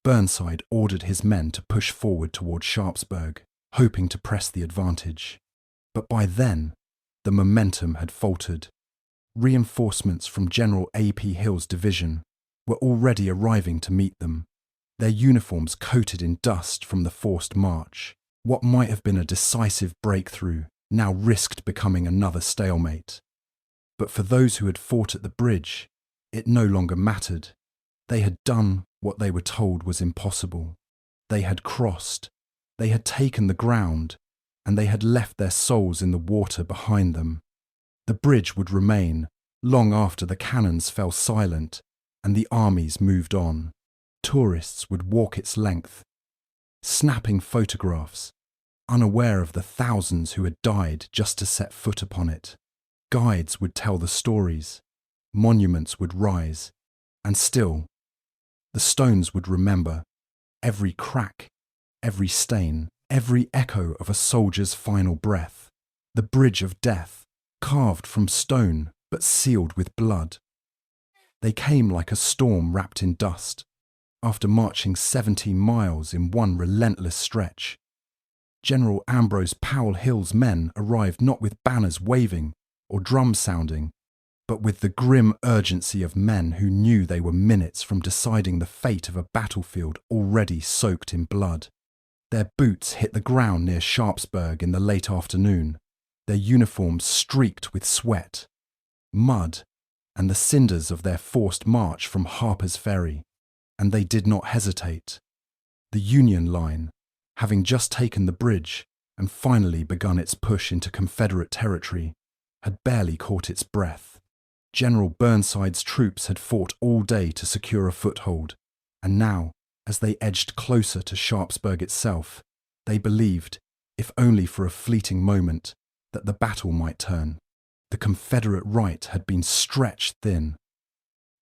Burnside ordered his men to push forward toward Sharpsburg, hoping to press the advantage. But by then, the momentum had faltered. Reinforcements from General A.P. Hill's division were already arriving to meet them, their uniforms coated in dust from the forced march. What might have been a decisive breakthrough now risked becoming another stalemate. But for those who had fought at the bridge, it no longer mattered. They had done what they were told was impossible. They had crossed, they had taken the ground, and they had left their souls in the water behind them. The bridge would remain long after the cannons fell silent and the armies moved on. Tourists would walk its length, snapping photographs, unaware of the thousands who had died just to set foot upon it. Guides would tell the stories, monuments would rise, and still, the stones would remember every crack, every stain, every echo of a soldier's final breath. The bridge of death, carved from stone but sealed with blood. They came like a storm wrapped in dust, after marching 17 miles in one relentless stretch. General Ambrose Powell Hill's men arrived not with banners waving or drums sounding, but with the grim urgency of men who knew they were minutes from deciding the fate of a battlefield already soaked in blood. Their boots hit the ground near Sharpsburg in the late afternoon, their uniforms streaked with sweat, mud, and the cinders of their forced march from Harper's Ferry, and they did not hesitate. The Union line, having just taken the bridge and finally begun its push into Confederate territory, had barely caught its breath. General Burnside's troops had fought all day to secure a foothold, and now, as they edged closer to Sharpsburg itself, they believed, if only for a fleeting moment, that the battle might turn. The Confederate right had been stretched thin.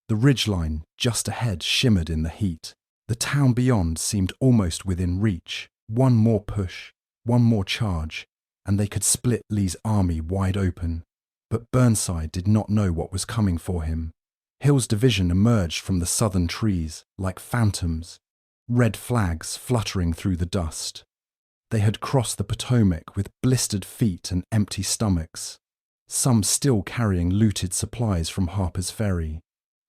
The ridgeline just ahead shimmered in the heat. The town beyond seemed almost within reach. One more push, one more charge, and they could split Lee's army wide open. But Burnside did not know what was coming for him. Hill's division emerged from the southern trees like phantoms, red flags fluttering through the dust. They had crossed the Potomac with blistered feet and empty stomachs. some still carrying looted supplies from Harper's Ferry,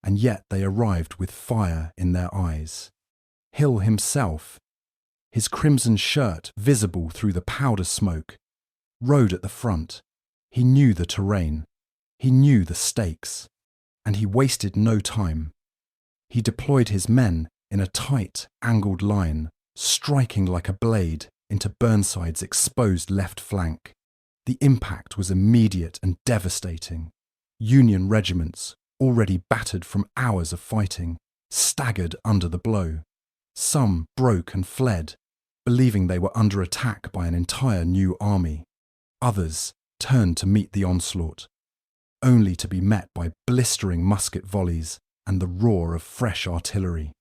and yet they arrived with fire in their eyes. Hill himself, his crimson shirt visible through the powder smoke, rode at the front. He knew the terrain, he knew the stakes, and he wasted no time. He deployed his men in a tight, angled line, striking like a blade into Burnside's exposed left flank. The impact was immediate and devastating. Union regiments, already battered from hours of fighting, staggered under the blow. Some broke and fled, believing they were under attack by an entire new army. Others turned to meet the onslaught, only to be met by blistering musket volleys and the roar of fresh artillery.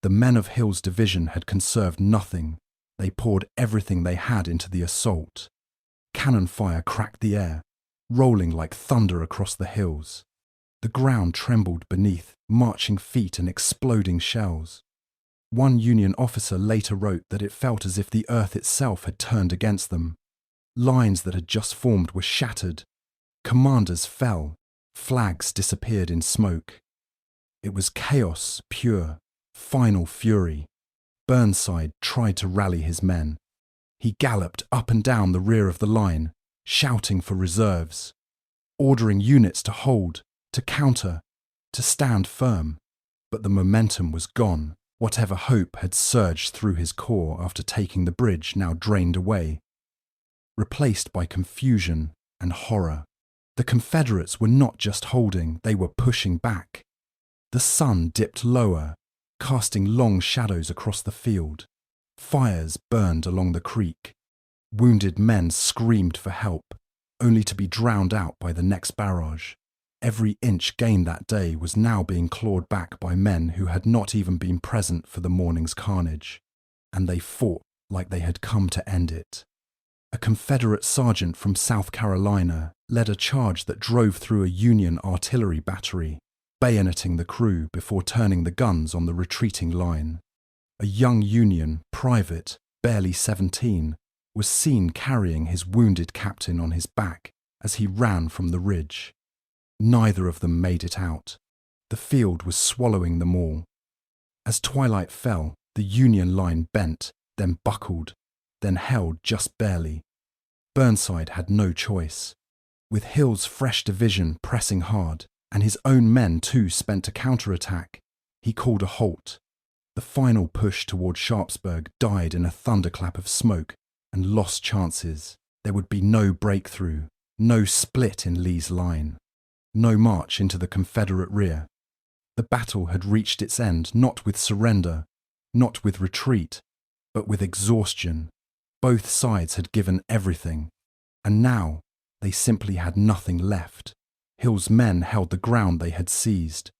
The men of Hill's division had conserved nothing. They poured everything they had into the assault. Cannon fire cracked the air, rolling like thunder across the hills. The ground trembled beneath marching feet and exploding shells. One Union officer later wrote that it felt as if the earth itself had turned against them. Lines that had just formed were shattered. Commanders fell. Flags disappeared in smoke. It was chaos pure, final fury. Burnside tried to rally his men. He galloped up and down the rear of the line, shouting for reserves, ordering units to hold, to counter, to stand firm. But the momentum was gone. Whatever hope had surged through his core after taking the bridge now drained away, replaced by confusion and horror. The Confederates were not just holding, they were pushing back. The sun dipped lower, casting long shadows across the field. Fires burned along the creek. Wounded men screamed for help, only to be drowned out by the next barrage. Every inch gained that day was now being clawed back by men who had not even been present for the morning's carnage, and they fought like they had come to end it. A Confederate sergeant from South Carolina led a charge that drove through a Union artillery battery, bayoneting the crew before turning the guns on the retreating line. A young Union private, barely 17, was seen carrying his wounded captain on his back as he ran from the ridge. Neither of them made it out. The field was swallowing them all. As twilight fell, the Union line bent, then buckled, then held just barely. Burnside had no choice. With Hill's fresh division pressing hard, and his own men too spent to counterattack, he called a halt. The final push toward Sharpsburg died in a thunderclap of smoke and lost chances. There would be no breakthrough, no split in Lee's line, no march into the Confederate rear. The battle had reached its end not with surrender, not with retreat, but with exhaustion. Both sides had given everything, and now they simply had nothing left. Hill's men held the ground they had seized.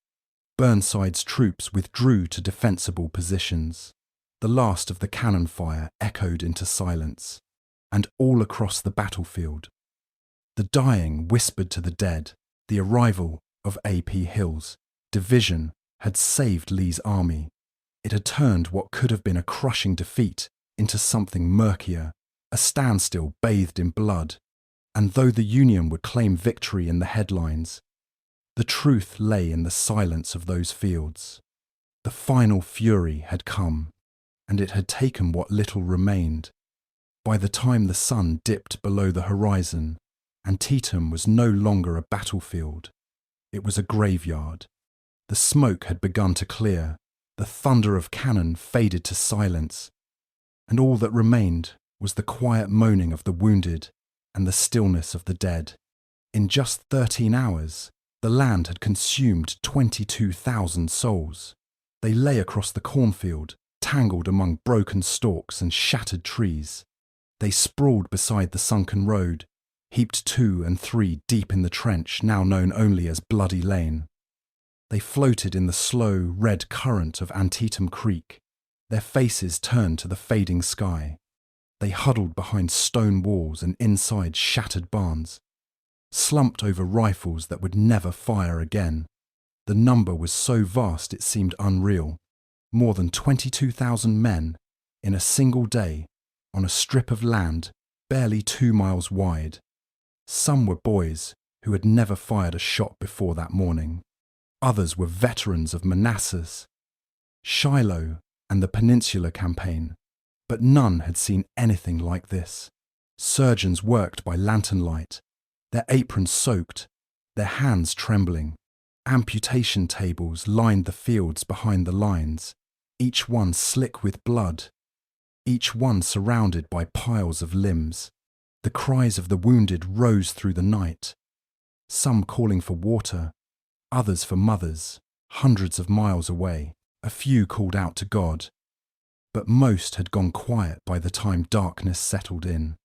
Burnside's troops withdrew to defensible positions. The last of the cannon fire echoed into silence, and all across the battlefield, the dying whispered to the dead. The arrival of A.P. Hill's division had saved Lee's army. It had turned what could have been a crushing defeat into something murkier, a standstill bathed in blood. And though the Union would claim victory in the headlines, the truth lay in the silence of those fields. The final fury had come, and it had taken what little remained. By the time the sun dipped below the horizon, Antietam was no longer a battlefield. It was a graveyard. The smoke had begun to clear, the thunder of cannon faded to silence, and all that remained was the quiet moaning of the wounded and the stillness of the dead. In just 13 hours, the land had consumed 22,000 souls. They lay across the cornfield, tangled among broken stalks and shattered trees. They sprawled beside the sunken road, heaped 2 and 3 deep in the trench now known only as Bloody Lane. They floated in the slow, red current of Antietam Creek, their faces turned to the fading sky. They huddled behind stone walls and inside shattered barns, slumped over rifles that would never fire again. The number was so vast it seemed unreal. More than 22,000 men in a single day on a strip of land barely 2 miles wide. Some were boys who had never fired a shot before that morning. Others were veterans of Manassas, Shiloh, and the Peninsula Campaign, but none had seen anything like this. Surgeons worked by lantern light, their aprons soaked, their hands trembling. Amputation tables lined the fields behind the lines, each one slick with blood, each one surrounded by piles of limbs. The cries of the wounded rose through the night, some calling for water, others for mothers, hundreds of miles away. A few called out to God, but most had gone quiet by the time darkness settled in.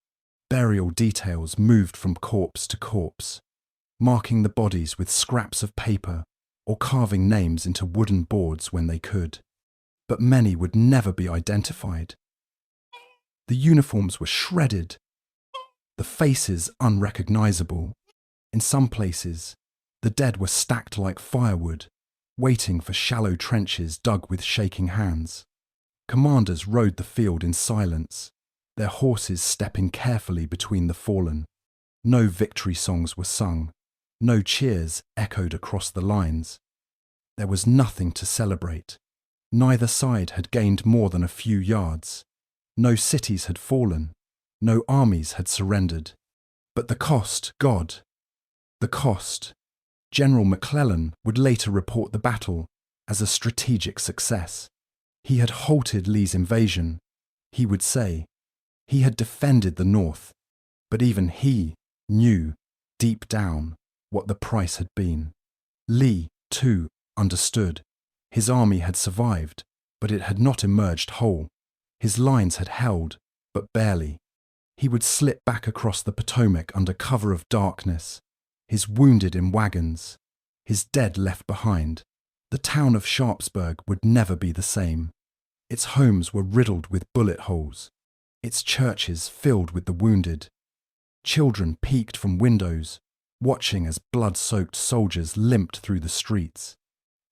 Burial details moved from corpse to corpse, marking the bodies with scraps of paper or carving names into wooden boards when they could. But many would never be identified. The uniforms were shredded, the faces unrecognizable. In some places, the dead were stacked like firewood, waiting for shallow trenches dug with shaking hands. Commanders rode the field in silence, their horses stepping carefully between the fallen. No victory songs were sung, no cheers echoed across the lines. There was nothing to celebrate. Neither side had gained more than a few yards. No cities had fallen, no armies had surrendered. But the cost, God, the cost. General McClellan would later report the battle as a strategic success. He had halted Lee's invasion. He would say he had defended the North, but even he knew deep down what the price had been. Lee, too, understood. His army had survived, but it had not emerged whole. His lines had held, but barely. He would slip back across the Potomac under cover of darkness, his wounded in wagons, his dead left behind. The town of Sharpsburg would never be the same. Its homes were riddled with bullet holes, its churches filled with the wounded. Children peeked from windows, watching as blood-soaked soldiers limped through the streets.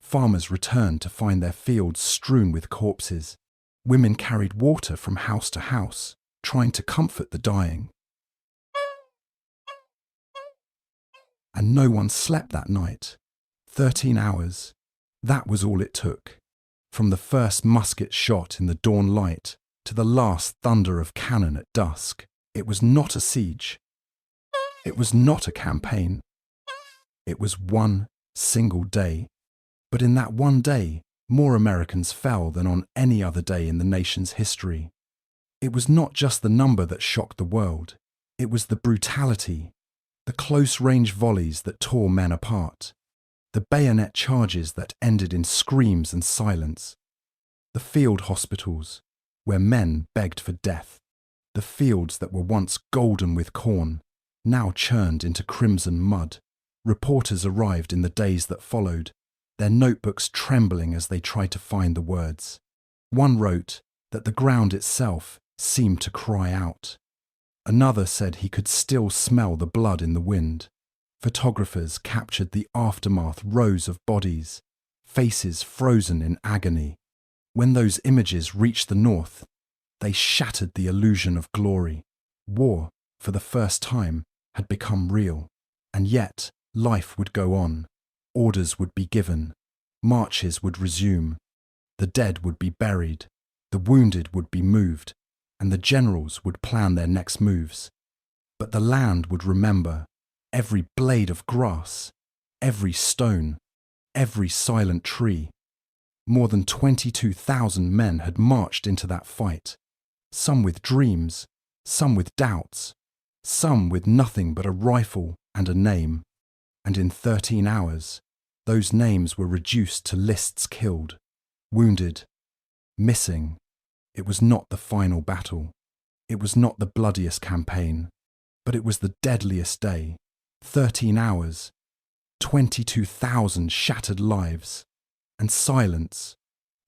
Farmers returned to find their fields strewn with corpses. Women carried water from house to house, trying to comfort the dying. And no one slept that night. 13 hours. That was all it took. From the first musket shot in the dawn light to the last thunder of cannon at dusk. It was not a siege. It was not a campaign. It was one single day. But in that one day, more Americans fell than on any other day in the nation's history. It was not just the number that shocked the world. It was the brutality, the close-range volleys that tore men apart, the bayonet charges that ended in screams and silence, the field hospitals where men begged for death, the fields that were once golden with corn, now churned into crimson mud. Reporters arrived in the days that followed, their notebooks trembling as they tried to find the words. One wrote that the ground itself seemed to cry out. Another said he could still smell the blood in the wind. Photographers captured the aftermath, rows of bodies, faces frozen in agony. When those images reached the North, they shattered the illusion of glory. War, for the first time, had become real. And yet, life would go on. Orders would be given. Marches would resume. The dead would be buried. The wounded would be moved. And the generals would plan their next moves. But the land would remember every blade of grass, every stone, every silent tree. More than 22,000 men had marched into that fight, some with dreams, some with doubts, some with nothing but a rifle and a name. And in 13 hours, those names were reduced to lists: killed, wounded, missing. It was not the final battle. It was not the bloodiest campaign, but it was the deadliest day. 13 hours, 22,000 shattered lives, and silence,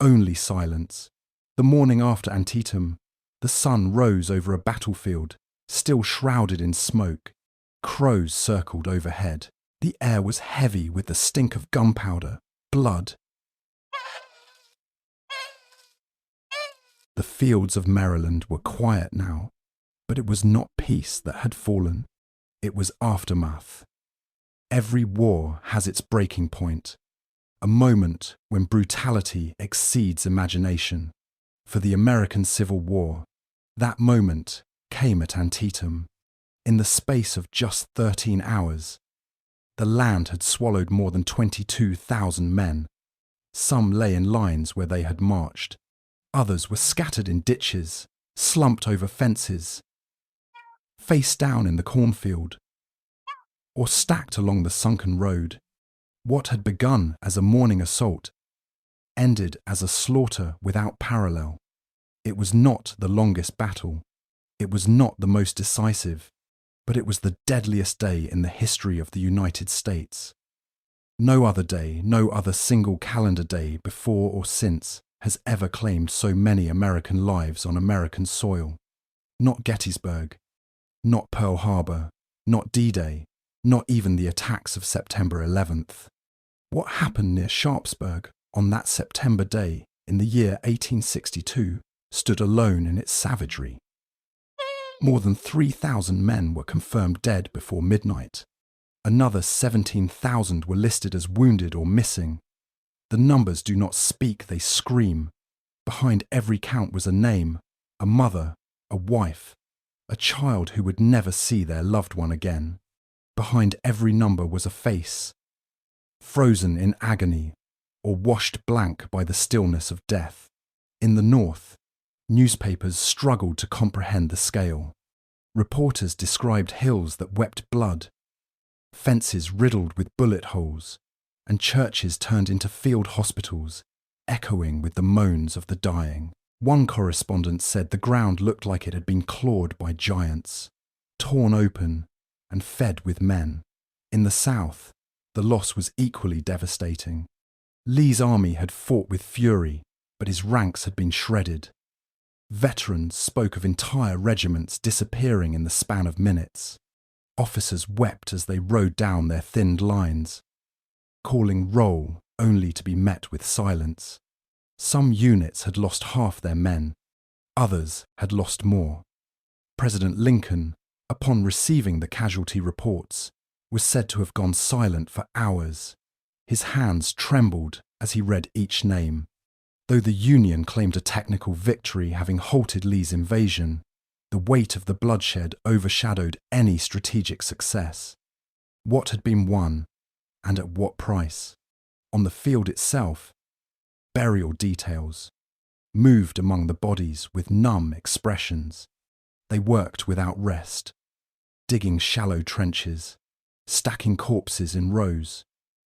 only silence. The morning after Antietam, the sun rose over a battlefield, still shrouded in smoke. Crows circled overhead. The air was heavy with the stink of gunpowder, blood. The fields of Maryland were quiet now, but it was not peace that had fallen. It was aftermath. Every war has its breaking point, a moment when brutality exceeds imagination. For the American Civil War, that moment came at Antietam. In the space of just 13 hours, the land had swallowed more than 22,000 men. Some lay in lines where they had marched. Others were scattered in ditches, slumped over fences, face down in the cornfield, or stacked along the sunken road. What had begun as a morning assault ended as a slaughter without parallel. It was not the longest battle. It was not the most decisive, but it was the deadliest day in the history of the United States. No other day, no other single calendar day before or since has ever claimed so many American lives on American soil. Not Gettysburg, not Pearl Harbor, not D-Day, not even the attacks of September 11th. What happened near Sharpsburg on that September day in the year 1862 stood alone in its savagery. More than 3,000 men were confirmed dead before midnight. Another 17,000 were listed as wounded or missing. The numbers do not speak, they scream. Behind every count was a name, a mother, a wife, a child who would never see their loved one again. Behind every number was a face, frozen in agony or washed blank by the stillness of death. In the North, newspapers struggled to comprehend the scale. Reporters described hills that wept blood, fences riddled with bullet holes, and churches turned into field hospitals, echoing with the moans of the dying. One correspondent said the ground looked like it had been clawed by giants, torn open and fed with men. In the South, the loss was equally devastating. Lee's army had fought with fury, but his ranks had been shredded. Veterans spoke of entire regiments disappearing in the span of minutes. Officers wept as they rode down their thinned lines, calling roll only to be met with silence. Some units had lost half their men, others had lost more. President Lincoln, upon receiving the casualty reports, was said to have gone silent for hours. His hands trembled as he read each name. Though the Union claimed a technical victory having halted Lee's invasion, the weight of the bloodshed overshadowed any strategic success. What had been won, and at what price? On the field itself, burial details moved among the bodies with numb expressions. They worked without rest, digging shallow trenches, stacking corpses in rows,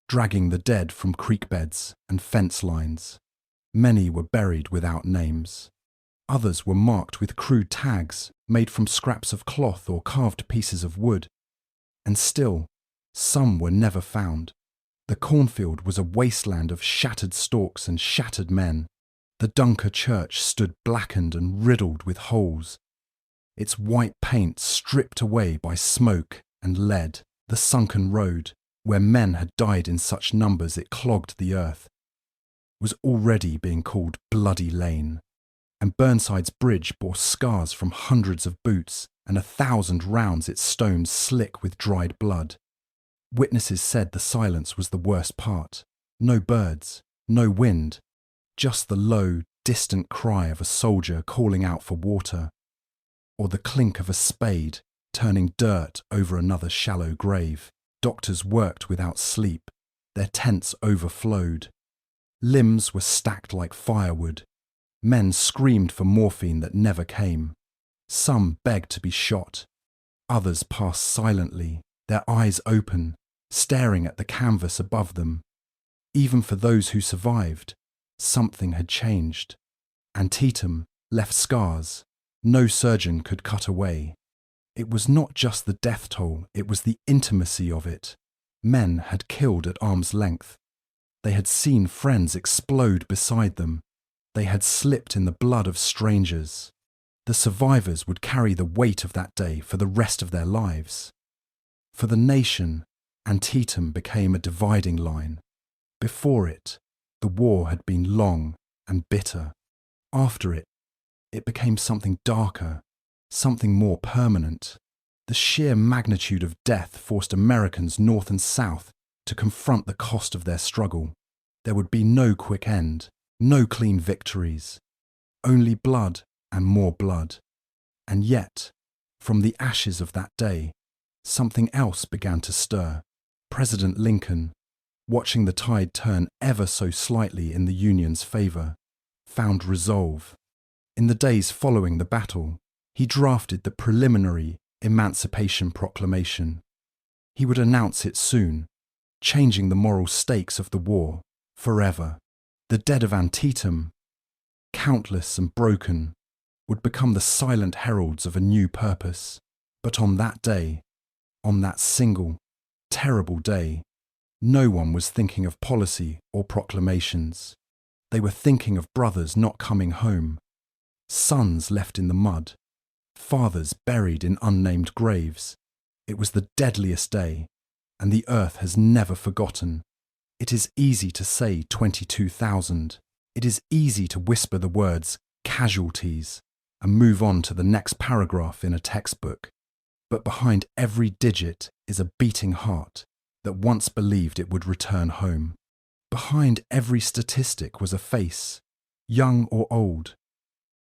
dragging the dead from creek beds and fence lines. Many were buried without names. Others were marked with crude tags made from scraps of cloth or carved pieces of wood. And still, some were never found. The cornfield was a wasteland of shattered stalks and shattered men. The Dunker church stood blackened and riddled with holes, its white paint stripped away by smoke and lead. The sunken road, where men had died in such numbers it clogged the earth, was already being called Bloody Lane, and Burnside's bridge bore scars from hundreds of boots and 1,000 rounds its stones slick with dried blood. Witnesses said the silence was the worst part. No birds, no wind, just the low, distant cry of a soldier calling out for water, or the clink of a spade turning dirt over another shallow grave. Doctors worked without sleep. Their tents overflowed. Limbs were stacked like firewood. Men screamed for morphine that never came. Some begged to be shot. Others passed silently, their eyes open, staring at the canvas above them. Even for those who survived, something had changed. Antietam left scars no surgeon could cut away. It was not just the death toll, it was the intimacy of it. Men had killed at arm's length. They had seen friends explode beside them. They had slipped in the blood of strangers. The survivors would carry the weight of that day for the rest of their lives. For the nation, Antietam became a dividing line. Before it, the war had been long and bitter. After it, it became something darker, something more permanent. The sheer magnitude of death forced Americans north and south to confront the cost of their struggle. There would be no quick end, no clean victories, only blood and more blood. And yet, from the ashes of that day, something else began to stir. President Lincoln, watching the tide turn ever so slightly in the Union's favor, found resolve. In the days following the battle, he drafted the preliminary Emancipation Proclamation. He would announce it soon, changing the moral stakes of the war forever. The dead of Antietam, countless and broken, would become the silent heralds of a new purpose. But on that day, on that single, terrible day, no one was thinking of policy or proclamations. They were thinking of brothers not coming home, sons left in the mud, fathers buried in unnamed graves. It was the deadliest day, and the earth has never forgotten. It is easy to say 22,000. It is easy to whisper the words casualties and move on to the next paragraph in a textbook. But behind every digit is a beating heart that once believed it would return home. Behind every statistic was a face, young or old,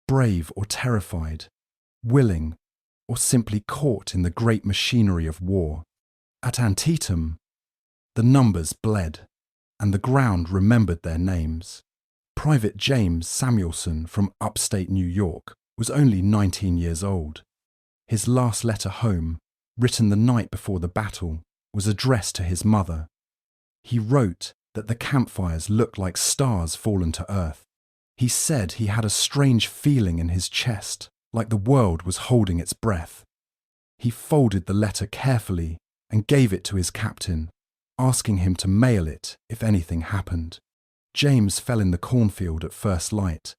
brave or terrified, willing or simply caught in the great machinery of war. At Antietam, the numbers bled, and the ground remembered their names. Private James Samuelson from upstate New York was only 19 years old. His last letter home, written the night before the battle, was addressed to his mother. He wrote that the campfires looked like stars fallen to earth. He said he had a strange feeling in his chest, like the world was holding its breath. He folded the letter carefully and gave it to his captain, asking him to mail it if anything happened. James fell in the cornfield at first light,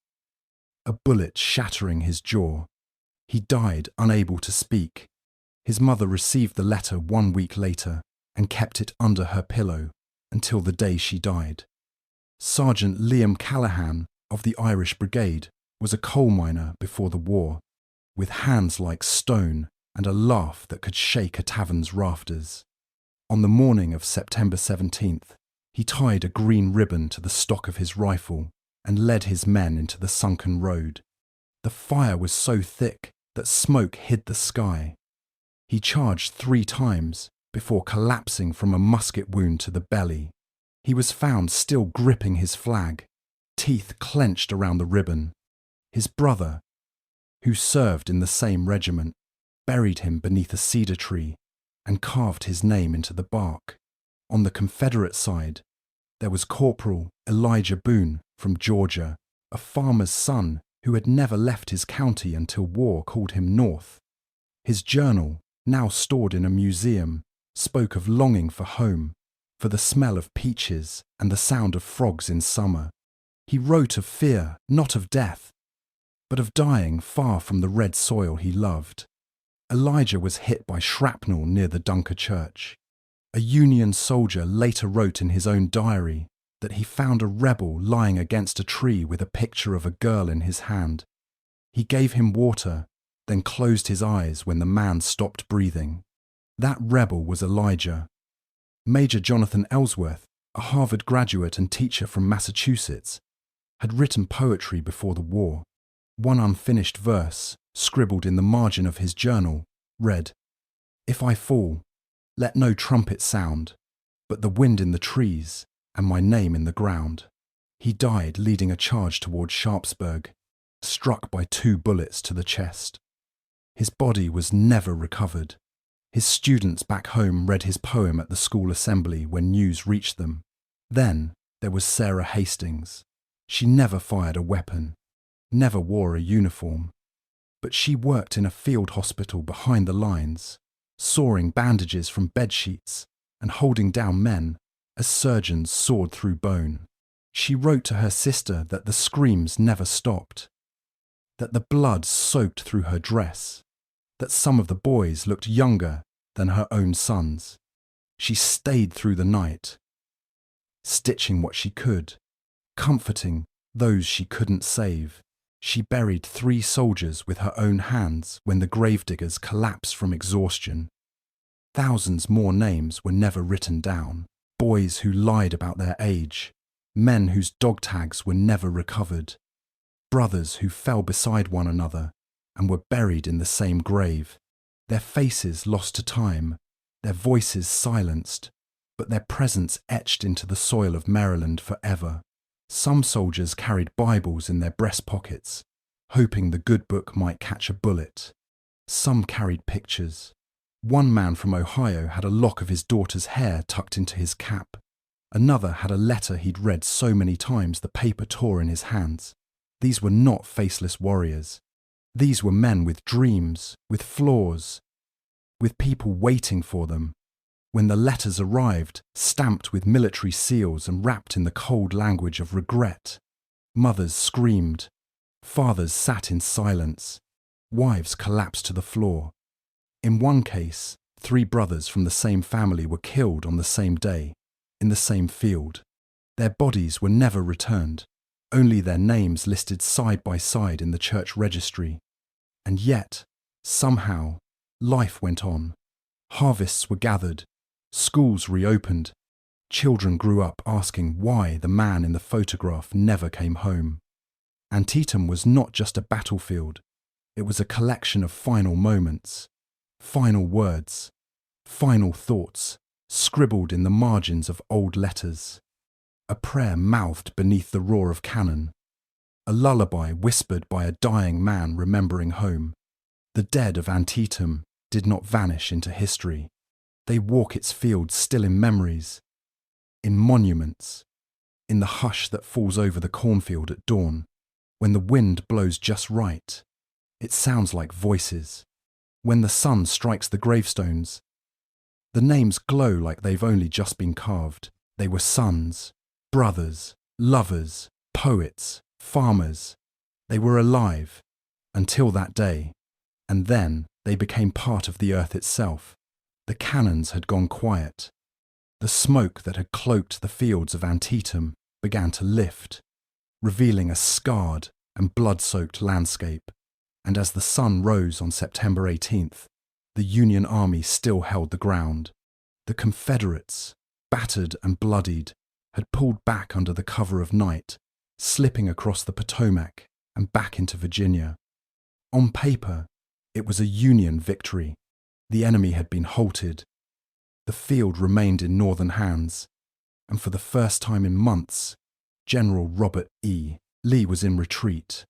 a bullet shattering his jaw. He died unable to speak. His mother received the letter 1 week later and kept it under her pillow until the day she died. Sergeant Liam Callaghan of the Irish Brigade was a coal miner before the war, with hands like stone and a laugh that could shake a tavern's rafters. On the morning of September 17th, he tied a green ribbon to the stock of his rifle and led his men into the sunken road. The fire was so thick that smoke hid the sky. He charged 3 times before collapsing from a musket wound to the belly. He was found still gripping his flag, teeth clenched around the ribbon. His brother, who served in the same regiment, buried him beneath a cedar tree and carved his name into the bark. On the Confederate side, there was Corporal Elijah Boone from Georgia, a farmer's son who had never left his county until war called him north. His journal, now stored in a museum, spoke of longing for home, for the smell of peaches and the sound of frogs in summer. He wrote of fear, not of death, but of dying far from the red soil he loved. Elijah was hit by shrapnel near the Dunker Church. A Union soldier later wrote in his own diary that he found a rebel lying against a tree with a picture of a girl in his hand. He gave him water, then closed his eyes when the man stopped breathing. That rebel was Elijah. Major Jonathan Ellsworth, a Harvard graduate and teacher from Massachusetts, had written poetry before the war. One unfinished verse, scribbled in the margin of his journal, read, "If I fall, let no trumpet sound, but the wind in the trees and my name in the ground." He died leading a charge toward Sharpsburg, struck by 2 bullets to the chest. His body was never recovered. His students back home read his poem at the school assembly when news reached them. Then there was Sarah Hastings. She never fired a weapon, never wore a uniform, but she worked in a field hospital behind the lines, sawing bandages from bedsheets and holding down men as surgeons sawed through bone. She wrote to her sister that the screams never stopped, that the blood soaked through her dress, that some of the boys looked younger than her own sons. She stayed through the night, stitching what she could, comforting those she couldn't save. She buried 3 soldiers with her own hands when the gravediggers collapsed from exhaustion. Thousands more names were never written down. Boys who lied about their age, men whose dog tags were never recovered, brothers who fell beside one another and were buried in the same grave, their faces lost to time, their voices silenced, but their presence etched into the soil of Maryland forever. Some soldiers carried Bibles in their breast pockets, hoping the good book might catch a bullet. Some carried pictures. One man from Ohio had a lock of his daughter's hair tucked into his cap. Another had a letter he'd read so many times the paper tore in his hands. These were not faceless warriors. These were men with dreams, with flaws, with people waiting for them. When the letters arrived, stamped with military seals and wrapped in the cold language of regret, mothers screamed, fathers sat in silence, wives collapsed to the floor. In one case, 3 brothers from the same family were killed on the same day, in the same field. Their bodies were never returned, only their names listed side by side in the church registry. And yet, somehow, life went on. Harvests were gathered, schools reopened. Children grew up asking why the man in the photograph never came home. Antietam was not just a battlefield, it was a collection of final moments, final words, final thoughts, scribbled in the margins of old letters. A prayer mouthed beneath the roar of cannon. A lullaby whispered by a dying man remembering home. The dead of Antietam did not vanish into history. They walk its fields still in memories, in monuments, in the hush that falls over the cornfield at dawn. When the wind blows just right, it sounds like voices. When the sun strikes the gravestones, the names glow like they've only just been carved. They were sons, brothers, lovers, poets, farmers. They were alive until that day, and then they became part of the earth itself. The cannons had gone quiet. The smoke that had cloaked the fields of Antietam began to lift, revealing a scarred and blood-soaked landscape. And as the sun rose on September 18th, the Union Army still held the ground. The Confederates, battered and bloodied, had pulled back under the cover of night, slipping across the Potomac and back into Virginia. On paper, it was a Union victory. The enemy had been halted. The field remained in Northern hands, and for the first time in months, General Robert E. Lee was in retreat.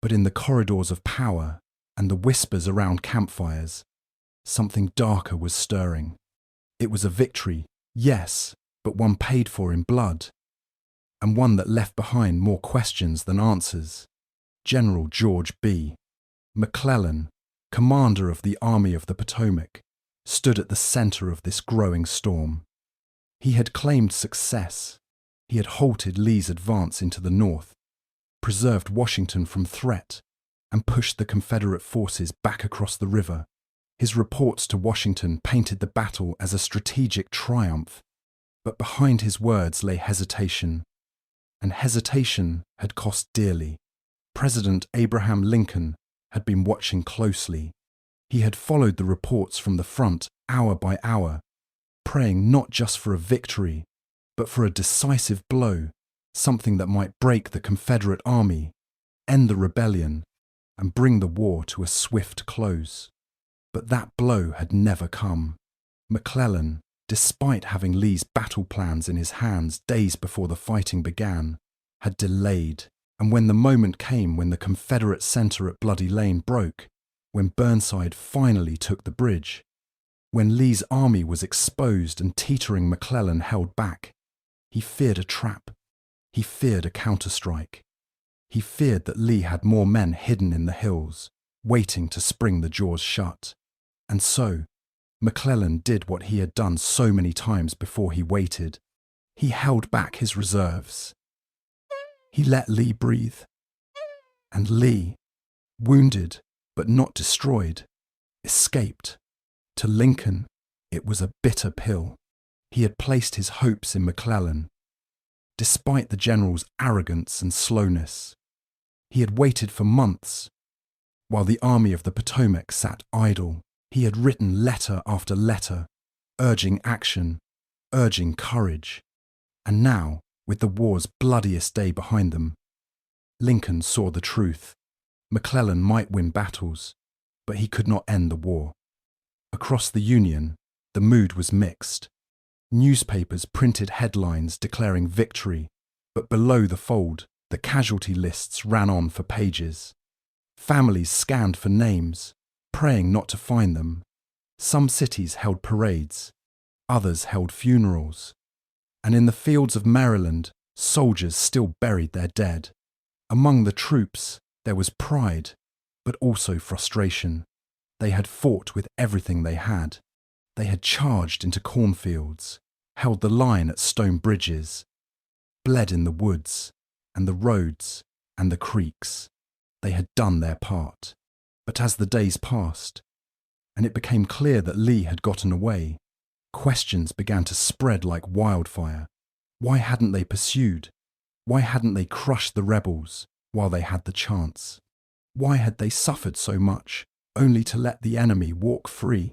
But in the corridors of power and the whispers around campfires, something darker was stirring. It was a victory, yes, but one paid for in blood, and one that left behind more questions than answers. General George B. McClellan, commander of the Army of the Potomac, stood at the center of this growing storm. He had claimed success. He had halted Lee's advance into the north, preserved Washington from threat, and pushed the Confederate forces back across the river. His reports to Washington painted the battle as a strategic triumph, but behind his words lay hesitation, and hesitation had cost dearly. President Abraham Lincoln had been watching closely. He had followed the reports from the front hour by hour, praying not just for a victory, but for a decisive blow, something that might break the Confederate army, end the rebellion, and bring the war to a swift close. But that blow had never come. McClellan, despite having Lee's battle plans in his hands days before the fighting began, had delayed, and when the moment came when the Confederate center at Bloody Lane broke, when Burnside finally took the bridge, when Lee's army was exposed and teetering McClellan held back, he feared a trap. He feared a counterstrike. He feared that Lee had more men hidden in the hills, waiting to spring the jaws shut. And so, McClellan did what he had done so many times before he waited. He held back his reserves. He let Lee breathe. And Lee, wounded but not destroyed, escaped. To Lincoln, it was a bitter pill. He had placed his hopes in McClellan. Despite the general's arrogance and slowness, He had waited for months. While the Army of the Potomac sat idle, he had written letter after letter, urging action, urging courage. And now, with the war's bloodiest day behind them, Lincoln saw the truth. McClellan might win battles, but he could not end the war. Across the Union, the mood was mixed. Newspapers printed headlines declaring victory, but below the fold, the casualty lists ran on for pages. Families scanned for names, praying not to find them. Some cities held parades, others held funerals. And in the fields of Maryland, soldiers still buried their dead. Among the troops, there was pride, but also frustration. They had fought with everything they had. They had charged into cornfields, held the line at stone bridges, bled in the woods and the roads and the creeks. They had done their part. But as the days passed, and it became clear that Lee had gotten away, questions began to spread like wildfire. Why hadn't they pursued? Why hadn't they crushed the rebels while they had the chance? Why had they suffered so much, only to let the enemy walk free?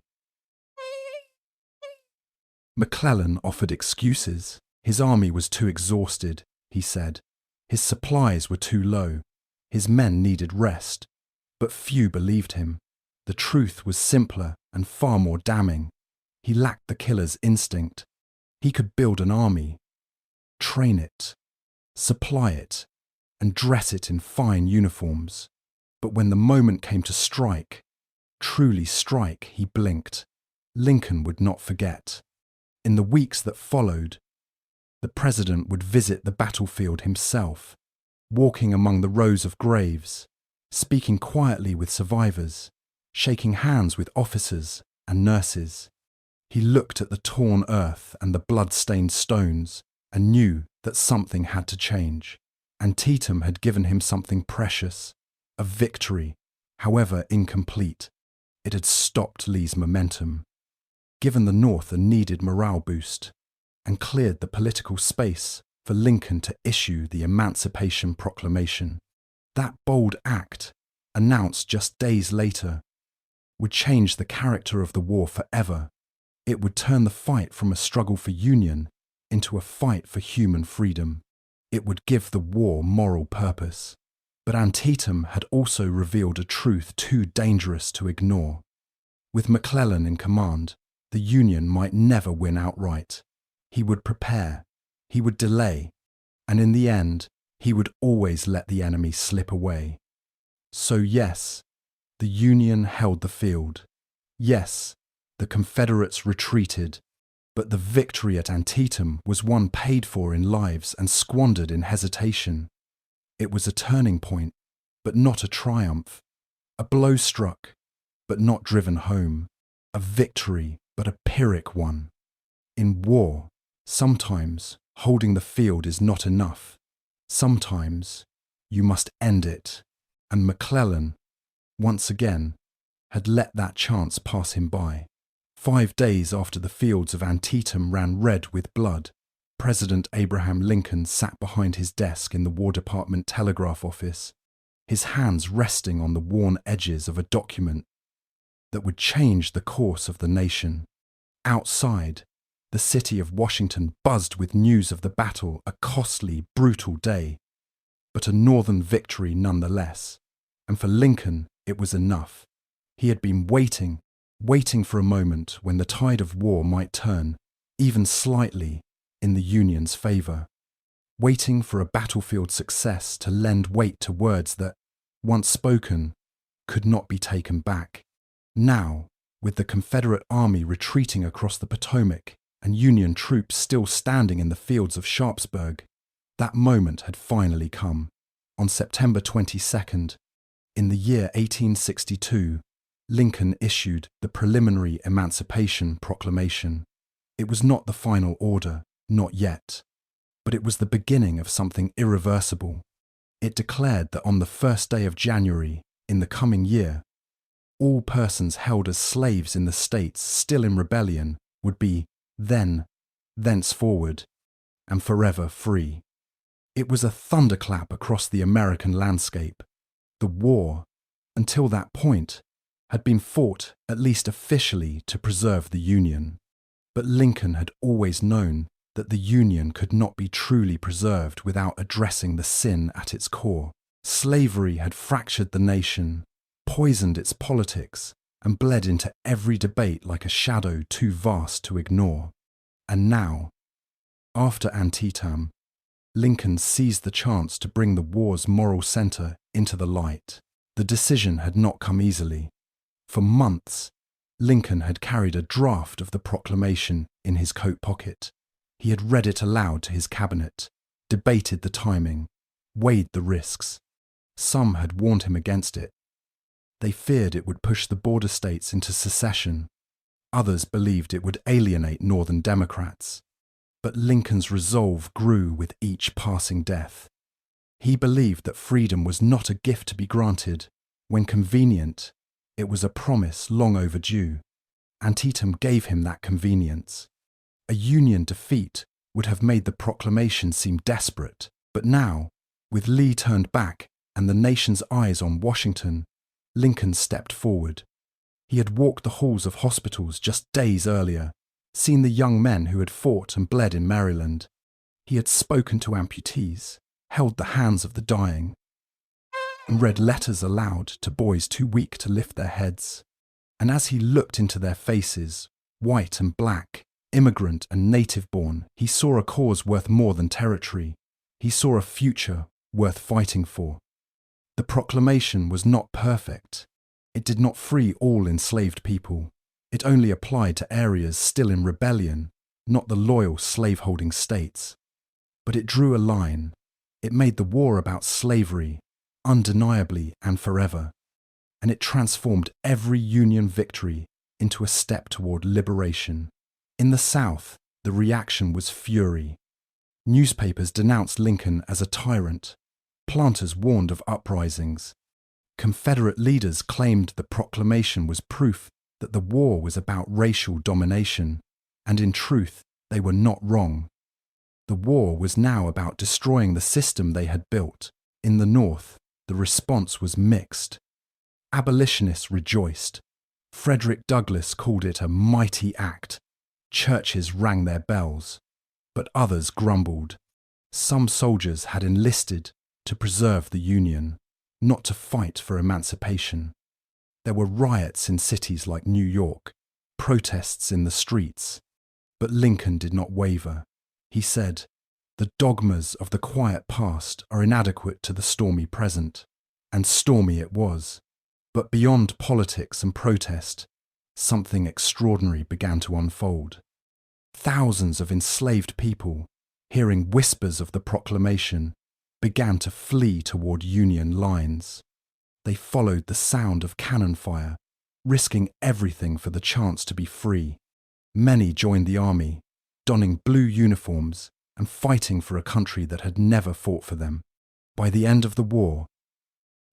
McClellan offered excuses. His army was too exhausted, he said. His supplies were too low. His men needed rest. But few believed him. The truth was simpler and far more damning. He lacked the killer's instinct. He could build an army, train it, supply it, and dress it in fine uniforms. But when the moment came to strike, truly strike, he blinked. Lincoln would not forget. In the weeks that followed, the president would visit the battlefield himself, walking among the rows of graves, speaking quietly with survivors, shaking hands with officers and nurses. He looked at the torn earth and the blood-stained stones and knew that something had to change. Antietam had given him something precious, a victory, however incomplete. It had stopped Lee's momentum, given the North a needed morale boost, and cleared the political space for Lincoln to issue the Emancipation Proclamation. That bold act, announced just days later, would change the character of the war forever. It would turn the fight from a struggle for union into a fight for human freedom. It would give the war moral purpose. But Antietam had also revealed a truth too dangerous to ignore. With McClellan in command, the Union might never win outright. He would prepare, he would delay, and in the end, he would always let the enemy slip away. So yes, the Union held the field. Yes, the Confederates retreated, but the victory at Antietam was one paid for in lives and squandered in hesitation. It was a turning point, but not a triumph. A blow struck, but not driven home. A victory, but a Pyrrhic one. In war, sometimes holding the field is not enough. Sometimes you must end it. And McClellan, once again, had let that chance pass him by. 5 days after the fields of Antietam ran red with blood, President Abraham Lincoln sat behind his desk in the War Department telegraph office, his hands resting on the worn edges of a document that would change the course of the nation. Outside, the city of Washington buzzed with news of the battle, a costly, brutal day, but a Northern victory nonetheless. And for Lincoln, it was enough. He had been waiting for a moment when the tide of war might turn, even slightly, in the Union's favour. Waiting for a battlefield success to lend weight to words that, once spoken, could not be taken back. Now, with the Confederate army retreating across the Potomac and Union troops still standing in the fields of Sharpsburg, that moment had finally come. On September 22nd, in the year 1862, Lincoln issued the preliminary Emancipation Proclamation. It was not the final order, not yet, but it was the beginning of something irreversible. It declared that on the first day of January in the coming year, all persons held as slaves in the states still in rebellion would be thenceforward, and forever free. It was a thunderclap across the American landscape. The war, until that point, had been fought, at least officially, to preserve the Union. But Lincoln had always known that the Union could not be truly preserved without addressing the sin at its core. Slavery had fractured the nation, poisoned its politics, and bled into every debate like a shadow too vast to ignore. And now, after Antietam, Lincoln seized the chance to bring the war's moral center into the light. The decision had not come easily. For months, Lincoln had carried a draft of the proclamation in his coat pocket. He had read it aloud to his cabinet, debated the timing, weighed the risks. Some had warned him against it. They feared it would push the border states into secession. Others believed it would alienate Northern Democrats. But Lincoln's resolve grew with each passing death. He believed that freedom was not a gift to be granted. When convenient, it was a promise long overdue. Antietam gave him that convenience. A Union defeat would have made the proclamation seem desperate, but now, with Lee turned back and the nation's eyes on Washington, Lincoln stepped forward. He had walked the halls of hospitals just days earlier, seen the young men who had fought and bled in Maryland. He had spoken to amputees, held the hands of the dying, and read letters aloud to boys too weak to lift their heads. And as he looked into their faces, white and black, immigrant and native-born, he saw a cause worth more than territory. He saw a future worth fighting for. The proclamation was not perfect. It did not free all enslaved people. It only applied to areas still in rebellion, not the loyal slave-holding states. But it drew a line. It made the war about slavery, undeniably and forever. And it transformed every Union victory into a step toward liberation. In the South, the reaction was fury. Newspapers denounced Lincoln as a tyrant. Planters warned of uprisings. Confederate leaders claimed the proclamation was proof that the war was about racial domination, and in truth, they were not wrong. The war was now about destroying the system they had built. In the North, the response was mixed. Abolitionists rejoiced. Frederick Douglass called it a mighty act. Churches rang their bells. But others grumbled. Some soldiers had enlisted to preserve the Union, not to fight for emancipation. There were riots in cities like New York, protests in the streets. But Lincoln did not waver. He said, "The dogmas of the quiet past are inadequate to the stormy present." And stormy it was. But beyond politics and protest, something extraordinary began to unfold. Thousands of enslaved people, hearing whispers of the proclamation, began to flee toward Union lines. They followed the sound of cannon fire, risking everything for the chance to be free. Many joined the army, donning blue uniforms and fighting for a country that had never fought for them. By the end of the war,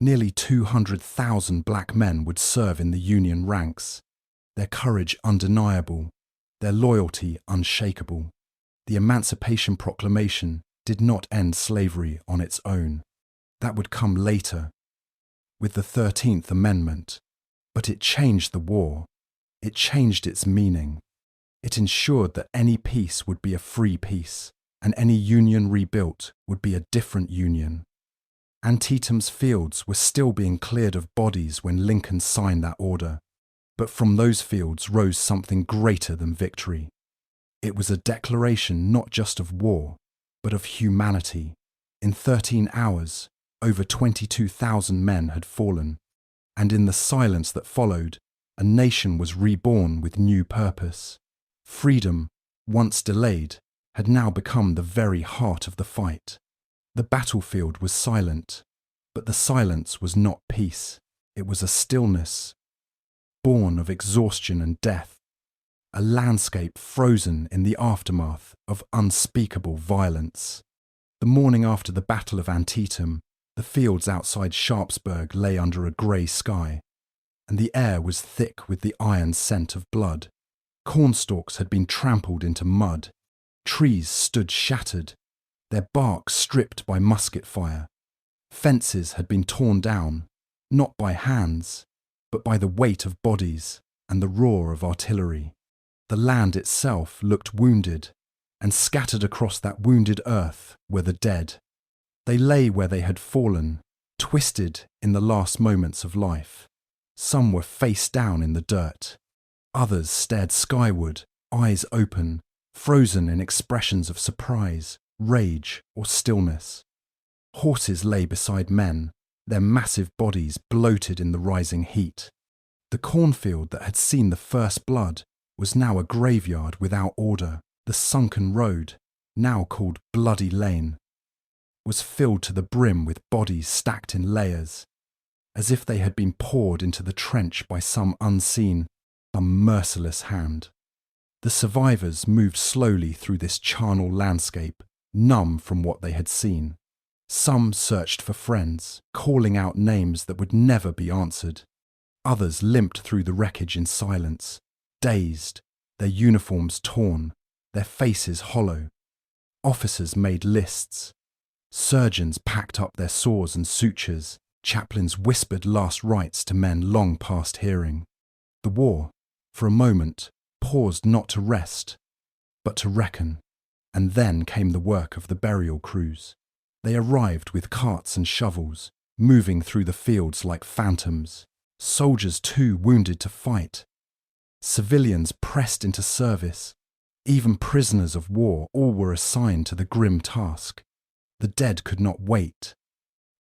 nearly 200,000 black men would serve in the Union ranks, their courage undeniable, their loyalty unshakable. The Emancipation Proclamation did not end slavery on its own. That would come later, with the 13th Amendment. But it changed the war. It changed its meaning. It ensured that any peace would be a free peace, and any union rebuilt would be a different union. Antietam's fields were still being cleared of bodies when Lincoln signed that order. But from those fields rose something greater than victory. It was a declaration not just of war, but of humanity. In 13 hours, over 22,000 men had fallen, and in the silence that followed, a nation was reborn with new purpose. Freedom, once delayed, had now become the very heart of the fight. The battlefield was silent, but the silence was not peace. It was a stillness, born of exhaustion and death, a landscape frozen in the aftermath of unspeakable violence. The morning after the Battle of Antietam, the fields outside Sharpsburg lay under a grey sky, and the air was thick with the iron scent of blood. Cornstalks had been trampled into mud. Trees stood shattered, their bark stripped by musket fire. Fences had been torn down, not by hands, but by the weight of bodies and the roar of artillery. The land itself looked wounded, and scattered across that wounded earth were the dead. They lay where they had fallen, twisted in the last moments of life. Some were face down in the dirt. Others stared skyward, eyes open, frozen in expressions of surprise, rage, or stillness. Horses lay beside men, their massive bodies bloated in the rising heat. The cornfield that had seen the first blood was now a graveyard without order. The sunken road, now called Bloody Lane, was filled to the brim with bodies stacked in layers, as if they had been poured into the trench by some unseen, merciless hand. The survivors moved slowly through this charnel landscape, numb from what they had seen. Some searched for friends, calling out names that would never be answered. Others limped through the wreckage in silence, dazed, their uniforms torn, their faces hollow. Officers made lists. Surgeons packed up their sores and sutures. Chaplains whispered last rites to men long past hearing. The war, for a moment, paused not to rest, but to reckon. And then came the work of the burial crews. They arrived with carts and shovels, moving through the fields like phantoms. Soldiers too wounded to fight. Civilians pressed into service. Even prisoners of war, all were assigned to the grim task. The dead could not wait.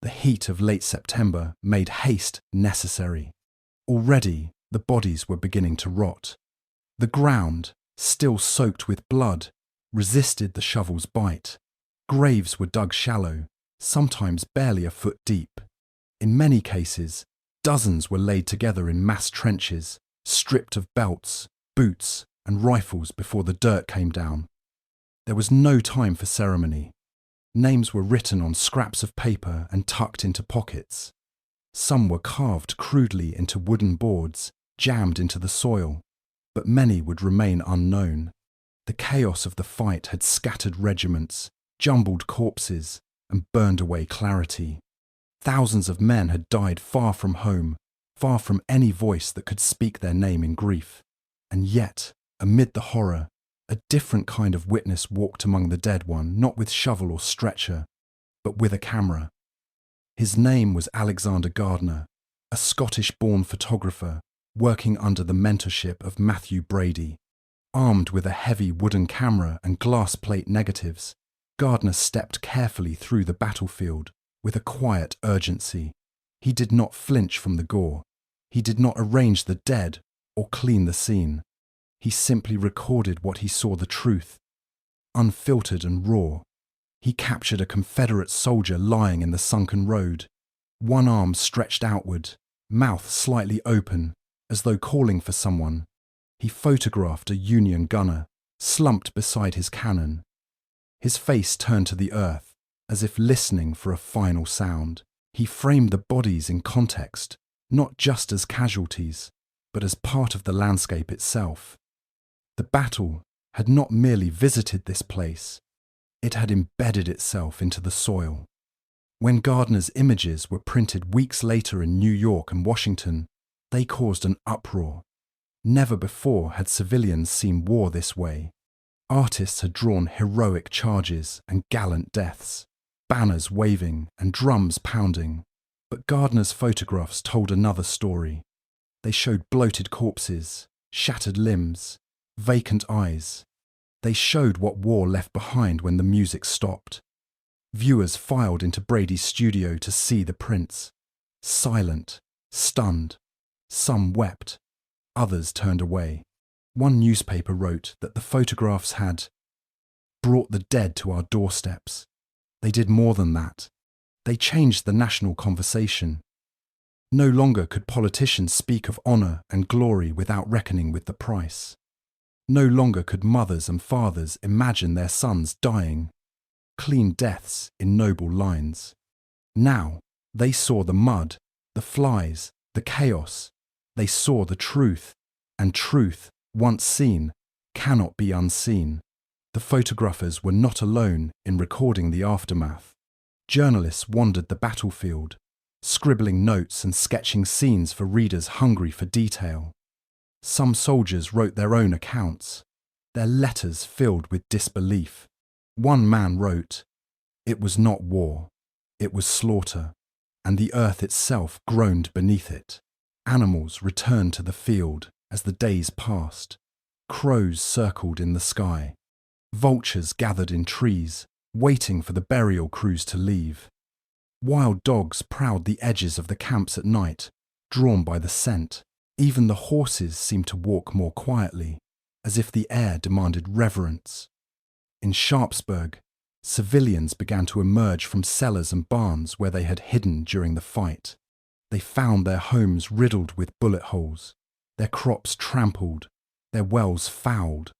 The heat of late September made haste necessary. Already the bodies were beginning to rot. The ground, still soaked with blood, resisted the shovel's bite. Graves were dug shallow, sometimes barely a foot deep. In many cases, dozens were laid together in mass trenches, stripped of belts, boots, and rifles before the dirt came down. There was no time for ceremony. Names were written on scraps of paper and tucked into pockets. Some were carved crudely into wooden boards, jammed into the soil, but many would remain unknown. The chaos of the fight had scattered regiments, jumbled corpses, and burned away clarity. Thousands of men had died far from home, far from any voice that could speak their name in grief. And yet, amid the horror, a different kind of witness walked among the dead one, not with shovel or stretcher, but with a camera. His name was Alexander Gardner, a Scottish-born photographer working under the mentorship of Matthew Brady. Armed with a heavy wooden camera and glass plate negatives, Gardner stepped carefully through the battlefield with a quiet urgency. He did not flinch from the gore. He did not arrange the dead or clean the scene. He simply recorded what he saw, the truth, unfiltered and raw. He captured a Confederate soldier lying in the sunken road, one arm stretched outward, mouth slightly open, as though calling for someone. He photographed a Union gunner, slumped beside his cannon. His face turned to the earth, as if listening for a final sound. He framed the bodies in context, not just as casualties, but as part of the landscape itself. The battle had not merely visited this place, it had embedded itself into the soil. When Gardner's images were printed weeks later in New York and Washington, they caused an uproar. Never before had civilians seen war this way. Artists had drawn heroic charges and gallant deaths, banners waving and drums pounding. But Gardner's photographs told another story. They showed bloated corpses, shattered limbs, vacant eyes. They showed what war left behind when the music stopped. Viewers filed into Brady's studio to see the prints. Silent, stunned. Some wept. Others turned away. One newspaper wrote that the photographs had brought the dead to our doorsteps. They did more than that. They changed the national conversation. No longer could politicians speak of honour and glory without reckoning with the price. No longer could mothers and fathers imagine their sons dying, clean deaths in noble lines. Now they saw the mud, the flies, the chaos. They saw the truth, and truth, once seen, cannot be unseen. The photographers were not alone in recording the aftermath. Journalists wandered the battlefield, scribbling notes and sketching scenes for readers hungry for detail. Some soldiers wrote their own accounts, their letters filled with disbelief. One man wrote, "It was not war, it was slaughter, and the earth itself groaned beneath it. Animals returned to the field as the days passed. Crows circled in the sky. Vultures gathered in trees, waiting for the burial crews to leave. Wild dogs prowled the edges of the camps at night, drawn by the scent. Even the horses seemed to walk more quietly, as if the air demanded reverence. In Sharpsburg, civilians began to emerge from cellars and barns where they had hidden during the fight. They found their homes riddled with bullet holes, their crops trampled, their wells fouled.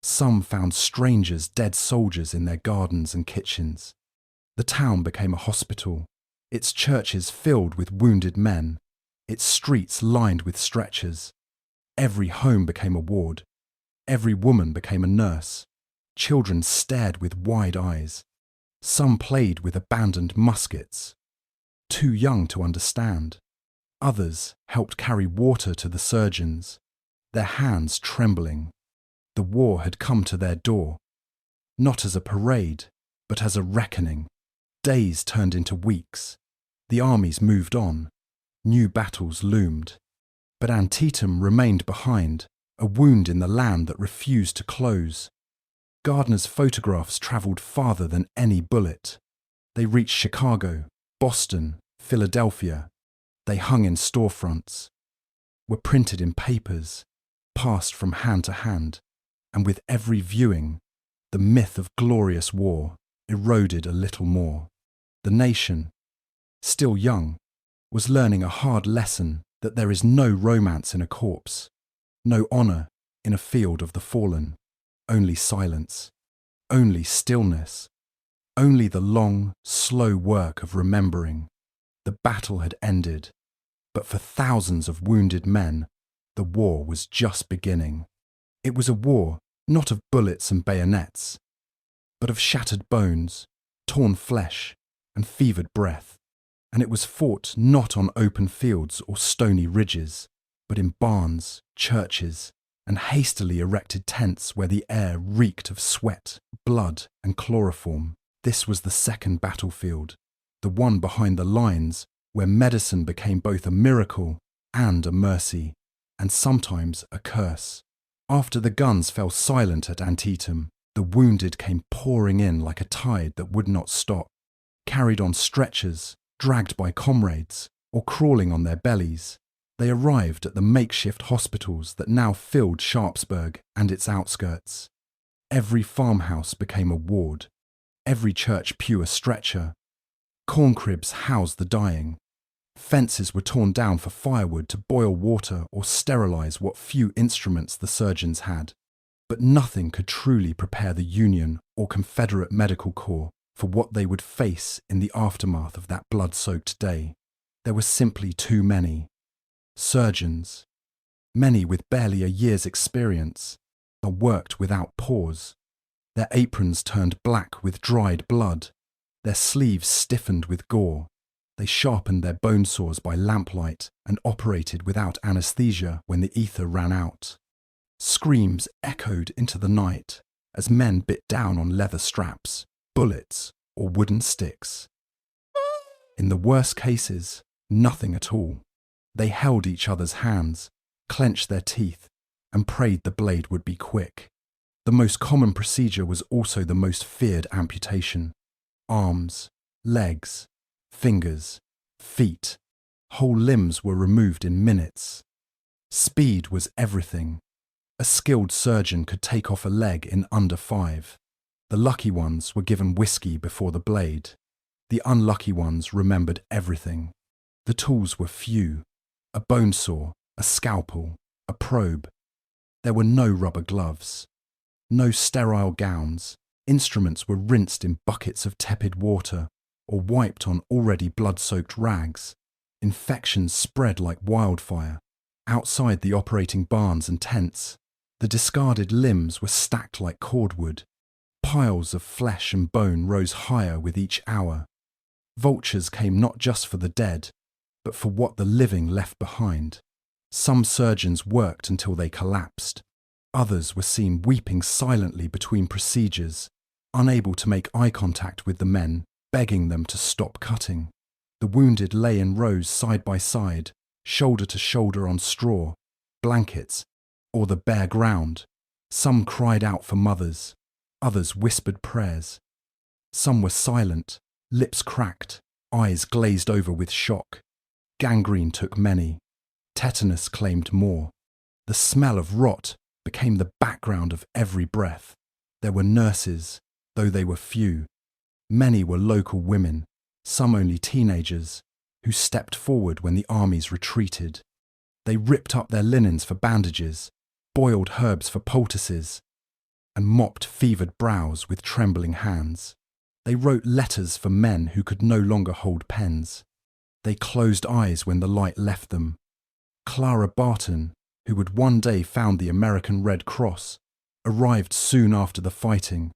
Some found strangers, dead soldiers in their gardens and kitchens. The town became a hospital, its churches filled with wounded men, its streets lined with stretchers. Every home became a ward. Every woman became a nurse. Children stared with wide eyes. Some played with abandoned muskets, too young to understand. Others helped carry water to the surgeons, their hands trembling. The war had come to their door, not as a parade, but as a reckoning. Days turned into weeks. The armies moved on. New battles loomed. But Antietam remained behind, a wound in the land that refused to close. Gardner's photographs travelled farther than any bullet. They reached Chicago, Boston, Philadelphia. They hung in storefronts, were printed in papers, passed from hand to hand, and with every viewing, the myth of glorious war eroded a little more. The nation, still young, was learning a hard lesson that there is no romance in a corpse, no honour in a field of the fallen, only silence, only stillness, only the long, slow work of remembering. The battle had ended, but for thousands of wounded men, the war was just beginning. It was a war not of bullets and bayonets, but of shattered bones, torn flesh, and fevered breath. And it was fought not on open fields or stony ridges, but in barns, churches, and hastily erected tents where the air reeked of sweat, blood, and chloroform. This was the second battlefield, the one behind the lines, where medicine became both a miracle and a mercy, and sometimes a curse. After the guns fell silent at Antietam, the wounded came pouring in like a tide that would not stop, carried on stretchers, dragged by comrades, or crawling on their bellies. They arrived at the makeshift hospitals that now filled Sharpsburg and its outskirts. Every farmhouse became a ward, every church pew a stretcher. Corn cribs housed the dying. Fences were torn down for firewood to boil water or sterilize what few instruments the surgeons had. But nothing could truly prepare the Union or Confederate Medical Corps for what they would face in the aftermath of that blood-soaked day. There were simply too many. Surgeons, many with barely a year's experience, worked without pause. Their aprons turned black with dried blood, their sleeves stiffened with gore. They sharpened their bone saws by lamplight and operated without anesthesia when the ether ran out. Screams echoed into the night as men bit down on leather straps, bullets, or wooden sticks. In the worst cases, nothing at all. They held each other's hands, clenched their teeth, and prayed the blade would be quick. The most common procedure was also the most feared amputation. Arms, legs, fingers, feet, whole limbs were removed in minutes. Speed was everything. A skilled surgeon could take off a leg in under 5. The lucky ones were given whiskey before the blade. The unlucky ones remembered everything. The tools were few: a bone saw, a scalpel, a probe. There were no rubber gloves, no sterile gowns. Instruments were rinsed in buckets of tepid water or wiped on already blood-soaked rags. Infections spread like wildfire. Outside the operating barns and tents, the discarded limbs were stacked like cordwood. Piles of flesh and bone rose higher with each hour. Vultures came not just for the dead, but for what the living left behind. Some surgeons worked until they collapsed. Others were seen weeping silently between procedures, unable to make eye contact with the men, begging them to stop cutting. The wounded lay in rows side by side, shoulder to shoulder on straw, blankets, or the bare ground. Some cried out for mothers, others whispered prayers. Some were silent, lips cracked, eyes glazed over with shock. Gangrene took many. Tetanus claimed more. The smell of rot became the background of every breath. There were nurses, though they were few. Many were local women, some only teenagers, who stepped forward when the armies retreated. They ripped up their linens for bandages, boiled herbs for poultices, and mopped fevered brows with trembling hands. They wrote letters for men who could no longer hold pens. They closed eyes when the light left them. Clara Barton, who would one day found the American Red Cross, arrived soon after the fighting,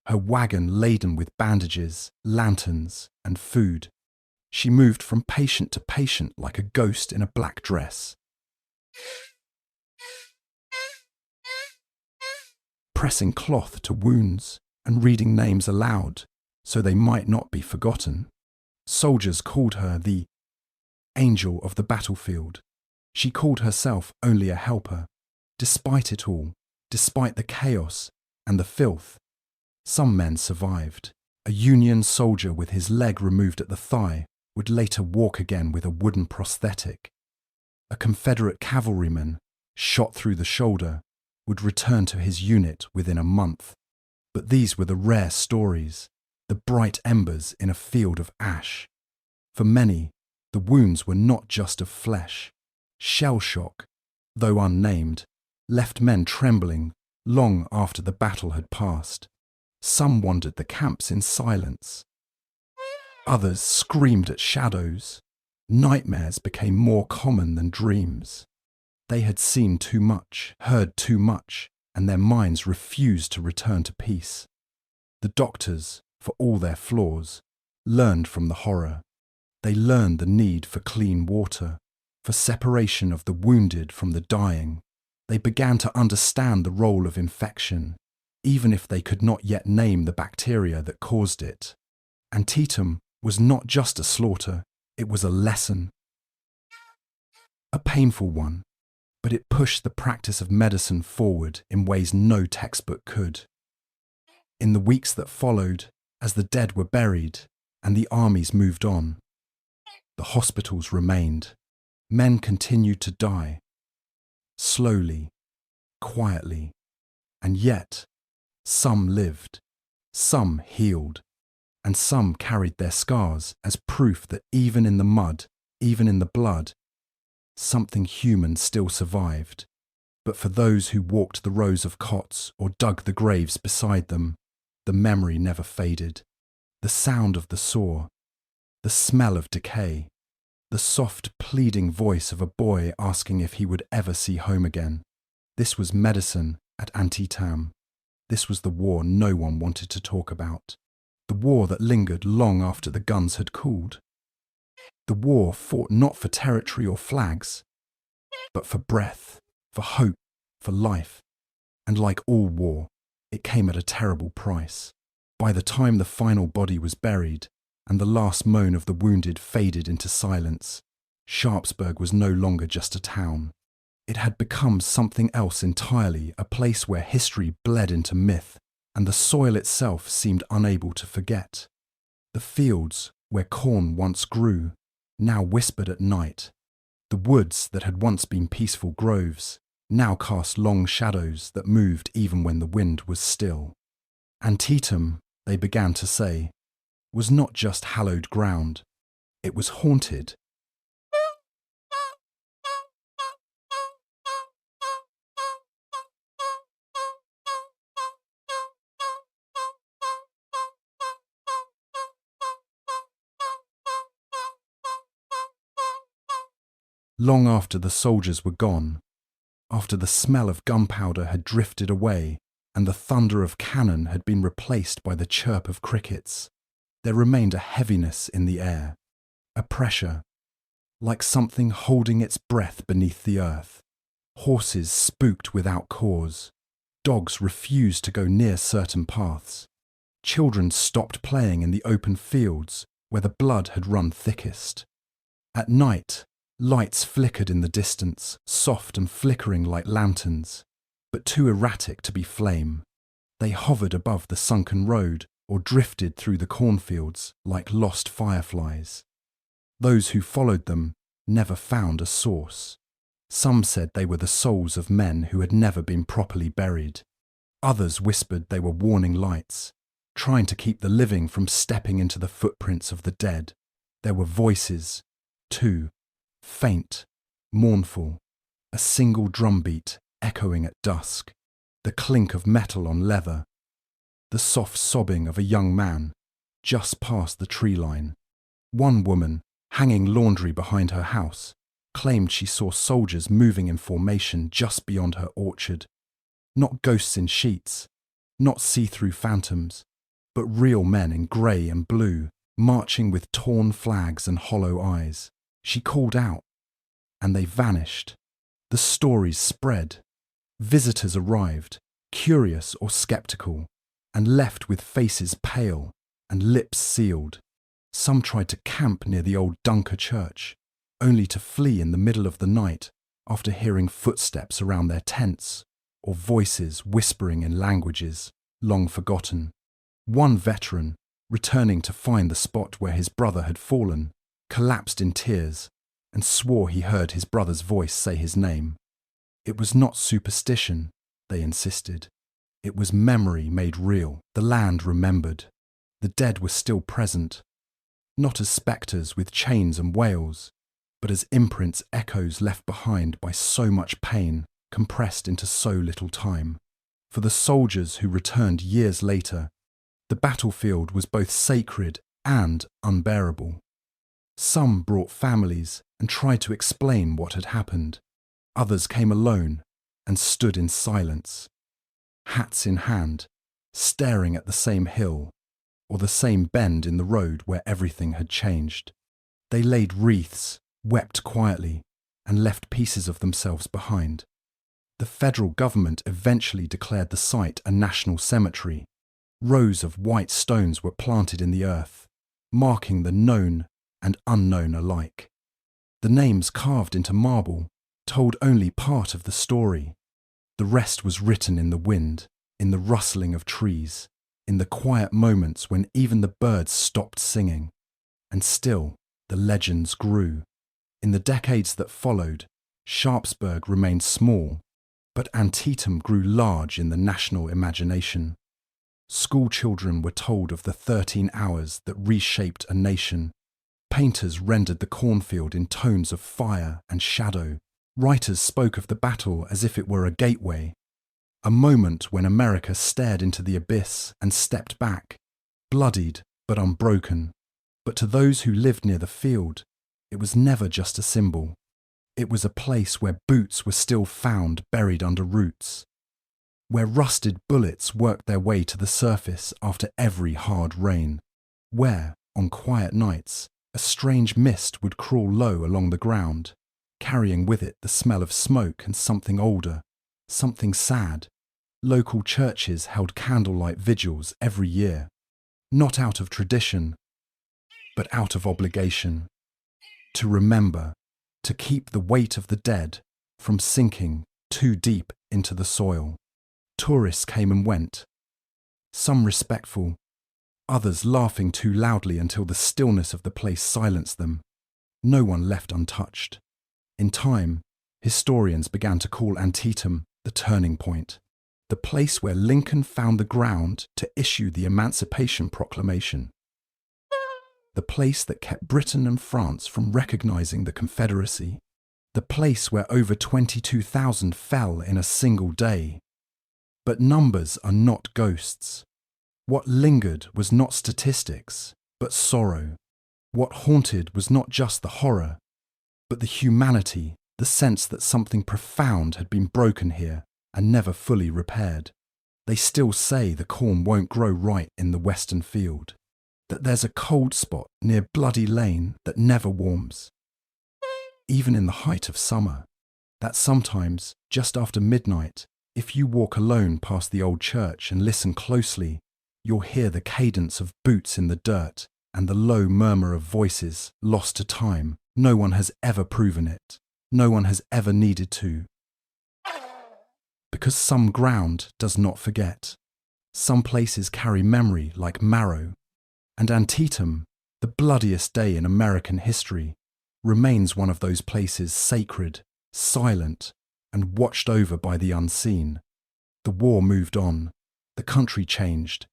her wagon laden with bandages, lanterns, and food. She moved from patient to patient like a ghost in a black dress. Pressing cloth to wounds and reading names aloud so they might not be forgotten. Soldiers called her the angel of the battlefield. She called herself only a helper. Despite it all, despite the chaos and the filth, some men survived. A Union soldier with his leg removed at the thigh would later walk again with a wooden prosthetic. A Confederate cavalryman, shot through the shoulder, would return to his unit within a month. But these were the rare stories, the bright embers in a field of ash. For many, the wounds were not just of flesh. Shell shock, though unnamed, left men trembling long after the battle had passed. Some wandered the camps in silence. Others screamed at shadows. Nightmares became more common than dreams. They had seen too much, heard too much, and their minds refused to return to peace. The doctors, for all their flaws, learned from the horror. They learned the need for clean water, for separation of the wounded from the dying. They began to understand the role of infection, even if they could not yet name the bacteria that caused it. Antietam was not just a slaughter, it was a lesson. A painful one, but it pushed the practice of medicine forward in ways no textbook could. In the weeks that followed, as the dead were buried and the armies moved on, the hospitals remained. Men continued to die, slowly, quietly, and yet some lived, some healed, and some carried their scars as proof that even in the mud, even in the blood, something human still survived. But for those who walked the rows of cots or dug the graves beside them, the memory never faded. The sound of the saw, the smell of decay, the soft, pleading voice of a boy asking if he would ever see home again. This was medicine at Antietam. This was the war no one wanted to talk about. The war that lingered long after the guns had cooled. The war fought not for territory or flags, but for breath, for hope, for life. And like all war, it came at a terrible price. By the time the final body was buried, and the last moan of the wounded faded into silence, Sharpsburg was no longer just a town. It had become something else entirely, a place where history bled into myth, and the soil itself seemed unable to forget. The fields, where corn once grew, now whispered at night. The woods that had once been peaceful groves, now cast long shadows that moved even when the wind was still. Antietam, they began to say, was not just hallowed ground, it was haunted. Long after the soldiers were gone, after the smell of gunpowder had drifted away and the thunder of cannon had been replaced by the chirp of crickets, there remained a heaviness in the air, a pressure, like something holding its breath beneath the earth. Horses spooked without cause. Dogs refused to go near certain paths. Children stopped playing in the open fields where the blood had run thickest. At night, lights flickered in the distance, soft and flickering like lanterns, but too erratic to be flame. They hovered above the sunken road or drifted through the cornfields like lost fireflies. Those who followed them never found a source. Some said they were the souls of men who had never been properly buried. Others whispered they were warning lights, trying to keep the living from stepping into the footprints of the dead. There were voices, too, faint, mournful, a single drumbeat echoing at dusk, the clink of metal on leather, the soft sobbing of a young man just past the tree line. One woman, hanging laundry behind her house, claimed she saw soldiers moving in formation just beyond her orchard. Not ghosts in sheets, not see-through phantoms, but real men in grey and blue, marching with torn flags and hollow eyes. She called out, and they vanished. The stories spread. Visitors arrived, curious or sceptical, and left with faces pale and lips sealed. Some tried to camp near the old Dunker church, only to flee in the middle of the night after hearing footsteps around their tents or voices whispering in languages long forgotten. One veteran, returning to find the spot where his brother had fallen, collapsed in tears and swore he heard his brother's voice say his name. It was not superstition, they insisted. It was memory made real. The land remembered. The dead were still present, not as spectres with chains and wails, but as imprints, echoes left behind by so much pain compressed into so little time. For the soldiers who returned years later, the battlefield was both sacred and unbearable. Some brought families and tried to explain what had happened. Others came alone and stood in silence, hats in hand, staring at the same hill or the same bend in the road where everything had changed. They laid wreaths, wept quietly, and left pieces of themselves behind. The federal government eventually declared the site a national cemetery. Rows of white stones were planted in the earth, marking the known and unknown alike. The names carved into marble told only part of the story. The rest was written in the wind, in the rustling of trees, in the quiet moments when even the birds stopped singing. And still, the legends grew. In the decades that followed, Sharpsburg remained small, but Antietam grew large in the national imagination. School children were told of the 13 hours that reshaped a nation. Painters rendered the cornfield in tones of fire and shadow. Writers spoke of the battle as if it were a gateway, a moment when America stared into the abyss and stepped back, bloodied but unbroken. But to those who lived near the field, it was never just a symbol. It was a place where boots were still found buried under roots, where rusted bullets worked their way to the surface after every hard rain, where, on quiet nights, a strange mist would crawl low along the ground, carrying with it the smell of smoke and something older, something sad. Local churches held candlelight vigils every year, not out of tradition, but out of obligation, to remember, to keep the weight of the dead from sinking too deep into the soil. Tourists came and went, some respectful, others laughing too loudly until the stillness of the place silenced them. No one left untouched. In time, historians began to call Antietam the turning point, the place where Lincoln found the ground to issue the Emancipation Proclamation, the place that kept Britain and France from recognizing the Confederacy, the place where over 22,000 fell in a single day. But numbers are not ghosts. What lingered was not statistics, but sorrow. What haunted was not just the horror, but the humanity, the sense that something profound had been broken here and never fully repaired. They still say the corn won't grow right in the western field. that there's a cold spot near Bloody Lane that never warms, even in the height of summer, that sometimes, just after midnight, if you walk alone past the old church and listen closely, you'll hear the cadence of boots in the dirt and the low murmur of voices lost to time. No one has ever proven it. No one has ever needed to. Because some ground does not forget. Some places carry memory like marrow. And Antietam, the bloodiest day in American history, remains one of those places sacred, silent, and watched over by the unseen. The war moved on. The country changed.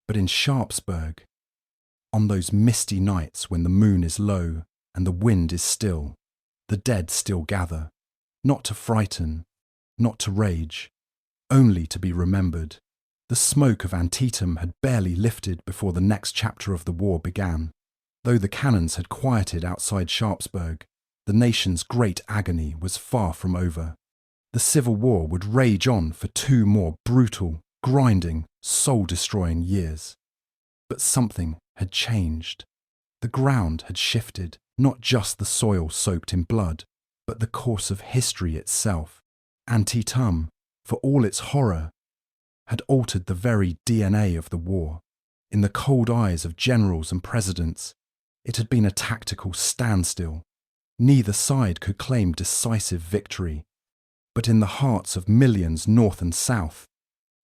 But in Sharpsburg, on those misty nights when the moon is low and the wind is still, the dead still gather, not to frighten, not to rage, only to be remembered. The smoke of Antietam had barely lifted before the next chapter of the war began. Though the cannons had quieted outside Sharpsburg, the nation's great agony was far from over. The Civil War would rage on for 2 more brutal, grinding, soul-destroying years. But something had changed. The ground had shifted, not just the soil soaked in blood, but the course of history itself. Antietam, for all its horror, had altered the very DNA of the war. In the cold eyes of generals and presidents, it had been a tactical standstill. Neither side could claim decisive victory. But in the hearts of millions north and south,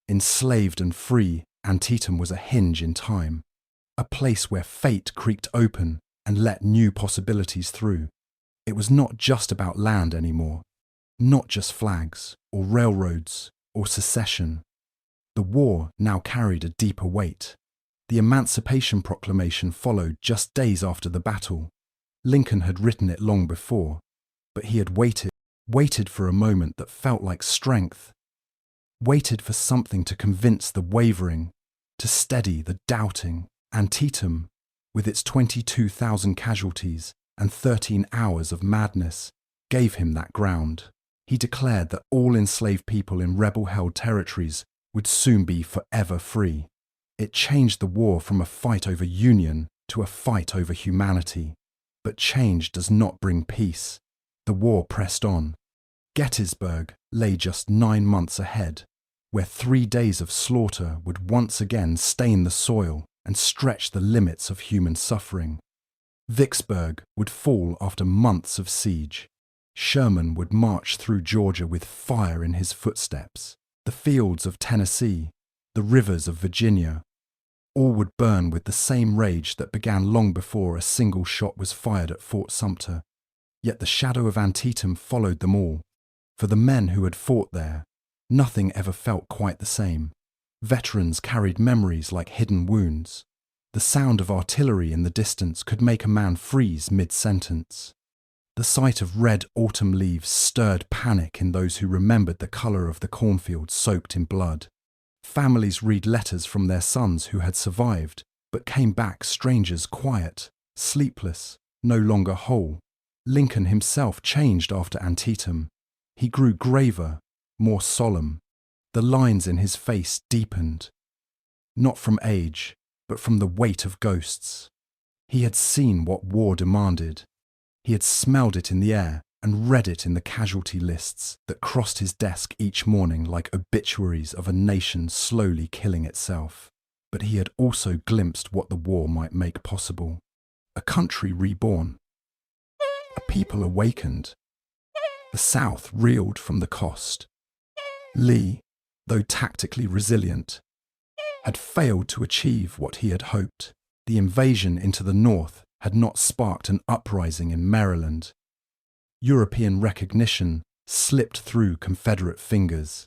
enslaved and free, Antietam was a hinge in time, a place where fate creaked open and let new possibilities through. It was not just about land anymore, not just flags or railroads or secession. The war now carried a deeper weight. The Emancipation Proclamation followed just days after the battle. Lincoln had written it long before, but he had waited for a moment that felt like strength, waited for something to convince the wavering, to steady the doubting. Antietam, with its 22,000 casualties and 13 hours of madness, gave him that ground. He declared that all enslaved people in rebel-held territories would soon be forever free. It changed the war from a fight over union to a fight over humanity. But change does not bring peace. The war pressed on. Gettysburg lay just 9 months ahead, where 3 days of slaughter would once again stain the soil and stretch the limits of human suffering. Vicksburg would fall after months of siege. Sherman would march through Georgia with fire in his footsteps. The fields of Tennessee, the rivers of Virginia, all would burn with the same rage that began long before a single shot was fired at Fort Sumter. Yet the shadow of Antietam followed them all. For the men who had fought there, nothing ever felt quite the same. Veterans carried memories like hidden wounds. The sound of artillery in the distance could make a man freeze mid-sentence. The sight of red autumn leaves stirred panic in those who remembered the colour of the cornfield soaked in blood. Families read letters from their sons who had survived, but came back strangers quiet, sleepless, no longer whole. Lincoln himself changed after Antietam. He grew graver, more solemn. The lines in his face deepened, not from age, but from the weight of ghosts. He had seen what war demanded. He had smelled it in the air and read it in the casualty lists that crossed his desk each morning like obituaries of a nation slowly killing itself. But he had also glimpsed what the war might make possible. A country reborn. A people awakened. The South reeled from the cost. Lee, though tactically resilient, had failed to achieve what he had hoped. The invasion into the North had not sparked an uprising in Maryland. European recognition slipped through Confederate fingers.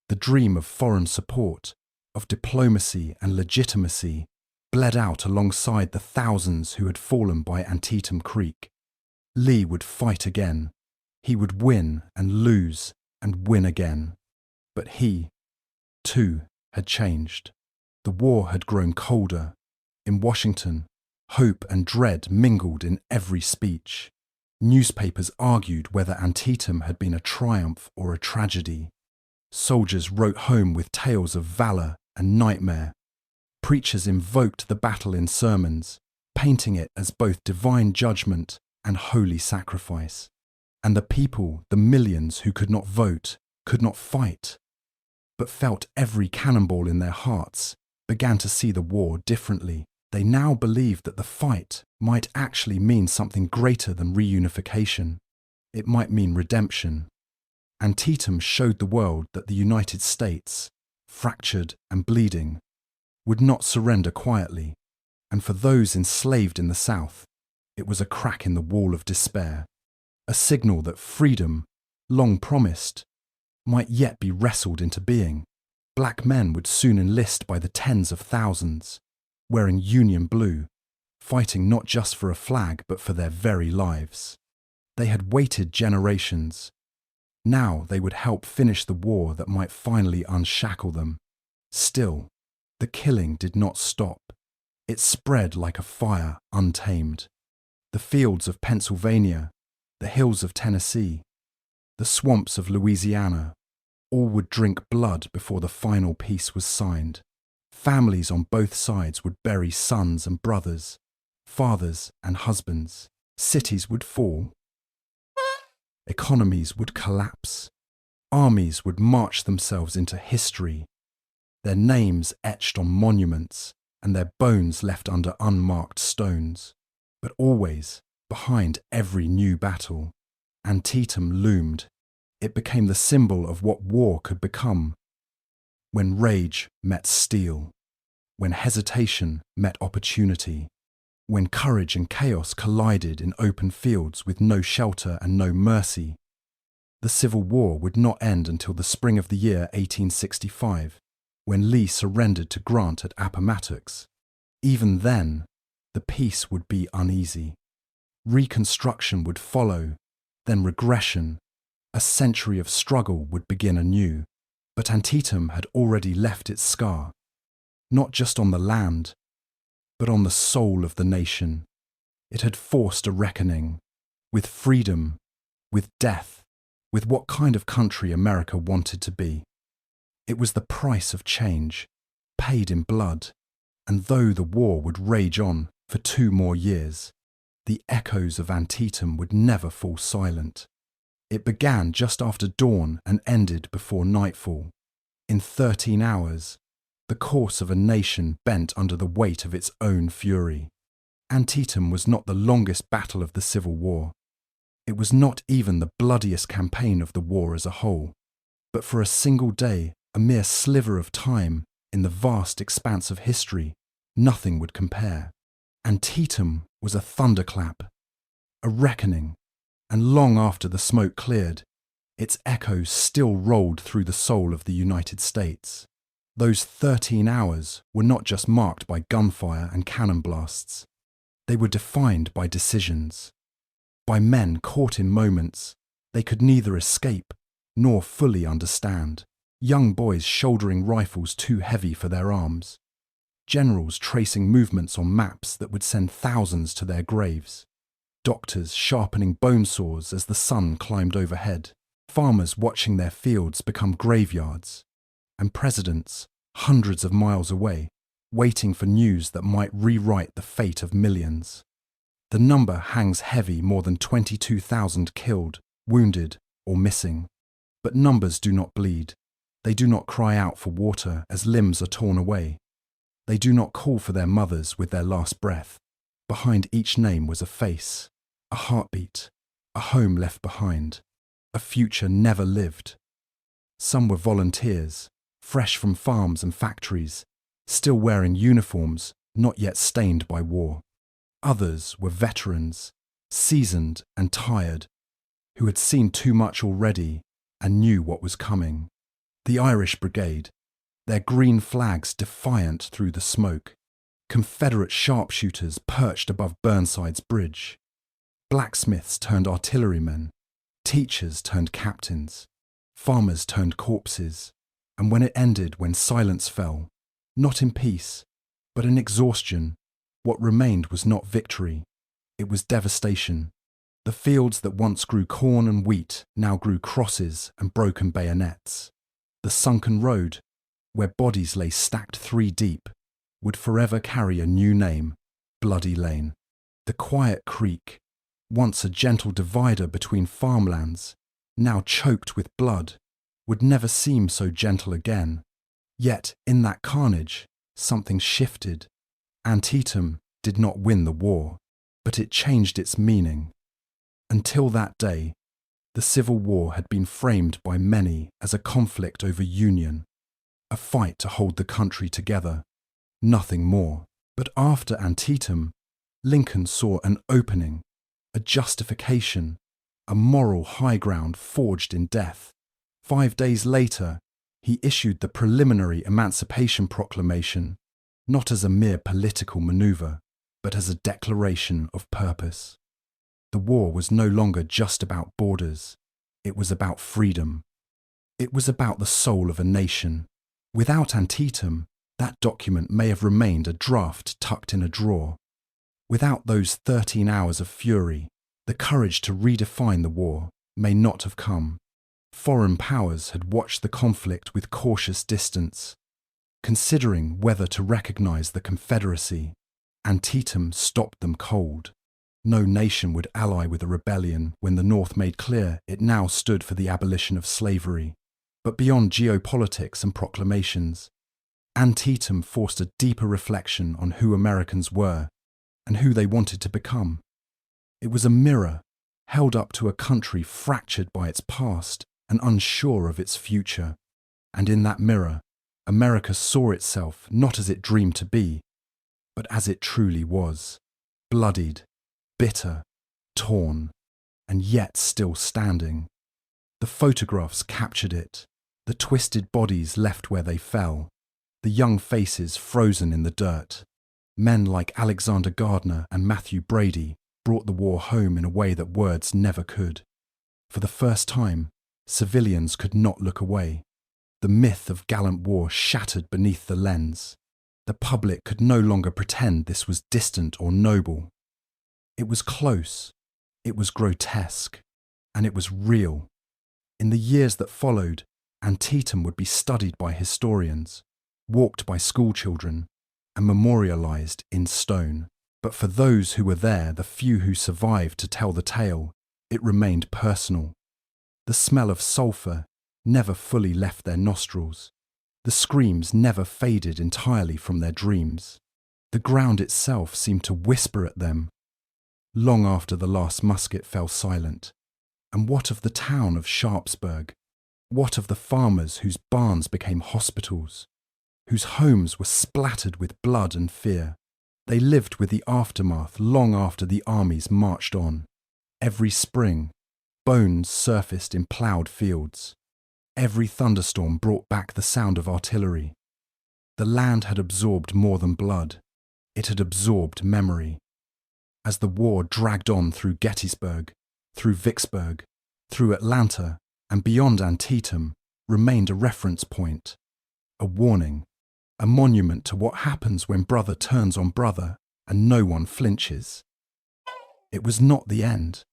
The dream of foreign support, of diplomacy and legitimacy, bled out alongside the thousands who had fallen by Antietam Creek. Lee would fight again. He would win and lose and win again. But he, too, had changed. The war had grown colder. In Washington, hope and dread mingled in every speech. Newspapers argued whether Antietam had been a triumph or a tragedy. Soldiers wrote home with tales of valour and nightmare. Preachers invoked the battle in sermons, painting it as both divine judgment and holy sacrifice. And the people, the millions who could not vote, could not fight, but felt every cannonball in their hearts, began to see the war differently. They now believed that the fight might actually mean something greater than reunification. It might mean redemption. Antietam showed the world that the United States, fractured and bleeding, would not surrender quietly, and for those enslaved in the South, it was a crack in the wall of despair, a signal that freedom, long promised, might yet be wrestled into being. Black men would soon enlist by the tens of thousands, wearing Union blue, fighting not just for a flag but for their very lives. They had waited generations. Now they would help finish the war that might finally unshackle them. Still, the killing did not stop. It spread like a fire untamed. The fields of Pennsylvania, the hills of Tennessee, the swamps of Louisiana, all would drink blood before the final peace was signed. Families on both sides would bury sons and brothers, fathers and husbands. Cities would fall. Economies would collapse. Armies would march themselves into history, their names etched on monuments and their bones left under unmarked stones. But always, behind every new battle, Antietam loomed. It became the symbol of what war could become. When rage met steel, when hesitation met opportunity, when courage and chaos collided in open fields with no shelter and no mercy. The Civil War would not end until the spring of the year 1865, when Lee surrendered to Grant at Appomattox. Even then, the peace would be uneasy. Reconstruction would follow, then regression. A century of struggle would begin anew. But Antietam had already left its scar, not just on the land, but on the soul of the nation. It had forced a reckoning with freedom, with death, with what kind of country America wanted to be. It was the price of change, paid in blood, and though the war would rage on for 2 more years, the echoes of Antietam would never fall silent. It began just after dawn and ended before nightfall. In 13 hours, the course of a nation bent under the weight of its own fury. Antietam was not the longest battle of the Civil War. It was not even the bloodiest campaign of the war as a whole. But for a single day, a mere sliver of time in the vast expanse of history, nothing would compare. Antietam was a thunderclap, a reckoning, and long after the smoke cleared, its echoes still rolled through the soul of the United States. Those 13 hours were not just marked by gunfire and cannon blasts. They were defined by decisions, by men caught in moments they could neither escape nor fully understand. Young boys shouldering rifles too heavy for their arms. Generals tracing movements on maps that would send thousands to their graves. Doctors sharpening bone saws as the sun climbed overhead. Farmers watching their fields become graveyards. And presidents, hundreds of miles away, waiting for news that might rewrite the fate of millions. The number hangs heavy, more than 22,000 killed, wounded, or missing. But numbers do not bleed. They do not cry out for water as limbs are torn away. They do not call for their mothers with their last breath. Behind each name was a face, a heartbeat, a home left behind, a future never lived. Some were volunteers, fresh from farms and factories, still wearing uniforms not yet stained by war. Others were veterans, seasoned and tired, who had seen too much already and knew what was coming. The Irish Brigade, their green flags defiant through the smoke. Confederate sharpshooters perched above Burnside's bridge. Blacksmiths turned artillerymen. Teachers turned captains. Farmers turned corpses. And when it ended, when silence fell, not in peace, but in exhaustion, what remained was not victory. It was devastation. The fields that once grew corn and wheat now grew crosses and broken bayonets. The sunken road, where bodies lay stacked 3 deep, would forever carry a new name, Bloody Lane. The quiet creek, once a gentle divider between farmlands, now choked with blood, would never seem so gentle again. Yet in that carnage, something shifted. Antietam did not win the war, but it changed its meaning. Until that day, the Civil War had been framed by many as a conflict over union, a fight to hold the country together, nothing more. But after Antietam, Lincoln saw an opening, a justification, a moral high ground forged in death. 5 days later, he issued the preliminary Emancipation Proclamation, not as a mere political maneuver, but as a declaration of purpose. The war was no longer just about borders. It was about freedom. It was about the soul of a nation. Without Antietam, that document may have remained a draft tucked in a drawer. Without those 13 hours of fury, the courage to redefine the war may not have come. Foreign powers had watched the conflict with cautious distance. Considering whether to recognize the Confederacy, Antietam stopped them cold. No nation would ally with a rebellion when the North made clear it now stood for the abolition of slavery. But beyond geopolitics and proclamations, Antietam forced a deeper reflection on who Americans were and who they wanted to become. It was a mirror held up to a country fractured by its past and unsure of its future. And in that mirror, America saw itself not as it dreamed to be, but as it truly was, bloodied, bitter, torn, and yet still standing. The photographs captured it, the twisted bodies left where they fell, the young faces frozen in the dirt. Men like Alexander Gardner and Matthew Brady brought the war home in a way that words never could. For the first time, civilians could not look away. The myth of gallant war shattered beneath the lens. The public could no longer pretend this was distant or noble. It was close, it was grotesque, and it was real. In the years that followed, Antietam would be studied by historians, walked by schoolchildren, and memorialized in stone. But for those who were there, the few who survived to tell the tale, it remained personal. The smell of sulfur never fully left their nostrils. The screams never faded entirely from their dreams. The ground itself seemed to whisper at them. Long after the last musket fell silent. And what of the town of Sharpsburg? What of the farmers whose barns became hospitals, whose homes were splattered with blood and fear? They lived with the aftermath long after the armies marched on. Every spring, bones surfaced in ploughed fields. Every thunderstorm brought back the sound of artillery. The land had absorbed more than blood. It had absorbed memory. As the war dragged on through Gettysburg, through Vicksburg, through Atlanta, and beyond Antietam, remained a reference point, a warning, a monument to what happens when brother turns on brother and no one flinches. It was not the end,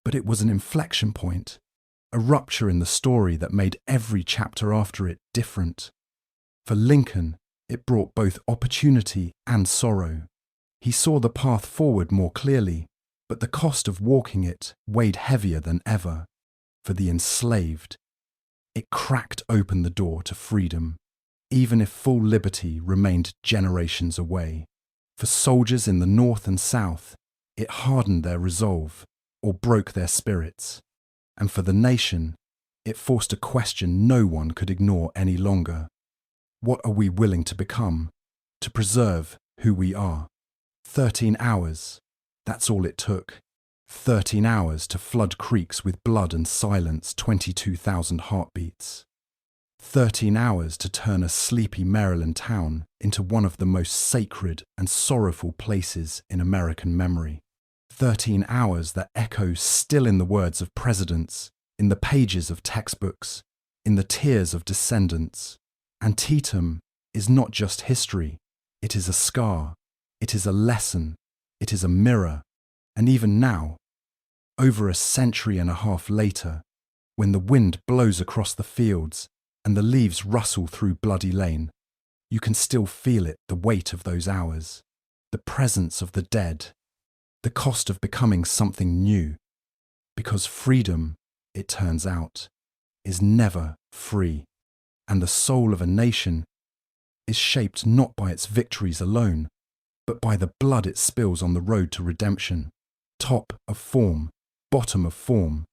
but it was an inflection point, a rupture in the story that made every chapter after it different. For Lincoln, it brought both opportunity and sorrow. He saw the path forward more clearly, but the cost of walking it weighed heavier than ever. For the enslaved, it cracked open the door to freedom, even if full liberty remained generations away. For soldiers in the North and South, it hardened their resolve or broke their spirits. And for the nation, it forced a question no one could ignore any longer. What are we willing to become, to preserve who we are? 13 hours, that's all it took. 13 hours to flood creeks with blood and silence 22,000 heartbeats. 13 hours to turn a sleepy Maryland town into one of the most sacred and sorrowful places in American memory. 13 hours that echo still in the words of presidents, in the pages of textbooks, in the tears of descendants. Antietam is not just history, it is a scar, it is a lesson, it is a mirror, and even now, over a century and a half later, when the wind blows across the fields and the leaves rustle through Bloody Lane, you can still feel it, the weight of those hours, the presence of the dead, the cost of becoming something new. Because freedom, it turns out, is never free, and the soul of a nation is shaped not by its victories alone, but by the blood it spills on the road to redemption. Top of form, bottom of form,